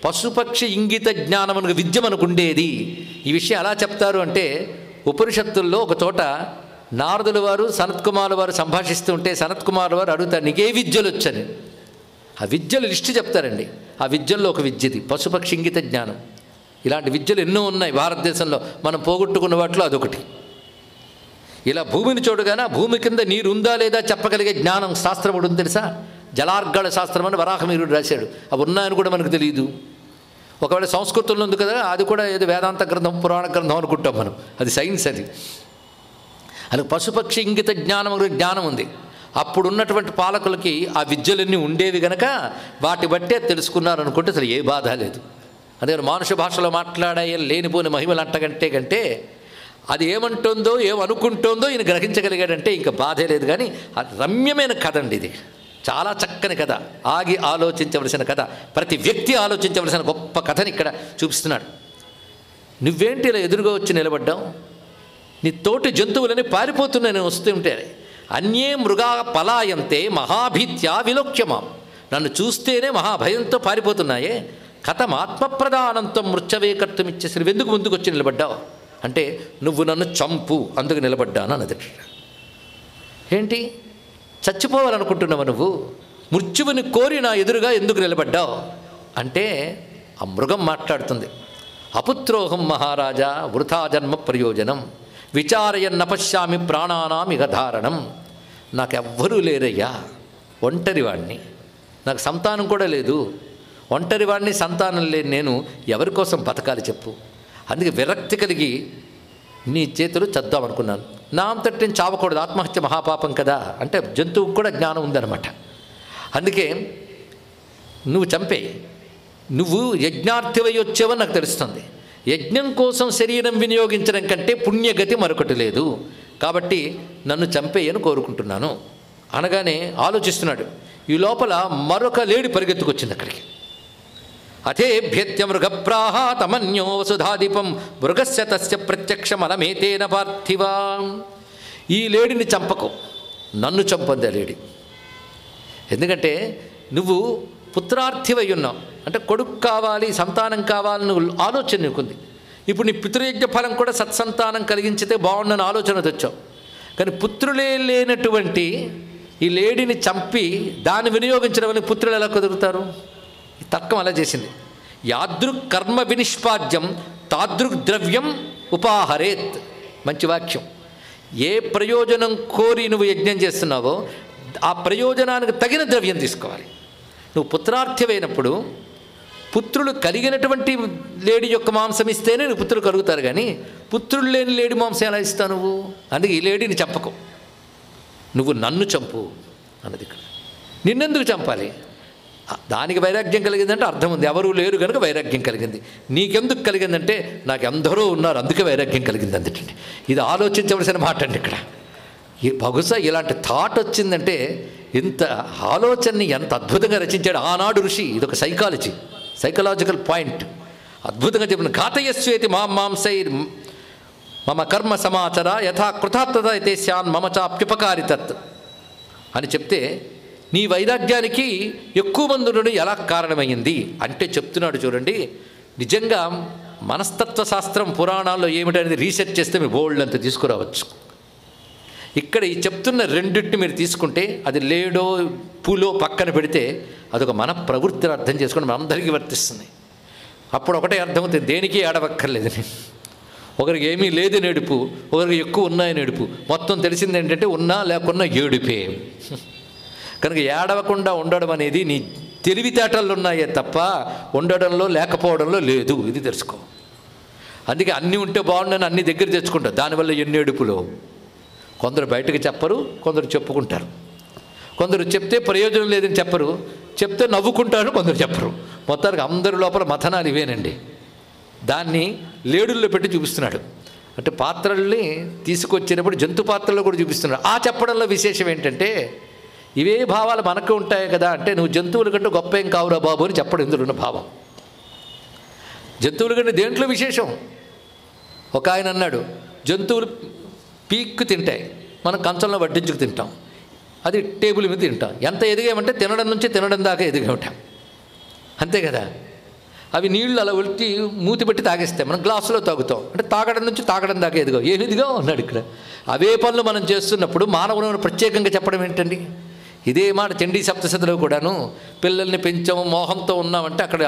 పశుపక్షి ఇంగిత జ్ఞానమునకు విద్య మనకు ఉండేది. ఈ విషయం ఎలా చెప్తారు అంటే ఉపనిషత్తుల్లో ఒక చోట నారదుల వారు సనత్కుమారుల వారు సంభాషిస్తూ ఉంటే సనత్కుమారుల వారు అడుగుతారు, నీకే విద్యలు వచ్చని. ఆ విద్యలు లిస్టు చెప్తారండి. ఆ విద్యల్లో ఒక విద్యది పశుపక్షి ఇంగిత జ్ఞానం. ఇలాంటి విద్యలు ఎన్నో ఉన్నాయి భారతదేశంలో, మనం పోగొట్టుకున్న వాటిలో అదొకటి. ఇలా భూమిని చూడగానే భూమి కింద నీరు ఉందా లేదా చెప్పగలిగే జ్ఞానం శాస్త్రం ఒకటి ఉంది తెలుసా. జలార్గళ శాస్త్రం అని వరాహమీరుడు రాశాడు. అవి ఉన్నాయని కూడా మనకు తెలియదు. ఒకవేళ సంస్కృతంలో ఉంది కదా, అది కూడా ఏదో వేదాంత గ్రంథం పురాణ గ్రంథం అనుకుంటాం మనం. అది సైన్స్. అది పశుపక్షి ఇంగిత జ్ఞానం ఉంది. అప్పుడున్నటువంటి పాలకులకి ఆ విద్యలన్నీ ఉండేవి గనక వాటి బట్టే తెలుసుకున్నారు అనుకుంటే అసలు ఏ బాధ లేదు. అదే మానుష భాషలో మాట్లాడే లేనిపోని మహిమలు కంటే అది ఏమంటుందో ఏమనుకుంటుందో ఈయన గ్రహించగలిగాడంటే ఇంకా బాధే లేదు. కానీ రమ్యమైన కథ అండి ఇది, చాలా చక్కని కథ, ఆగి ఆలోచించవలసిన కథ, ప్రతి వ్యక్తి ఆలోచించవలసిన గొప్ప కథని ఇక్కడ చూపిస్తున్నాడు. నువ్వేంటి ఇలా ఎదురుగా వచ్చి నిలబడ్డావు? నీ తోటి జంతువులని పారిపోతున్నాను వస్తుంటే, అన్యే మృగా పలాయంతే మహాభీత్యా విలోక్యమాం, నన్ను చూస్తేనే మహాభయంతో పారిపోతున్నాయే, కథమాత్మప్రదానంతం మృత్యవే కర్తుమిచ్చేసి నువ్వెందుకు ముందుకు వచ్చి నిలబడ్డావు అంటే నువ్వు నన్ను చంపు అందుకు నిలబడ్డాను అన్నది. ఏంటి చచ్చిపోవాలనుకుంటున్నావు నువ్వు? మృత్యువుని కోరి నా ఎదురుగా ఎందుకు నిలబడ్డావు అంటే ఆ మృగం మాట్లాడుతుంది. అపుత్రోహం మహారాజా వృథా జన్మ ప్రయోజనం విచారయన్నపశ్యామి ప్రాణానాం ఇహ ధారణం. నాకెవ్వరూ లేరయ్యా, ఒంటరివాణ్ణి, నాకు సంతానం కూడా లేదు. ఒంటరివాణ్ణి, సంతానం లేని నేను ఎవరి కోసం బతకాలి చెప్పు. అందుకే విరక్తి కలిగి నీ చేతులు చద్దామనుకున్నాను. నా అంతటి నేను చావకూడదు, ఆత్మహత్య మహాపాపం కదా అంటే జంతువుకు కూడా జ్ఞానం ఉందన్నమాట. అందుకే నువ్వు చంపే, నువ్వు యజ్ఞార్థివై వచ్చేవని నాకు తెలుస్తుంది. యజ్ఞం కోసం శరీరం వినియోగించడం కంటే పుణ్యగతి మరొకటి లేదు, కాబట్టి నన్ను చంపేయని కోరుకుంటున్నాను అనగానే ఆలోచిస్తున్నాడు. ఈ లోపల మరొక లేడి పరిగెత్తుకొచ్చింది అక్కడికి. అథేభ్యత్య మృగప్రాహ తమన్యో వసుధాదీపం మృగస్య తస్య ప్రత్యక్షమలమేతేన పార్థివా. ఈ లేడిని చంపకు, నన్ను చంపంది ఆ లేడి. ఎందుకంటే నువ్వు పుత్రార్థివై ఉన్నావు అంటే కొడుకు కావాలి, సంతానం కావాలి, నువ్వు ఆలోచన నీకుంది. ఇప్పుడు నీ పితృయజ్ఞ ఫలం కూడా సత్సంతానం కలిగించితే బాగుండని ఆలోచన తెచ్చావు. కానీ పుత్రులే లేనటువంటి ఈ లేడిని చంపి దాన్ని వినియోగించడం వల్ల పుత్రులు ఎలా కుదురుతారు? ఈ తర్కం అలా చేసింది. యాదృక్ కర్మ వినిష్పాద్యం తాదృక్ ద్రవ్యం ఉపాహరేత్. మంచి వాక్యం. ఏ ప్రయోజనం కోరి నువ్వు యజ్ఞం చేస్తున్నావో ఆ ప్రయోజనానికి తగిన ద్రవ్యం తీసుకోవాలి. నువ్వు పుత్రార్థమైనప్పుడు పుత్రులు కలిగినటువంటి లేడి యొక్క మాంసం ఇస్తేనే నువ్వు పుత్రులు కలుగుతారు, కానీ పుత్రులు లేని లేడి మాంసం ఎలా ఇస్తావు నువ్వు? అందుకే ఈ లేడిని చంపకు, నువ్వు నన్ను చంపు అన్నది. ఇక్కడ నిన్నెందుకు చంపాలి? దానికి వైరాగ్యం కలిగిందంటే అర్థం ఉంది, ఎవరూ లేరు కనుక వైరాగ్యం కలిగింది. నీకెందుకు కలిగిందంటే నాకు ఎందరో ఉన్నారు అందుకే వైరాగ్యం కలిగింది అందుకండి. ఇది ఆలోచించవలసిన మాట అండి. ఇక్కడ బహుశా ఇలాంటి థాట్ వచ్చిందంటే ఇంత ఆలోచనని ఎంత అద్భుతంగా రచించాడు ఆనాడు ఋషి. ఇదొక సైకలాజికల్ పాయింట్ అద్భుతంగా చెప్పిన. ఘాతయస్వేతి మాంసైర్ మమ కర్మ సమాచార యథా కృతార్థత అయితే స్యాన్ మమ చాప్యుపకారితత్ అని చెప్తే నీ వైరాగ్యానికి ఎక్కువ మంది ఉండడం ఎలా కారణమైంది అంటే చెప్తున్నాడు. చూడండి, నిజంగా మనస్తత్వ శాస్త్రం పురాణాల్లో ఏమిటనేది రీసెర్చ్ చేస్తే మీరు బోల్డ్ అంత తీసుకురావచ్చు. ఇక్కడ ఈ చెప్తున్న రెండింటిని మీరు తీసుకుంటే అది లేడో పూలో పక్కన పెడితే అదొక మన ప్రవృత్తిని అర్థం చేసుకుని మనందరికీ వర్తిస్తుంది. అప్పుడు ఒకటే అర్థమవుతుంది, దేనికి ఏడవక్కర్లేదు. ఒకరికి ఏమీ లేదు నేడుపు, ఒకరికి ఎక్కువ ఉన్నాయని ఏడుపు. మొత్తం తెలిసింది ఏంటంటే ఉన్నా లేకున్నా ఏడుపే. కనుక ఏడవకుండా ఉండడం అనేది నీ తెలివితేటల్లో ఉన్నాయే తప్ప ఉండడంలో లేకపోవడంలో లేదు. ఇది తెలుసుకో. అందుకే అన్నీ ఉంటే బాగుండని అన్ని దగ్గర తెచ్చుకుంటారు. దానివల్ల ఎన్ని ఏడుపులో. కొందరు బయటకు చెప్పరు, కొందరు చెప్పుకుంటారు. కొందరు చెప్తే ప్రయోజనం లేదని చెప్పరు, చెప్తే నవ్వుకుంటారు, కొందరు చెప్పరు. మొత్తానికి అందరి లోపల మథనాలు ఇవేనండి. దాన్ని లేడుల్లో పెట్టి చూపిస్తున్నాడు. అంటే పాత్రల్ని తీసుకొచ్చినప్పుడు జంతు పాత్రల్లో కూడా చూపిస్తున్నాడు. ఆ చెప్పడంలో విశేషం ఏంటంటే, ఇవే భావాలు మనకు ఉంటాయి కదా అంటే, నువ్వు జంతువుల కంటే గొప్ప ఏం కావురా బాబు అని చెప్పడం ఇందులో ఉన్న భావం. జంతువుల కంటే దేంట్లో విశేషం? ఒక ఆయన అన్నాడు, జంతువులు పీక్కు తింటాయి, మనం కంచంలో వడ్డించుకు తింటాం, అది టేబుల్ మీద తింటాం. ఎంత ఎదిగామంటే తినడం నుంచి తినడం దాకా ఎదిగి ఉంటాం, అంతే కదా. అవి నీళ్లు అలా ఒలిచి మూతి పెట్టి తాగేస్తాయి, మనం గ్లాసులో తాగుతాం, అంటే తాగడం నుంచి తాగడం దాకా ఎదిగాం. ఏమి ఎదిగాం అన్నాడు ఇక్కడ. అవే పనులు మనం చేస్తున్నప్పుడు మానవులను ప్రత్యేకంగా చెప్పడం ఏంటండి? ఇదే మాట చండీ సప్తశతిలో కూడాను, పిల్లల్ని పెంచాము మోహంతో ఉన్నామంటే అక్కడ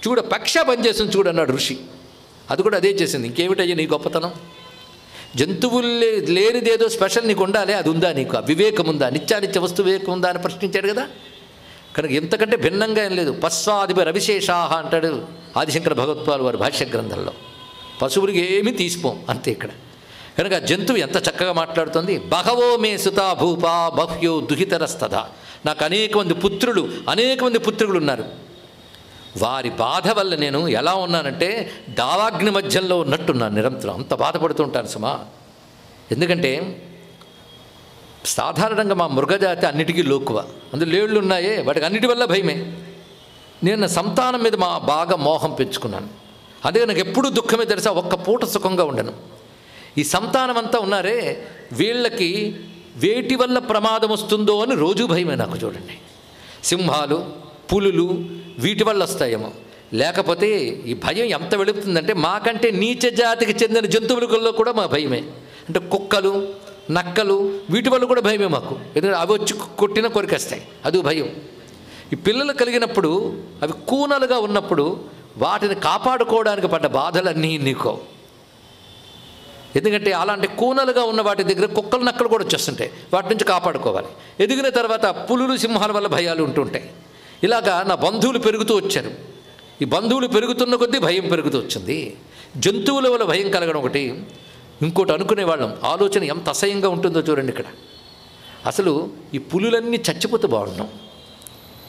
చూడ పక్ష పనిచేస్తుంది చూడు అన్నాడు ఋషి. అది కూడా అదే చేసింది. ఇంకేమిటయ్యా నీ గొప్పతనం? జంతువులు లేనిదేదో స్పెషల్ నీకు ఉండాలి, అది ఉందా నీకు? ఆ వివేకం ఉందా? నిత్యానిత్య వస్తు వివేకం ఉందా అని ప్రశ్నించాడు కదా. కనుక ఎంతకంటే భిన్నంగా ఏం లేదు. పశ్వాదిప రవిశేషాహ అంటాడు ఆదిశంకర భగవత్పాల్ వారి భాష్య గ్రంథంలో. పశువులకి ఏమీ తీసిపోం, అంతే ఇక్కడ. కనుక జంతువు ఎంత చక్కగా మాట్లాడుతుంది. బహవో మే సుతా భూపా బహ్యో దుహితరస్తథ. నాకు అనేక మంది పుత్రులు ఉన్నారు. వారి బాధ వల్ల నేను ఎలా ఉన్నానంటే దావాగ్ని మధ్యంలో ఉన్నట్టున్నాను, నిరంతరం అంత బాధపడుతూ ఉంటాను సుమా. ఎందుకంటే సాధారణంగా మా మృగజాతి అన్నిటికీ లోకువ, అందులో లేళ్ళు ఉన్నాయే, వాటికి అన్నిటి వల్ల భయమే. నేను నా సంతానం మీద బాగా మోహం పెంచుకున్నాను, అందుకే నాకు ఎప్పుడూ దుఃఖమే తెలుసా, ఒక్క పూట సుఖంగా ఉండను. ఈ సంతానం అంతా ఉన్నారే, వీళ్ళకి వేటి వల్ల ప్రమాదం వస్తుందో అని రోజు భయమే నాకు. చూడండి, సింహాలు పులులు వీటి వల్ల వస్తాయేమో, లేకపోతే ఈ భయం ఎంత వెళుతుందంటే మాకంటే నీచ జాతికి చెందిన జంతువులలో కూడా మా భయమే. అంటే కుక్కలు నక్కలు వీటి వల్ల కూడా భయమే మాకు, ఎందుకంటే అవి వచ్చి కొట్టిన కొరికేస్తాయి, అది భయం. ఈ పిల్లలు కలిగినప్పుడు అవి కూనలుగా ఉన్నప్పుడు వాటిని కాపాడుకోవడానికి పడ్డ బాధలన్నీ నీకో. ఎందుకంటే అలాంటి కూనలుగా ఉన్న వాటి దగ్గర కుక్కలు నక్కలు కూడా వచ్చేస్తుంటాయి, వాటి నుంచి కాపాడుకోవాలి. ఎదిగిన తర్వాత పులులు సింహాల వల్ల భయాలు ఉంటుంటాయి. ఇలాగా నా బంధువులు పెరుగుతూ వచ్చారు. ఈ బంధువులు పెరుగుతున్న కొద్దీ భయం పెరుగుతూ వచ్చింది. జంతువుల వల్ల భయం కలగడం ఒకటి. ఇంకోటి అనుకునేవాళ్ళం, ఆలోచన ఎంత అసహ్యంగా ఉంటుందో చూడండి ఇక్కడ. అసలు ఈ పులులన్నీ చచ్చిపోతే బాగున్నాం,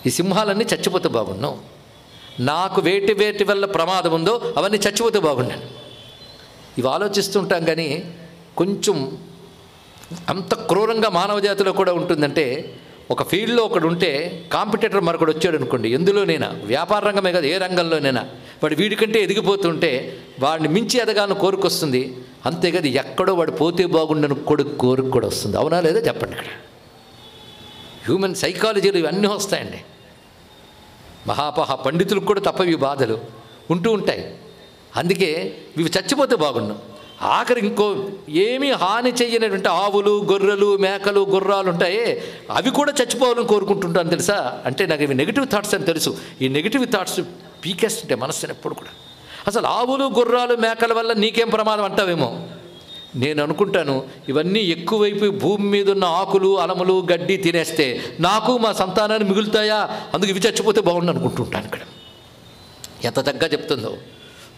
ఈ సింహాలన్నీ చచ్చిపోతే బాగున్నాం, నాకు వేటి వల్ల ప్రమాదం ఉందో అవన్నీ చచ్చిపోతే బాగున్నాను. ఇవి ఆలోచిస్తుంటాం. కానీ కొంచెం అంత క్రూరంగా మానవ జాతిలో కూడా ఉంటుందంటే, ఒక ఫీల్డ్లో ఒకడు ఉంటే కాంపిటేటర్ మరొకడు వచ్చాడు అనుకోండి, ఎందులోనైనా వ్యాపార రంగమే కాదు ఏ రంగంలోనైనా, వాడు వీడికంటే ఎదిగిపోతుంటే వాడిని మించి ఎదగాలని కోరుకొస్తుంది. అంతేకాదు ఎక్కడో వాడు పోతే బాగుండని కోరిక కూడా వస్తుంది. అవునా లేదా చెప్పండి. ఇక్కడ హ్యూమన్ సైకాలజీలు ఇవన్నీ వస్తాయండి. పండితులకు కూడా తప్పవి బాధలు ఉంటూ ఉంటాయి. అందుకే ఇవి చచ్చిపోతే బాగుండు. ఆఖరి ఇంకో ఏమీ హాని చెయ్యనటువంటి ఆవులు గొర్రెలు మేకలు గుర్రాలు ఉంటాయే, అవి కూడా చచ్చిపోవాలని కోరుకుంటుంటాను తెలుసా. అంటే నాకు ఇవి నెగిటివ్ థాట్స్ అని తెలుసు. ఈ నెగిటివ్ థాట్స్ పీకేస్తుంటాయి మనస్సుని ఎప్పుడు కూడా. అసలు ఆవులు గుర్రాలు మేకల వల్ల నీకేం ప్రమాదం అంటావేమో. నేను అనుకుంటాను, ఇవన్నీ ఎక్కువైపు భూమి మీద ఉన్న ఆకులు అలములు గడ్డి తినేస్తే నాకు మా సంతానాన్ని మిగులుతాయా, అందుకు ఇవి చచ్చిపోతే బాగుండు అనుకుంటుంటాను. ఇక్కడ ఎంత చక్కగా చెప్తుందో.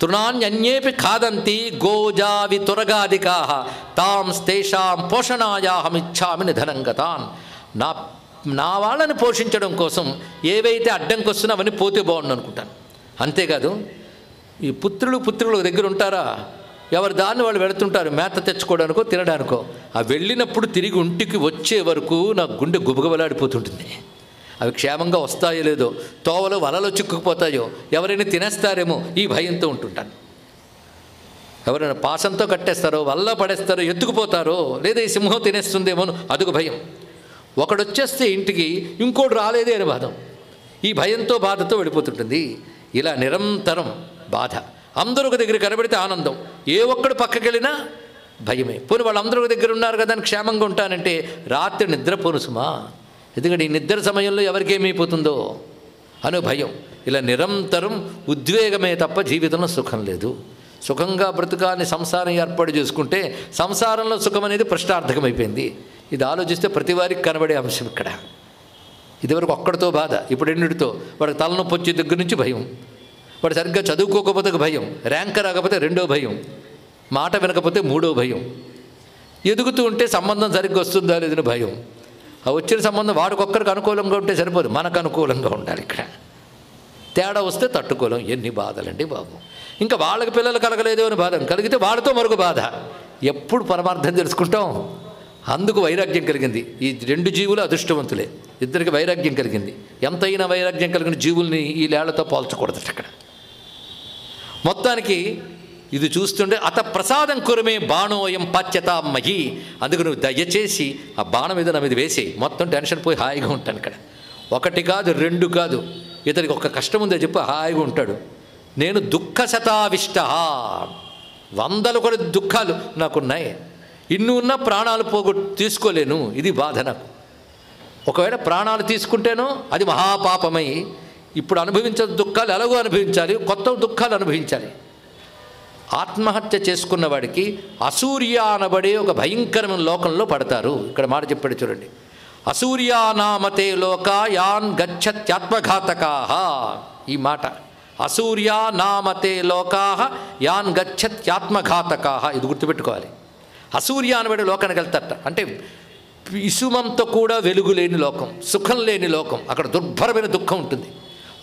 తృణాన్యన్యేపి ఖాదంతి గోజావి తురగాదికా తాం తేషాం పోషణాయాహమిచ్చామి నిధనంగతాన్. నా వాళ్ళని పోషించడం కోసం ఏవైతే అడ్డంకి వస్తున్నా అవన్నీ పోతే బాగుండు అనుకుంటాను. అంతేకాదు ఈ పుత్రులు దగ్గర ఉంటారా, ఎవరి దాన్ని వాళ్ళు వెళుతుంటారు మేత తెచ్చుకోవడానికో తినడానికో. ఆ వెళ్ళినప్పుడు తిరిగి ఇంటికి వచ్చే వరకు నా గుండె గుబగుబలాడిపోతుంటుంది. అవి క్షేమంగా వస్తాయో లేదో, తోవలో వలలో చిక్కుకుపోతాయో, ఎవరైనా తినేస్తారేమో ఈ భయంతో ఉంటుంటాను. ఎవరైనా పాసంతో కట్టేస్తారో వల్ల పడేస్తారో ఎత్తుకుపోతారో, లేదా ఈ సింహం తినేస్తుందేమో అదొక భయం. ఒకడు వచ్చేస్తే ఇంటికి ఇంకోటి రాలేదే అని బాధ, ఈ భయంతో బాధతో వెళ్ళిపోతుంటుంది. ఇలా నిరంతరం బాధ. అందరూ ఒక దగ్గర కనబడితే ఆనందం, ఏ ఒక్కడు పక్కకి వెళ్ళినా భయమే. పోనీ వాళ్ళందరూ ఒక దగ్గర ఉన్నారు కదా అని క్షేమంగా ఉంటానంటే రాత్రి నిద్రపోను సుమా. ఎందుకంటే ఈ నిద్ర సమయంలో ఎవరికేమైపోతుందో అనే భయం. ఇలా నిరంతరం ఉద్వేగమే తప్ప జీవితంలో సుఖం లేదు. సుఖంగా బ్రతుకాన్ని సంసారం ఏర్పాటు చేసుకుంటే సంసారంలో సుఖం అనేది ప్రశ్నార్థకమైపోయింది. ఇది ఆలోచిస్తే ప్రతి వారికి కనబడే అంశం ఇక్కడ. ఇదివరకు ఒక్కడితో బాధ, ఇప్పుడు ఎన్నిటితో. వాడికి తలనొప్పి వచ్చే దగ్గర నుంచి భయం, వాడు సరిగ్గా చదువుకోకపోతే ఒక భయం, ర్యాంక్ రాకపోతే రెండో భయం, మాట వినకపోతే మూడో భయం, ఎదుగుతూ ఉంటే సంబంధం సరిగ్గా వస్తుందా లేదని భయం, ఆ వచ్చిన సంబంధం వాడికొక్కరికి అనుకూలంగా ఉంటే సరిపోదు, మనకు అనుకూలంగా ఉండాలి. ఇక్కడ తేడా వస్తే తట్టుకోలేం. ఎన్ని బాధలండి బాబు. ఇంకా వాళ్ళకి పిల్లలు కలగలేదు అని బాధ, కలిగితే వాళ్ళతో మరొక బాధ. ఎప్పుడు పరమార్థం తెలుసుకుంటాం? అందుకు వైరాగ్యం కలిగింది. ఈ రెండు జీవులు అదృష్టవంతులే, ఇద్దరికి వైరాగ్యం కలిగింది. ఎంతైనా వైరాగ్యం కలిగిన జీవుల్ని ఈ లేళ్లతో పోల్చకూడదు. అక్కడ మొత్తానికి ఇది చూస్తుంటే అత ప్రసాదం కురమే బాణోయం పాచ్యతామహి. అందుకు నువ్వు దయచేసి ఆ బాణం మీద నా మీద వేసేయి, మొత్తం టెన్షన్ పోయి హాయిగా ఉంటాను. ఇక్కడ ఒకటి కాదు, రెండు కాదు, ఇతనికి ఒక కష్టం ఉందో చెప్పి హాయిగా ఉంటాడు. నేను దుఃఖశతావిష్ట, 100 కూడా దుఃఖాలు నాకున్నాయి, ఇన్ని ఉన్న ప్రాణాలు తీసుకోలేను, ఇది బాధ నాకు. ఒకవేళ ప్రాణాలు తీసుకుంటేనో అది మహాపాపమై ఇప్పుడు అనుభవించే దుఃఖాలు ఎలాగో అనుభవించాలి, కొత్త దుఃఖాలు అనుభవించాలి. ఆత్మహత్య చేసుకున్న వాడికి అసూర్య అనబడే ఒక భయంకరమైన లోకంలో పడతారు. ఇక్కడ మాట చెప్పాడు చూడండి, అసూర్యానామతే లోకా యాన్ గచ్చత్యాత్మఘాతకా. ఈ మాట అసూర్యానామతే లోకా యాన్ గచ్చత్యాత్మఘాతకా, ఇది గుర్తుపెట్టుకోవాలి. అసూర్య అనబడే లోకానికి వెళ్తారట, అంటే ఇసుమంతో కూడా వెలుగు లేని లోకం, సుఖం లేని లోకం. అక్కడ దుర్భరమైన దుఃఖం ఉంటుంది.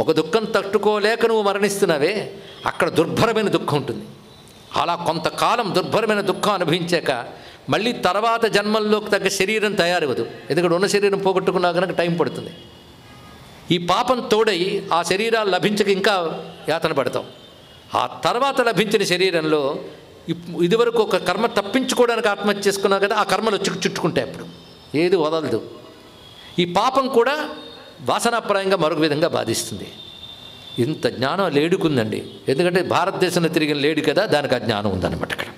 ఒక దుఃఖం తట్టుకోలేక నువ్వు మరణిస్తున్నావే, అక్కడ దుర్భరమైన దుఃఖం ఉంటుంది. అలా కొంతకాలం దుర్భరమైన దుఃఖం అనుభవించాక మళ్ళీ తర్వాత జన్మల్లోకి తగ్గ శరీరం తయారవ్వదు. ఎందుకంటే ఉన్న శరీరం పోగొట్టుకున్నా కనుక టైం పడుతుంది. ఈ పాపం తోడై ఆ శరీరాలు లభించక ఇంకా యాతన పడతాం. ఆ తర్వాత లభించిన శరీరంలో ఇదివరకు ఒక కర్మ తప్పించుకోవడానికి ఆత్మహత్య చేసుకున్నావు కదా, ఆ కర్మలు చుట్టుకుంటాయి. అప్పుడు ఏది వదలదు. ఈ పాపం కూడా వాసనాప్రాయంగా మరొక విధంగా బాధిస్తుంది. ఇంత జ్ఞానం లేడుకుందండి. ఎందుకంటే భారతదేశంలో తిరిగిన లేడు కదా, దానికి ఆ జ్ఞానం ఉందన్నమాట. అక్కడ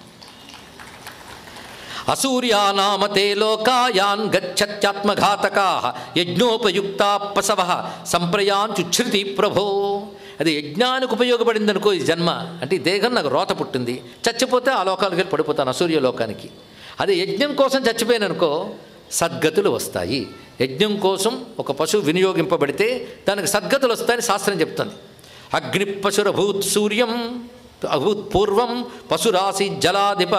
అసూర్యానామతే లోకాయాన్ గచ్చత్యాత్మఘాతకా యజ్ఞోపయుక్తా పశవ సంప్రయాంచుచ్ఛృతి ప్రభో. అది యజ్ఞానికి ఉపయోగపడింది అనుకో ఈ జన్మ, అంటే ఈ దేహం నాకు రోత పుట్టింది, చచ్చిపోతే ఆ లోకాలకు వెళ్ళి పడిపోతాను, అసూర్య లోకానికి. అదే యజ్ఞం కోసం చచ్చిపోయాను అనుకో సద్గతులు వస్తాయి. యజ్ఞం కోసం ఒక పశువు వినియోగింపబడితే దానికి సద్గతులు వస్తాయని శాస్త్రం చెప్తుంది. అగ్ని పశురభూత్ సూర్యం అభూత్ పూర్వం పశురాసి జలాధిప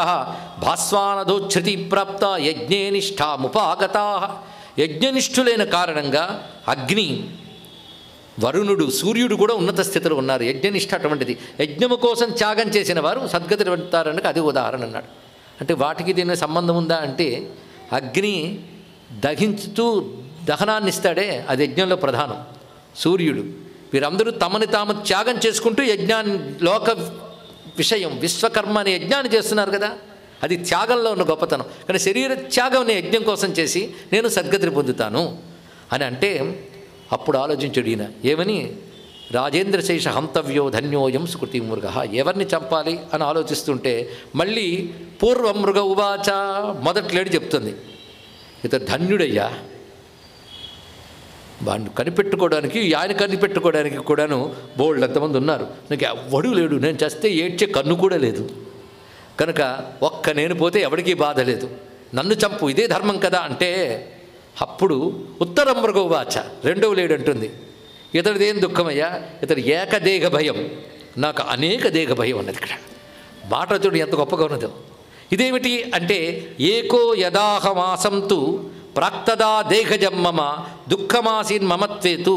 భాస్వానధోచ్ఛృతి ప్రాప్త యజ్ఞే నిష్ఠాముపాగతా. యజ్ఞనిష్ఠులైన కారణంగా అగ్ని, వరుణుడు, సూర్యుడు కూడా ఉన్నత స్థితిలో ఉన్నారు. యజ్ఞనిష్ఠ అటువంటిది. యజ్ఞము కోసం త్యాగం చేసిన వారు సద్గతులు వెళ్తారని అది ఉదాహరణ అన్నాడు. అంటే వాటికి దీనికి సంబంధం ఉందా అంటే, అగ్ని దహించుతూ దహనాన్ని ఇస్తాడే, అది యజ్ఞంలో ప్రధానం. సూర్యుడు, వీరందరూ తమని తాము త్యాగం చేసుకుంటూ యజ్ఞాన్ని, లోక విషయం విశ్వకర్మ అనే యజ్ఞాన్ని చేస్తున్నారు కదా, అది త్యాగంలో ఉన్న గొప్పతనం. కానీ శరీర త్యాగం నేను యజ్ఞం కోసం చేసి నేను సద్గతిని పొందుతాను అని అంటే, అప్పుడు ఆలోచించాడు ఈయన ఏమని, రాజేంద్రశేష హంతవ్యో ధన్యోయం సుకృతి మృగ. ఎవరిని చంపాలి అని ఆలోచిస్తుంటే మళ్ళీ పూర్వం మృగ ఉవాచ, మొదట్లేడు చెప్తుంది, ఇతడు ధన్యుడయ్యా, వాడిని కనిపెట్టుకోవడానికి, ఆయన కనిపెట్టుకోవడానికి కూడాను బోల్డ్ ఎంతమంది ఉన్నారు, నాకు ఎవడూ లేడు, నేను చేస్తే ఏడ్చే కన్ను కూడా లేదు, కనుక ఒక్క నేను పోతే ఎవరికీ బాధ లేదు, నన్ను చంపు, ఇదే ధర్మం కదా అంటే, అప్పుడు ఉత్తరం మృగోవాచ, రెండవ లేడు అంటుంది, ఇతడిదేం దుఃఖమయ్యా, ఇతడు ఏకదేహ భయం, నాకు అనేక దేహ భయం అన్నది. ఇక్కడ మాట చూడు ఎంత గొప్పగా ఉన్నదో. ఇదేమిటి అంటే, ఏకో యదాహమాసంతు ప్రాక్తదా దేహజమ్మమ దుఃఖమాసీన్ మమత్వేతు.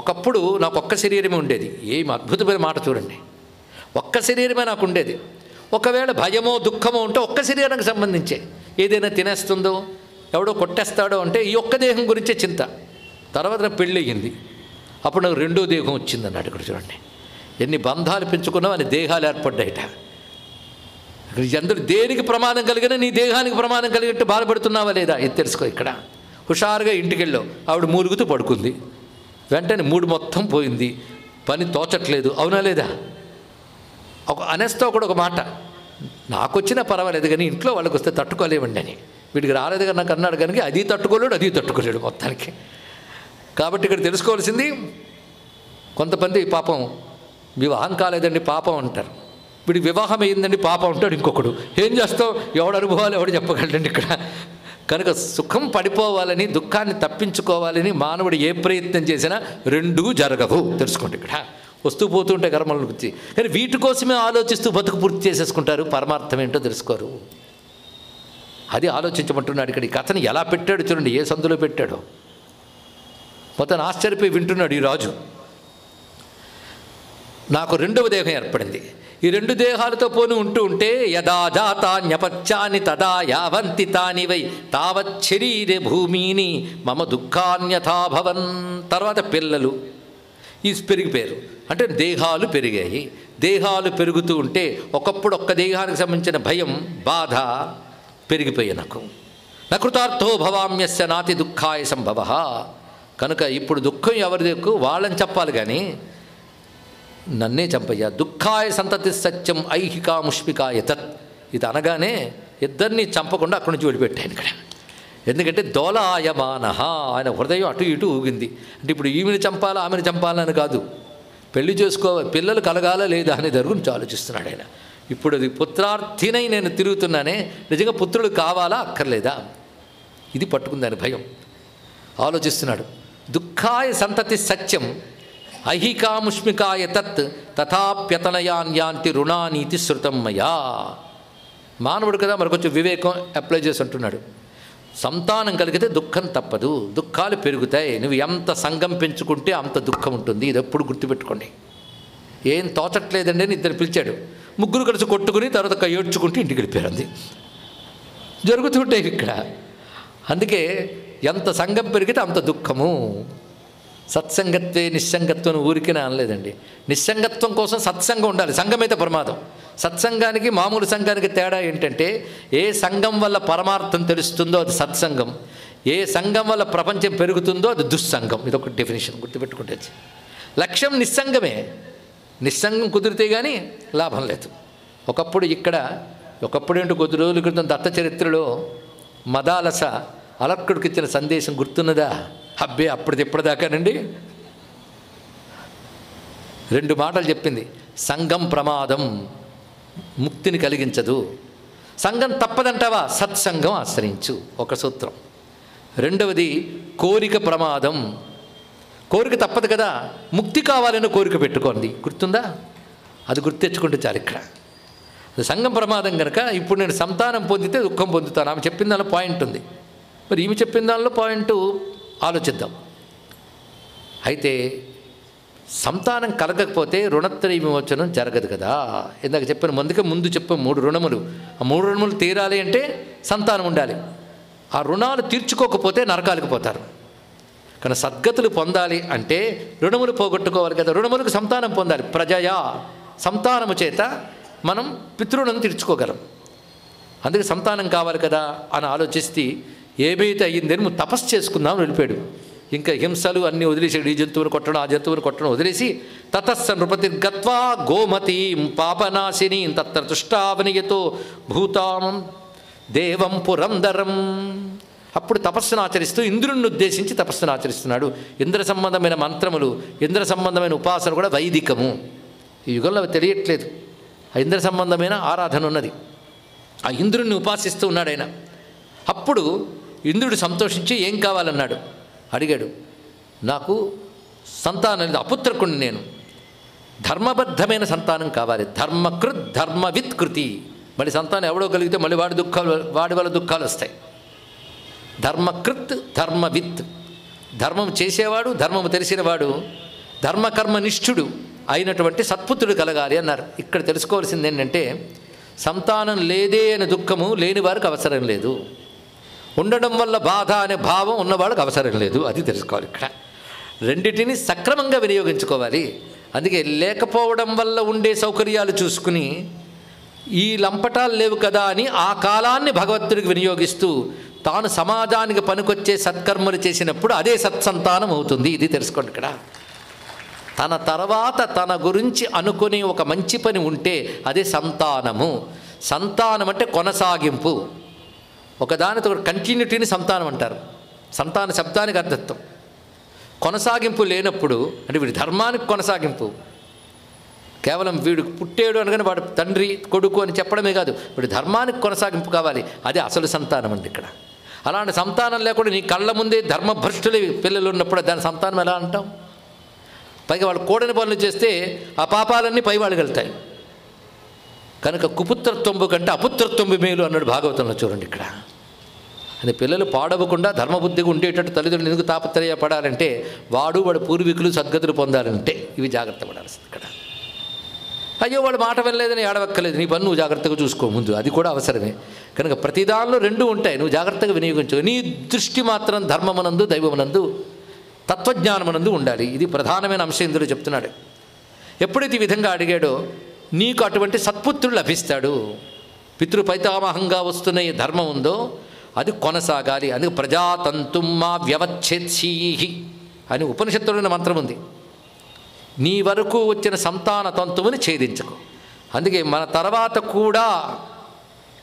ఒకప్పుడు నాకు ఒక్క శరీరమే ఉండేది. ఏం అద్భుతమైన మాట చూడండి, ఒక్క శరీరమే నాకు ఉండేది. ఒకవేళ భయమో దుఃఖమో ఉంటే ఒక్క శరీరానికి సంబంధించే, ఏదైనా తినేస్తుందో ఎవడో కొట్టేస్తాడో అంటే ఈ ఒక్క దేహం గురించే చింత. తర్వాత నాకు పెళ్ళి అయ్యింది, అప్పుడు నాకు రెండో దేహం వచ్చిందన్నాడు. ఇక్కడ చూడండి ఎన్ని బంధాలు పెంచుకున్నావు అని దేహాలు ఏర్పడ్డాయిట. అందరూ దేనికి ప్రమాదం కలిగినా నీ దేహానికి ప్రమాదం కలిగినట్టు బాధపడుతున్నావా లేదా ఇది తెలుసుకో. ఇక్కడ హుషారుగా ఇంటికి వెళ్ళావు, ఆవిడ మూలుగుతూ పడుకుంది, వెంటనే మూడు మొత్తం పోయింది, పని తోచట్లేదు, అవునా లేదా? ఒక అనేస్తా కూడా ఒక మాట, నాకు వచ్చినా పర్వాలేదు కానీ ఇంట్లో వాళ్ళకి వస్తే తట్టుకోలేవండి అని. వీడికి రాలేదు కానీ నాకు అన్నాడు కనుక అది తట్టుకోలేడు, అది తట్టుకోలేడు మొత్తానికి. కాబట్టి ఇక్కడ తెలుసుకోవాల్సింది, కొంతమంది పాపం వివాహం కాలేదండి పాపం అంటారు, వీడికి వివాహం అయ్యిందండి పాపం అంటాడు ఇంకొకడు. ఏం చేస్తావు, ఎవడు అనుభవాలు ఎవడు చెప్పగలండి ఇక్కడ. కనుక సుఖం పడిపోవాలని, దుఃఖాన్ని తప్పించుకోవాలని మానవుడు ఏ ప్రయత్నం చేసినా రెండూ జరగవు తెలుసుకోండి. ఇక్కడ వస్తూ పోతుంటే కర్మల గురించి, కానీ వీటి కోసమే ఆలోచిస్తూ బతుకు పూర్తి చేసేసుకుంటారు, పరమార్థం ఏంటో తెలుసుకోరు. అది ఆలోచించమంటున్నాడు ఇక్కడ. ఈ కథని ఎలా పెట్టాడు చూడండి, ఏ సందులో పెట్టాడో. మొత్తం ఆశ్చర్యపోయి వింటున్నాడు ఈ రాజు. నాకు రెండవ దేహం ఏర్పడింది. ఈ రెండు దేహాలతో పోని ఉంటే యదా జాతాన్యపత్యాని తదా యావంతి తాని వై తావత్ శరీరే భూమిని మమ దుఃఖాన్యథాభవన్. తర్వాత పిల్లలు ఈ పెరిగిపోయారు, అంటే దేహాలు పెరిగాయి. దేహాలు పెరుగుతూ ఉంటే ఒకప్పుడు ఒక్క దేహానికి సంబంధించిన భయం, బాధ పెరిగిపోయాయి. నాకు కృతార్థో భవామ్యస్య నాతి దుఃఖాయ సంభవ. కనుక ఇప్పుడు దుఃఖం ఎవరిది ఎక్కువ వాళ్ళని చెప్పాలి కానీ నన్నే చంపయ్యా. దుఃఖాయ సంతతి సత్యం ఐహికాముష్మికాయ తత్. ఇది అనగానే ఇద్దరిని చంపకుండా అక్కడి నుంచి వెళ్ళిపెట్టాను ఇక్కడ. ఎందుకంటే దోలాయమాన, ఆయన హృదయం అటు ఇటు ఊగింది. అంటే ఇప్పుడు ఈమెను చంపాలా ఆమెను చంపాలని కాదు, పెళ్లి చేసుకోవాలి, పిల్లలు కలగాలా లేదా అనే దాని గురించి ఆలోచిస్తున్నాడు ఆయన. ఇప్పుడు అది పుత్రార్థినై నేను తిరుగుతున్నానే, నిజంగా పుత్రుడు కావాలా అక్కర్లేదా, ఇది పట్టుకుంది ఆయన భయం. ఆలోచిస్తున్నాడు. దుఃఖాయ సంతతి సత్యం ఐహికాముష్మికాయ తత్ తథాప్యతనయాన్యాంతి రుణానీతి శృతం మయా. మానవుడు కదా, మరి కొంచెం వివేకం అప్లై చేసి అంటున్నాడు. సంతానం కలిగితే దుఃఖం తప్పదు, దుఃఖాలు పెరుగుతాయి. నువ్వు ఎంత సంఘం పెంచుకుంటే అంత దుఃఖం ఉంటుంది, ఇది ఎప్పుడు గుర్తుపెట్టుకోండి. ఏం తోచట్లేదండి అని ఇద్దరు పిలిచాడు. ముగ్గురు కలిసి కొట్టుకుని తర్వాత ఏడ్చుకుంటూ ఇంటికి వెళ్ళిపోయారు. అది జరుగుతుంటాయి ఇక్కడ. అందుకే ఎంత సంఘం పెరిగితే అంత దుఃఖము. సత్సంగత్వే నిస్సంగత్వం ఊరికినే అనలేదండి. నిస్సంగత్వం కోసం సత్సంగం ఉండాలి, సంఘం అయితే ప్రమాదం. సత్సంగానికి మామూలు సంఘానికి తేడా ఏంటంటే, ఏ సంఘం వల్ల పరమార్థం తెలుస్తుందో అది సత్సంగం, ఏ సంఘం వల్ల ప్రపంచం పెరుగుతుందో అది దుస్సంగం. ఇదొక డెఫినేషన్ గుర్తుపెట్టుకుంటే. లక్ష్యం నిస్సంగమే, నిస్సంగం కుదిరితే కానీ లాభం లేదు. ఒకప్పుడేంటో కొద్ది రోజుల క్రితం దత్త చరిత్రలో మదాలస అలర్కుడికి ఇచ్చిన సందేశం గుర్తున్నదా? అబ్బే ఇప్పటిదాకానండి 2 మాటలు చెప్పింది. సంఘం ప్రమాదం, ముక్తిని కలిగించదు. సంఘం తప్పదంటావా, సత్సంగం ఆశ్రయించు, ఒక సూత్రం. రెండవది కోరిక ప్రమాదం, కోరిక తప్పదు కదా, ముక్తి కావాలని కోరిక పెట్టుకోండి, గుర్తుందా? అది గుర్తు తెచ్చుకుంటే చాలు. ఇక్కడ సంఘం ప్రమాదం కనుక ఇప్పుడు నేను సంతానం పొందితే దుఃఖం పొందుతాను. ఆమె చెప్పిన దానిలో పాయింట్ ఉంది, మరి ఈమె చెప్పిన దానిలో పాయింట్ ఆలోచిద్దాం. అయితే సంతానం కలగకపోతే రుణత్రయ విమోచనం జరగదు కదా. ఇందాక చెప్పిన ముందు చెప్పిన 3 రుణములు, ఆ 3 రుణములు తీరాలి అంటే సంతానం ఉండాలి. ఆ రుణాలు తీర్చుకోకపోతే నరకాలకు పోతారు. కానీ సద్గతులు పొందాలి అంటే రుణములు పోగొట్టుకోవాలి కదా. రుణములకు సంతానం పొందాలి. ప్రజయా, సంతానము చేత మనం పితృణం తీర్చుకోగలం. అందుకే సంతానం కావాలి కదా అని ఆలోచిస్తే ఏమైతే అయ్యిందని తపస్సు చేసుకుందాం వెళ్ళిపోయాడు. ఇంకా హింసలు అన్నీ వదిలేసాడు. ఈ జంతువుని కొట్టడం ఆ జంతువుని కొట్టడం వదిలేసి తతస్స నృపతిర్గత్వా గోమతీం పాపనాశినీం తత్ర తుష్టావనియతో భూతాం దేవం పురందరం. అప్పుడు తపస్సును ఆచరిస్తూ ఇంద్రుణ్ణి ఉద్దేశించి తపస్సును ఆచరిస్తున్నాడు. ఇంద్ర సంబంధమైన మంత్రములు, ఇంద్ర సంబంధమైన ఉపాసన కూడా వైదికము. ఈ యుగంలో అవి తెలియట్లేదు. ఆ ఇంద్ర సంబంధమైన ఆరాధన ఉన్నది. ఆ ఇంద్రుణ్ణి ఉపాసిస్తూ ఉన్నాడు ఆయన. అప్పుడు ఇంద్రుడు సంతోషించి ఏం కావాలన్నాడు, అడిగాడు. నాకు సంతానం లేదు, అపుత్రకుణ్ణి నేను, ధర్మబద్ధమైన సంతానం కావాలి. ధర్మకృత్ ధర్మవిత్ కృతి. మళ్ళీ సంతానం ఎవడో కలిగితే మళ్ళీ వాడి వల్ల దుఃఖాలు వస్తాయి. ధర్మకృత్ ధర్మవిత్, ధర్మం చేసేవాడు, ధర్మము తెలిసినవాడు, ధర్మకర్మనిష్ఠుడు అయినటువంటి సత్పుత్రుడు కలగాలి అన్నారు. ఇక్కడ తెలుసుకోవాల్సింది ఏంటంటే, సంతానం లేదే అనే దుఃఖము లేని వారికి అవసరం లేదు, ఉండడం వల్ల బాధ అనే భావం ఉన్నవాళ్ళకి అవసరం లేదు. అది తెలుసుకోవాలి. ఇక్కడ రెండింటిని సక్రమంగా వినియోగించుకోవాలి. అందుకే లేకపోవడం వల్ల ఉండే సౌకర్యాలు చూసుకుని ఈ లంపటాలు లేవు కదా అని ఆ కాలాన్ని భగవంతుడికి వినియోగిస్తూ తాను సమాజానికి పనికొచ్చే సత్కర్మలు చేసినప్పుడు అదే సత్సంతానం అవుతుంది. ఇది తెలుసుకోండి. ఇక్కడ తన తర్వాత తన గురించి అనుకునే ఒక మంచి పని ఉంటే అదే సంతానము. సంతానం అంటే కొనసాగింపు, ఒకదానితో కంటిన్యూటీని సంతానం అంటారు. సంతాన శబ్దానికి అర్థత్వం. కొనసాగింపు లేనప్పుడు అంటే వీడి ధర్మానికి కొనసాగింపు, కేవలం వీడు పుట్టాడు అనగానే వాడు తండ్రి కొడుకు అని చెప్పడమే కాదు, వీడి ధర్మానికి కొనసాగింపు కావాలి. అదే అసలు సంతానం అండి ఇక్కడ. అలాంటి సంతానం లేకుండా నీ కళ్ళ ముందే ధర్మభ్రష్టులు పిల్లలు ఉన్నప్పుడు దాని సంతానం ఎలా అంటాం? పైగా వాళ్ళు కూడని పనులు చేస్తే ఆ పాపాలన్నీ పై వాళ్ళకి వెళ్తాయి. కనుక కుపుత్రత్వంబు కంటే అపుత్రత్వంబు మేలు అన్నాడు భాగవతంలో. చూడండి ఇక్కడ అని పిల్లలు పాడవకుండా ధర్మబుద్ధిగా ఉండేటట్టు తల్లిదండ్రులు ఎందుకు తాపత్రయపడాలంటే వాడు పూర్వీకులు సద్గతులు పొందాలంటే ఇవి జాగ్రత్త పడాల్సింది ఇక్కడ. అయ్యో వాడు మాట వినలేదని ఏడవక్కలేదు, నీ పని నువ్వు జాగ్రత్తగా చూసుకో ముందు, అది కూడా అవసరమే. కనుక ప్రతిదానిలో రెండు ఉంటాయి, నువ్వు జాగ్రత్తగా వినియోగించు. నీ దృష్టి మాత్రం ధర్మమునందు, దైవమునందు, తత్వజ్ఞానమునందు ఉండాలి. ఇది ప్రధానమైన అంశం ఇందులో చెప్తున్నాడు. ఎప్పుడైతే ఈ విధంగా అడిగాడో నీకు అటువంటి సత్పుత్రుడు లభిస్తాడు. పితృపైతామహంగా వస్తున్న ఈ ధర్మం ఉందో అది కొనసాగాలి. అందుకే ప్రజాతంతుం మా వ్యవచ్ఛేత్సీహి అని ఉపనిషత్తులోని మంత్రం ఉంది. నీ వరకు వచ్చిన సంతాన తంతువుని ఛేదించకు. అందుకే మన తర్వాత కూడా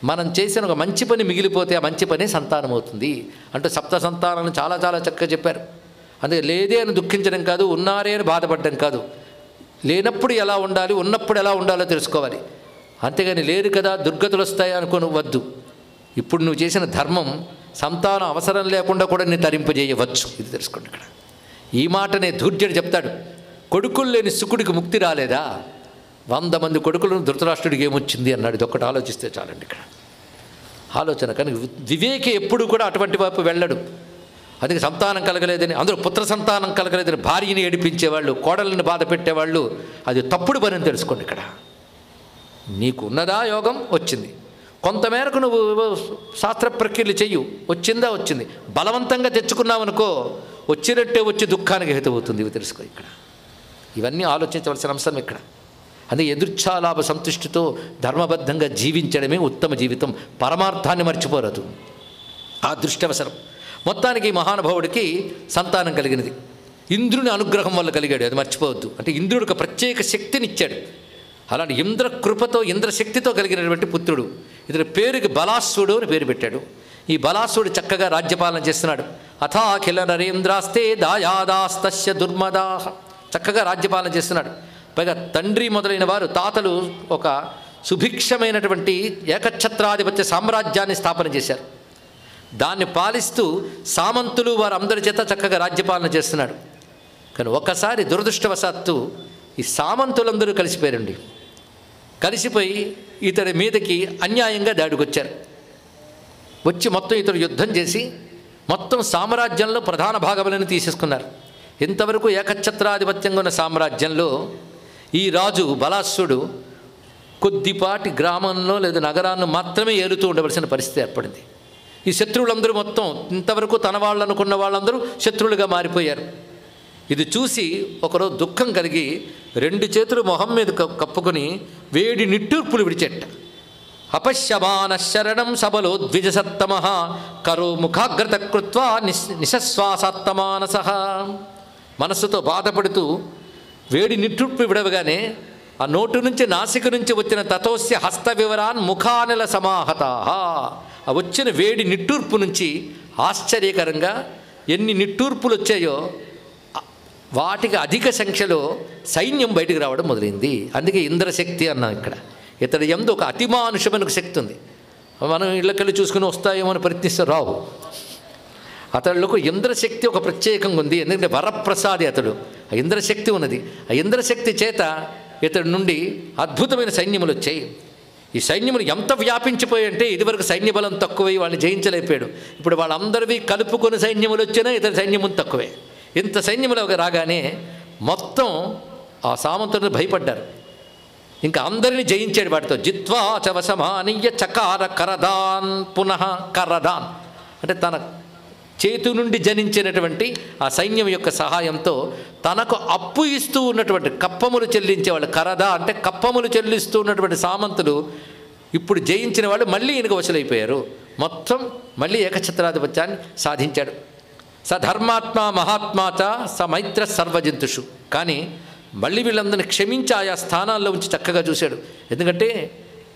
మనం చేసిన ఒక మంచి పని మిగిలిపోతే ఆ మంచి పని సంతానం అవుతుంది అంటూ సప్త సంతానాలను చాలా చాలా చక్కగా చెప్పారు. అందుకే లేదే అని దుఃఖించడం కాదు, ఉన్నారే అని బాధపడడం కాదు. లేనప్పుడు ఎలా ఉండాలి, ఉన్నప్పుడు ఎలా ఉండాలో తెలుసుకోవాలి. అంతేగాని లేరు కదా దుర్గతులు వస్తాయి అనుకోని వద్దు. ఇప్పుడు నువ్వు చేసిన ధర్మం సంతానం అవసరం లేకుండా కూడా నేను తరింపజేయవచ్చు, ఇది తెలుసుకోండి. ఇక్కడ ఈ మాటనే ధూర్జుడు చెప్తాడు. కొడుకులు లేని శుకుడికి ముక్తి రాలేదా, 100 మంది కొడుకులను ధృతరాష్ట్రుడికి ఏమొచ్చింది అన్నాడు. ఇది ఒక్కటి ఆలోచిస్తే చాలండి ఇక్కడ ఆలోచన. కానీ వివేకి ఎప్పుడు కూడా అటువంటి వైపు వెళ్ళడు. అందుకే సంతానం కలగలేదని, అందులో పుత్ర సంతానం కలగలేదని భార్యని ఏడిపించేవాళ్ళు, కోడలను బాధ పెట్టేవాళ్ళు, అది తప్పుడు పని అని తెలుసుకోండి. ఇక్కడ నీకు ఉన్నదా యోగం వచ్చింది, కొంతమేరకు నువ్వు శాస్త్ర ప్రక్రియలు చెయ్యు, వచ్చిందా వచ్చింది. బలవంతంగా తెచ్చుకున్నావనుకో వచ్చినట్టే వచ్చి దుఃఖానికి హేతువుతుంది, ఇవి తెలుసుకో. ఇక్కడ ఇవన్నీ ఆలోచించవలసిన అంశం ఇక్కడ. అదే ఎదుర్ఛాలాభ సంతుష్టితో ధర్మబద్ధంగా జీవించడమే ఉత్తమ జీవితం. పరమార్థాన్ని మర్చిపోరదు, ఆ దృష్టి అవసరం. మొత్తానికి మహానుభావుడికి సంతానం కలిగినది ఇంద్రుని అనుగ్రహం వల్ల కలిగాడు, అది మర్చిపోవద్దు. అంటే ఇంద్రుడికి ప్రత్యేక శక్తినిచ్చాడు. అలాంటి ఇంద్రకృపతో ఇంద్రశక్తితో కలిగినటువంటి పుత్రుడు. ఇతని పేరుకి బలాసుడు అని పేరు పెట్టాడు. ఈ బలాసుడు చక్కగా రాజ్యపాలన చేస్తున్నాడు. అథాఖిల నరేంద్రాస్తే దాయాదాస్తస్య దుర్మదాహ, చక్కగా రాజ్యపాలన చేస్తున్నాడు. పైగా తండ్రి మొదలైన వారు తాతలు ఒక సుభిక్షమైనటువంటి ఏకఛత్రాధిపత్య సామ్రాజ్యాన్ని స్థాపన చేశారు. దాన్ని పాలిస్తూ సామంతులు వారందరి చేత చక్కగా రాజ్యపాలన చేస్తున్నాడు. కానీ ఒకసారి దురదృష్టవశాత్తు ఈ సామంతులందరూ కలిసిపోయారండి. కలిసిపోయి ఇతడి మీదకి అన్యాయంగా దాడికొచ్చారు. వచ్చి మొత్తం ఇతడు యుద్ధం చేసి మొత్తం సామ్రాజ్యంలో ప్రధాన భాగములను తీసేసుకున్నారు. ఇంతవరకు ఏకఛత్రాధిపత్యంగా ఉన్న సామ్రాజ్యంలో ఈ రాజు బలాసుడు కొద్దిపాటి గ్రామంలో లేదా నగరాన్ని మాత్రమే ఏలుతూ ఉండవలసిన పరిస్థితి ఏర్పడింది. ఈ శత్రువులందరూ మొత్తం ఇంతవరకు తన వాళ్ళు అనుకున్న వాళ్ళందరూ శత్రువులుగా మారిపోయారు. ఇది చూసి ఒకరోజు దుఃఖం కలిగి 2 చేతులు మొహం మీద కప్పుకొని వేడి నిట్టూర్పులు విడిచెట్ట. అపశ్యమాన శరణం సబలో ద్విజసత్తమ కరో ముఖాగ్రత కృత్వా నిశ్వాసాత్తమానస. మనస్సుతో బాధపడుతూ వేడి నిట్టూర్పు విడవగానే ఆ నోటు నుంచి నాసిక నుంచి వచ్చిన తతోస్య హస్త వివరాన్ ముఖానిల సమాహత. ఆ వచ్చిన వేడి నిట్టూర్పు నుంచి ఆశ్చర్యకరంగా ఎన్ని నిట్టూర్పులు వచ్చాయో వాటికి అధిక సంఖ్యలో సైన్యం బయటికి రావడం మొదలైంది. అందుకే ఇంద్రశక్తి అన్నాం. ఇక్కడ ఇతడి యందు ఒక అతిమానుషమైన శక్తి ఉంది. మనం ఇళ్ళకెళ్ళి చూసుకుని వస్తాయేమో అని ప్రయత్నిస్తే రావు. అతడికి ఇంద్రశక్తి ఒక ప్రత్యేకంగా ఉంది. ఎందుకంటే వరప్రసాది అతడు, ఆ ఇంద్రశక్తి ఉన్నది. ఆ ఇంద్రశక్తి చేత ఇతడి నుండి అద్భుతమైన సైన్యములు వచ్చాయి. ఈ సైన్యములు ఎంత వ్యాపించిపోయాయంటే ఇదివరకు సైన్య బలం తక్కువై వాళ్ళని జయించలేపాడు. ఇప్పుడు వాళ్ళందరివి కలుపుకొని సైన్యములు వచ్చినా ఇతని సైన్యము తక్కువే. ఇంత సైన్యములు రాగానే మొత్తం ఆ సామంతులను భయపడ్డారు. ఇంకా అందరినీ జయించాడు వాటితో. జిత్వా చవసమానీయ చకార కరదాన్ పునః కరదాన్ అంటే తన చేతు నుండి జనించినటువంటి ఆ సైన్యం యొక్క సహాయంతో తనకు అప్పు ఇస్తూ ఉన్నటువంటి కప్పములు చెల్లించేవాళ్ళు, కరదా అంటే కప్పములు చెల్లిస్తూ ఉన్నటువంటి సామంతులు ఇప్పుడు జయించిన వాళ్ళు మళ్ళీ ఈయనకు వశులైపోయారు. మొత్తం మళ్ళీ ఏకఛత్రాధిపత్యాన్ని సాధించాడు. సధర్మాత్మ మహాత్మాచ స మైత్ర సర్వజంతుషు. కానీ మళ్ళీ వీళ్ళందరినీ క్షమించి ఆయా స్థానాల్లో ఉంచి చక్కగా చూశాడు. ఎందుకంటే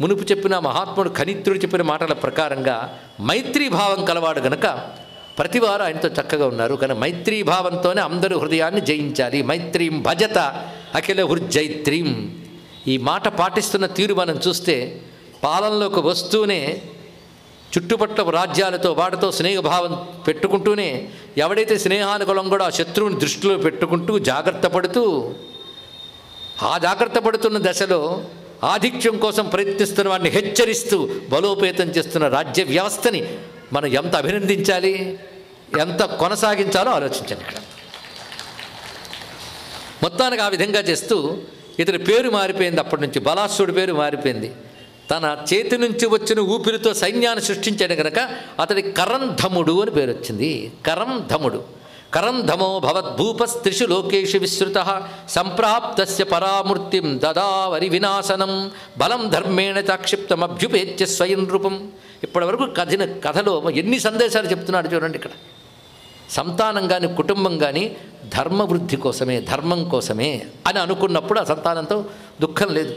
మునుపు చెప్పిన మహాత్ముడు ఖనిత్రుడు చెప్పిన మాటల ప్రకారంగా మైత్రీభావం కలవాడు గనక ప్రతివారు ఆయనతో చక్కగా ఉన్నారు. కానీ మైత్రీభావంతోనే అందరూ హృదయాన్ని జయించాలి. మైత్రీం భజత అఖిల హృజైత్రీం. ఈ మాట పాటిస్తున్న తీరు మనం చూస్తే పాలనలోకి వస్తూనే చుట్టుపట్ల రాజ్యాలతో వాటితో స్నేహభావం పెట్టుకుంటూనే ఎవడైతే స్నేహానుకూలం కూడా ఆ శత్రువుని దృష్టిలో పెట్టుకుంటూ జాగ్రత్త పడుతూ ఆ జాగ్రత్త పడుతున్న దశలో ఆధిక్యం కోసం ప్రయత్నిస్తున్న వాడిని హెచ్చరిస్తూ బలోపేతం చేస్తున్న రాజ్య వ్యవస్థని మనం ఎంత అభినందించాలి, ఎంత కొనసాగించాలో ఆలోచించండి ఇక్కడ. మొత్తానికి ఆ విధంగా చేస్తూ ఇతని పేరు మారిపోయింది. అప్పటి నుంచి బలాసుడి పేరు మారిపోయింది. తన చేతి నుంచి వచ్చిన ఊపిరితో సైన్యాన్ని సృష్టించాడు కనుక అతడి కరంధముడు అని పేరు వచ్చింది. కరంధముడు. కరంధమో భవద్భూపస్త్రిషు లోకేషు విశ్రుత సంప్రాప్తస్య పరామూర్తిం దదావరి వినాశనం బలం ధర్మేణ చాక్షిప్తమభ్యుపేత్య స్వయం రూపం. ఇప్పటివరకు కథలో ఎన్ని సందేశాలు చెప్తున్నాడు చూడండి ఇక్కడ. సంతానం కానీ కుటుంబం కానీ ధర్మవృద్ధి కోసమే, ధర్మం కోసమే అని అనుకున్నప్పుడు ఆ సంతానంతో దుఃఖం లేదు.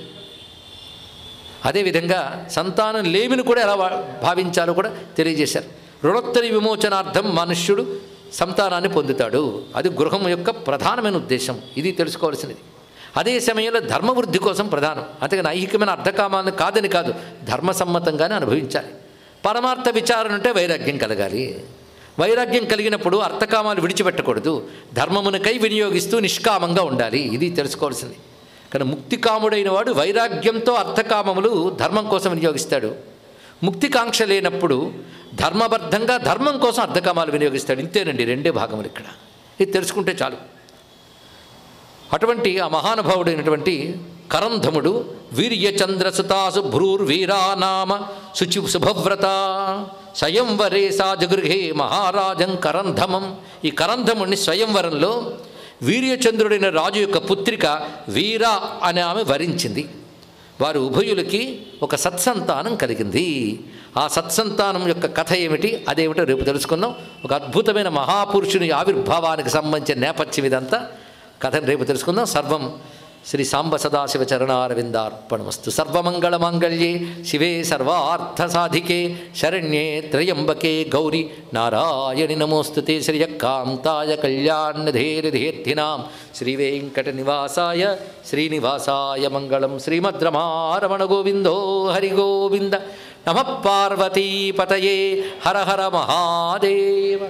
అదేవిధంగా సంతానం లేమిని కూడా ఎలా భావించాలో కూడా తెలియజేశారు. రుణోత్తరి విమోచనార్థం మనుష్యుడు సంతానాన్ని పొందుతాడు. అది గృహం యొక్క ప్రధానమైన ఉద్దేశం. ఇది తెలుసుకోవాల్సినది. అదే సమయంలో ధర్మవృద్ధి కోసం ప్రధానం. అంతేగాని ఐహికమైన అర్థకామాలను కాదని కాదు, ధర్మసమ్మతంగానే అనుభవించాలి. పరమార్థ విచారణ అంటే వైరాగ్యం కలగాలి. వైరాగ్యం కలిగినప్పుడు అర్థకామాలు విడిచిపెట్టకూడదు. ధర్మమునకై వినియోగిస్తూ నిష్కామంగా ఉండాలి. ఇది తెలుసుకోవాల్సింది. కానీ ముక్తికాముడైన వాడు వైరాగ్యంతో అర్థకామములు ధర్మం కోసం వినియోగిస్తాడు. ముక్తికాంక్ష లేనప్పుడు ధర్మబద్ధంగా ధర్మం కోసం అర్థకామాలు వినియోగిస్తాడు. ఇంతేనండి, రెండే భాగములు ఇక్కడ. ఇది తెలుసుకుంటే చాలు. అటువంటి ఆ మహానుభావుడైనటువంటి కరంధముడు వీర్యచంద్రసుతాసు భ్రూర్వీరానామ శుచి శుభవ్రత స్వయంవరే సాజగృహే మహారాజం కరంధమం. ఈ కరంధముడిని స్వయంవరంలో వీర్యచంద్రుడైన రాజు యొక్క పుత్రిక వీర అనే ఆమె వరించింది. వారు ఉభయులకి ఒక సత్సంతానం కలిగింది. ఆ సత్సంతానం యొక్క కథ ఏమిటి, అదేమిటో రేపు తెలుసుకుందాం. ఒక అద్భుతమైన మహాపురుషుని ఆవిర్భావానికి సంబంధించిన నేపథ్యం ఇదంతా. కథను రేపు తెలుసుకుందాం. సర్వం శ్రీ సాంబ సదాశివ చరణారవిందార్పణమస్తు. సర్వమంగళమాంగళ్యే శివే సర్వార్థసాధికే శరణ్యే త్రయంబకే గౌరీ నారాయణి నమోస్తుతే. శ్రియకాంతాయ కళ్యాణధేరిధేర్థినాం శ్రీవేంకటనివాసాయ శ్రీనివాసాయ మంగళం. శ్రీమద్రమారమణ గోవిందో హరి గోవింద. నమః పార్వతీపతయే హర హర మహాదేవ.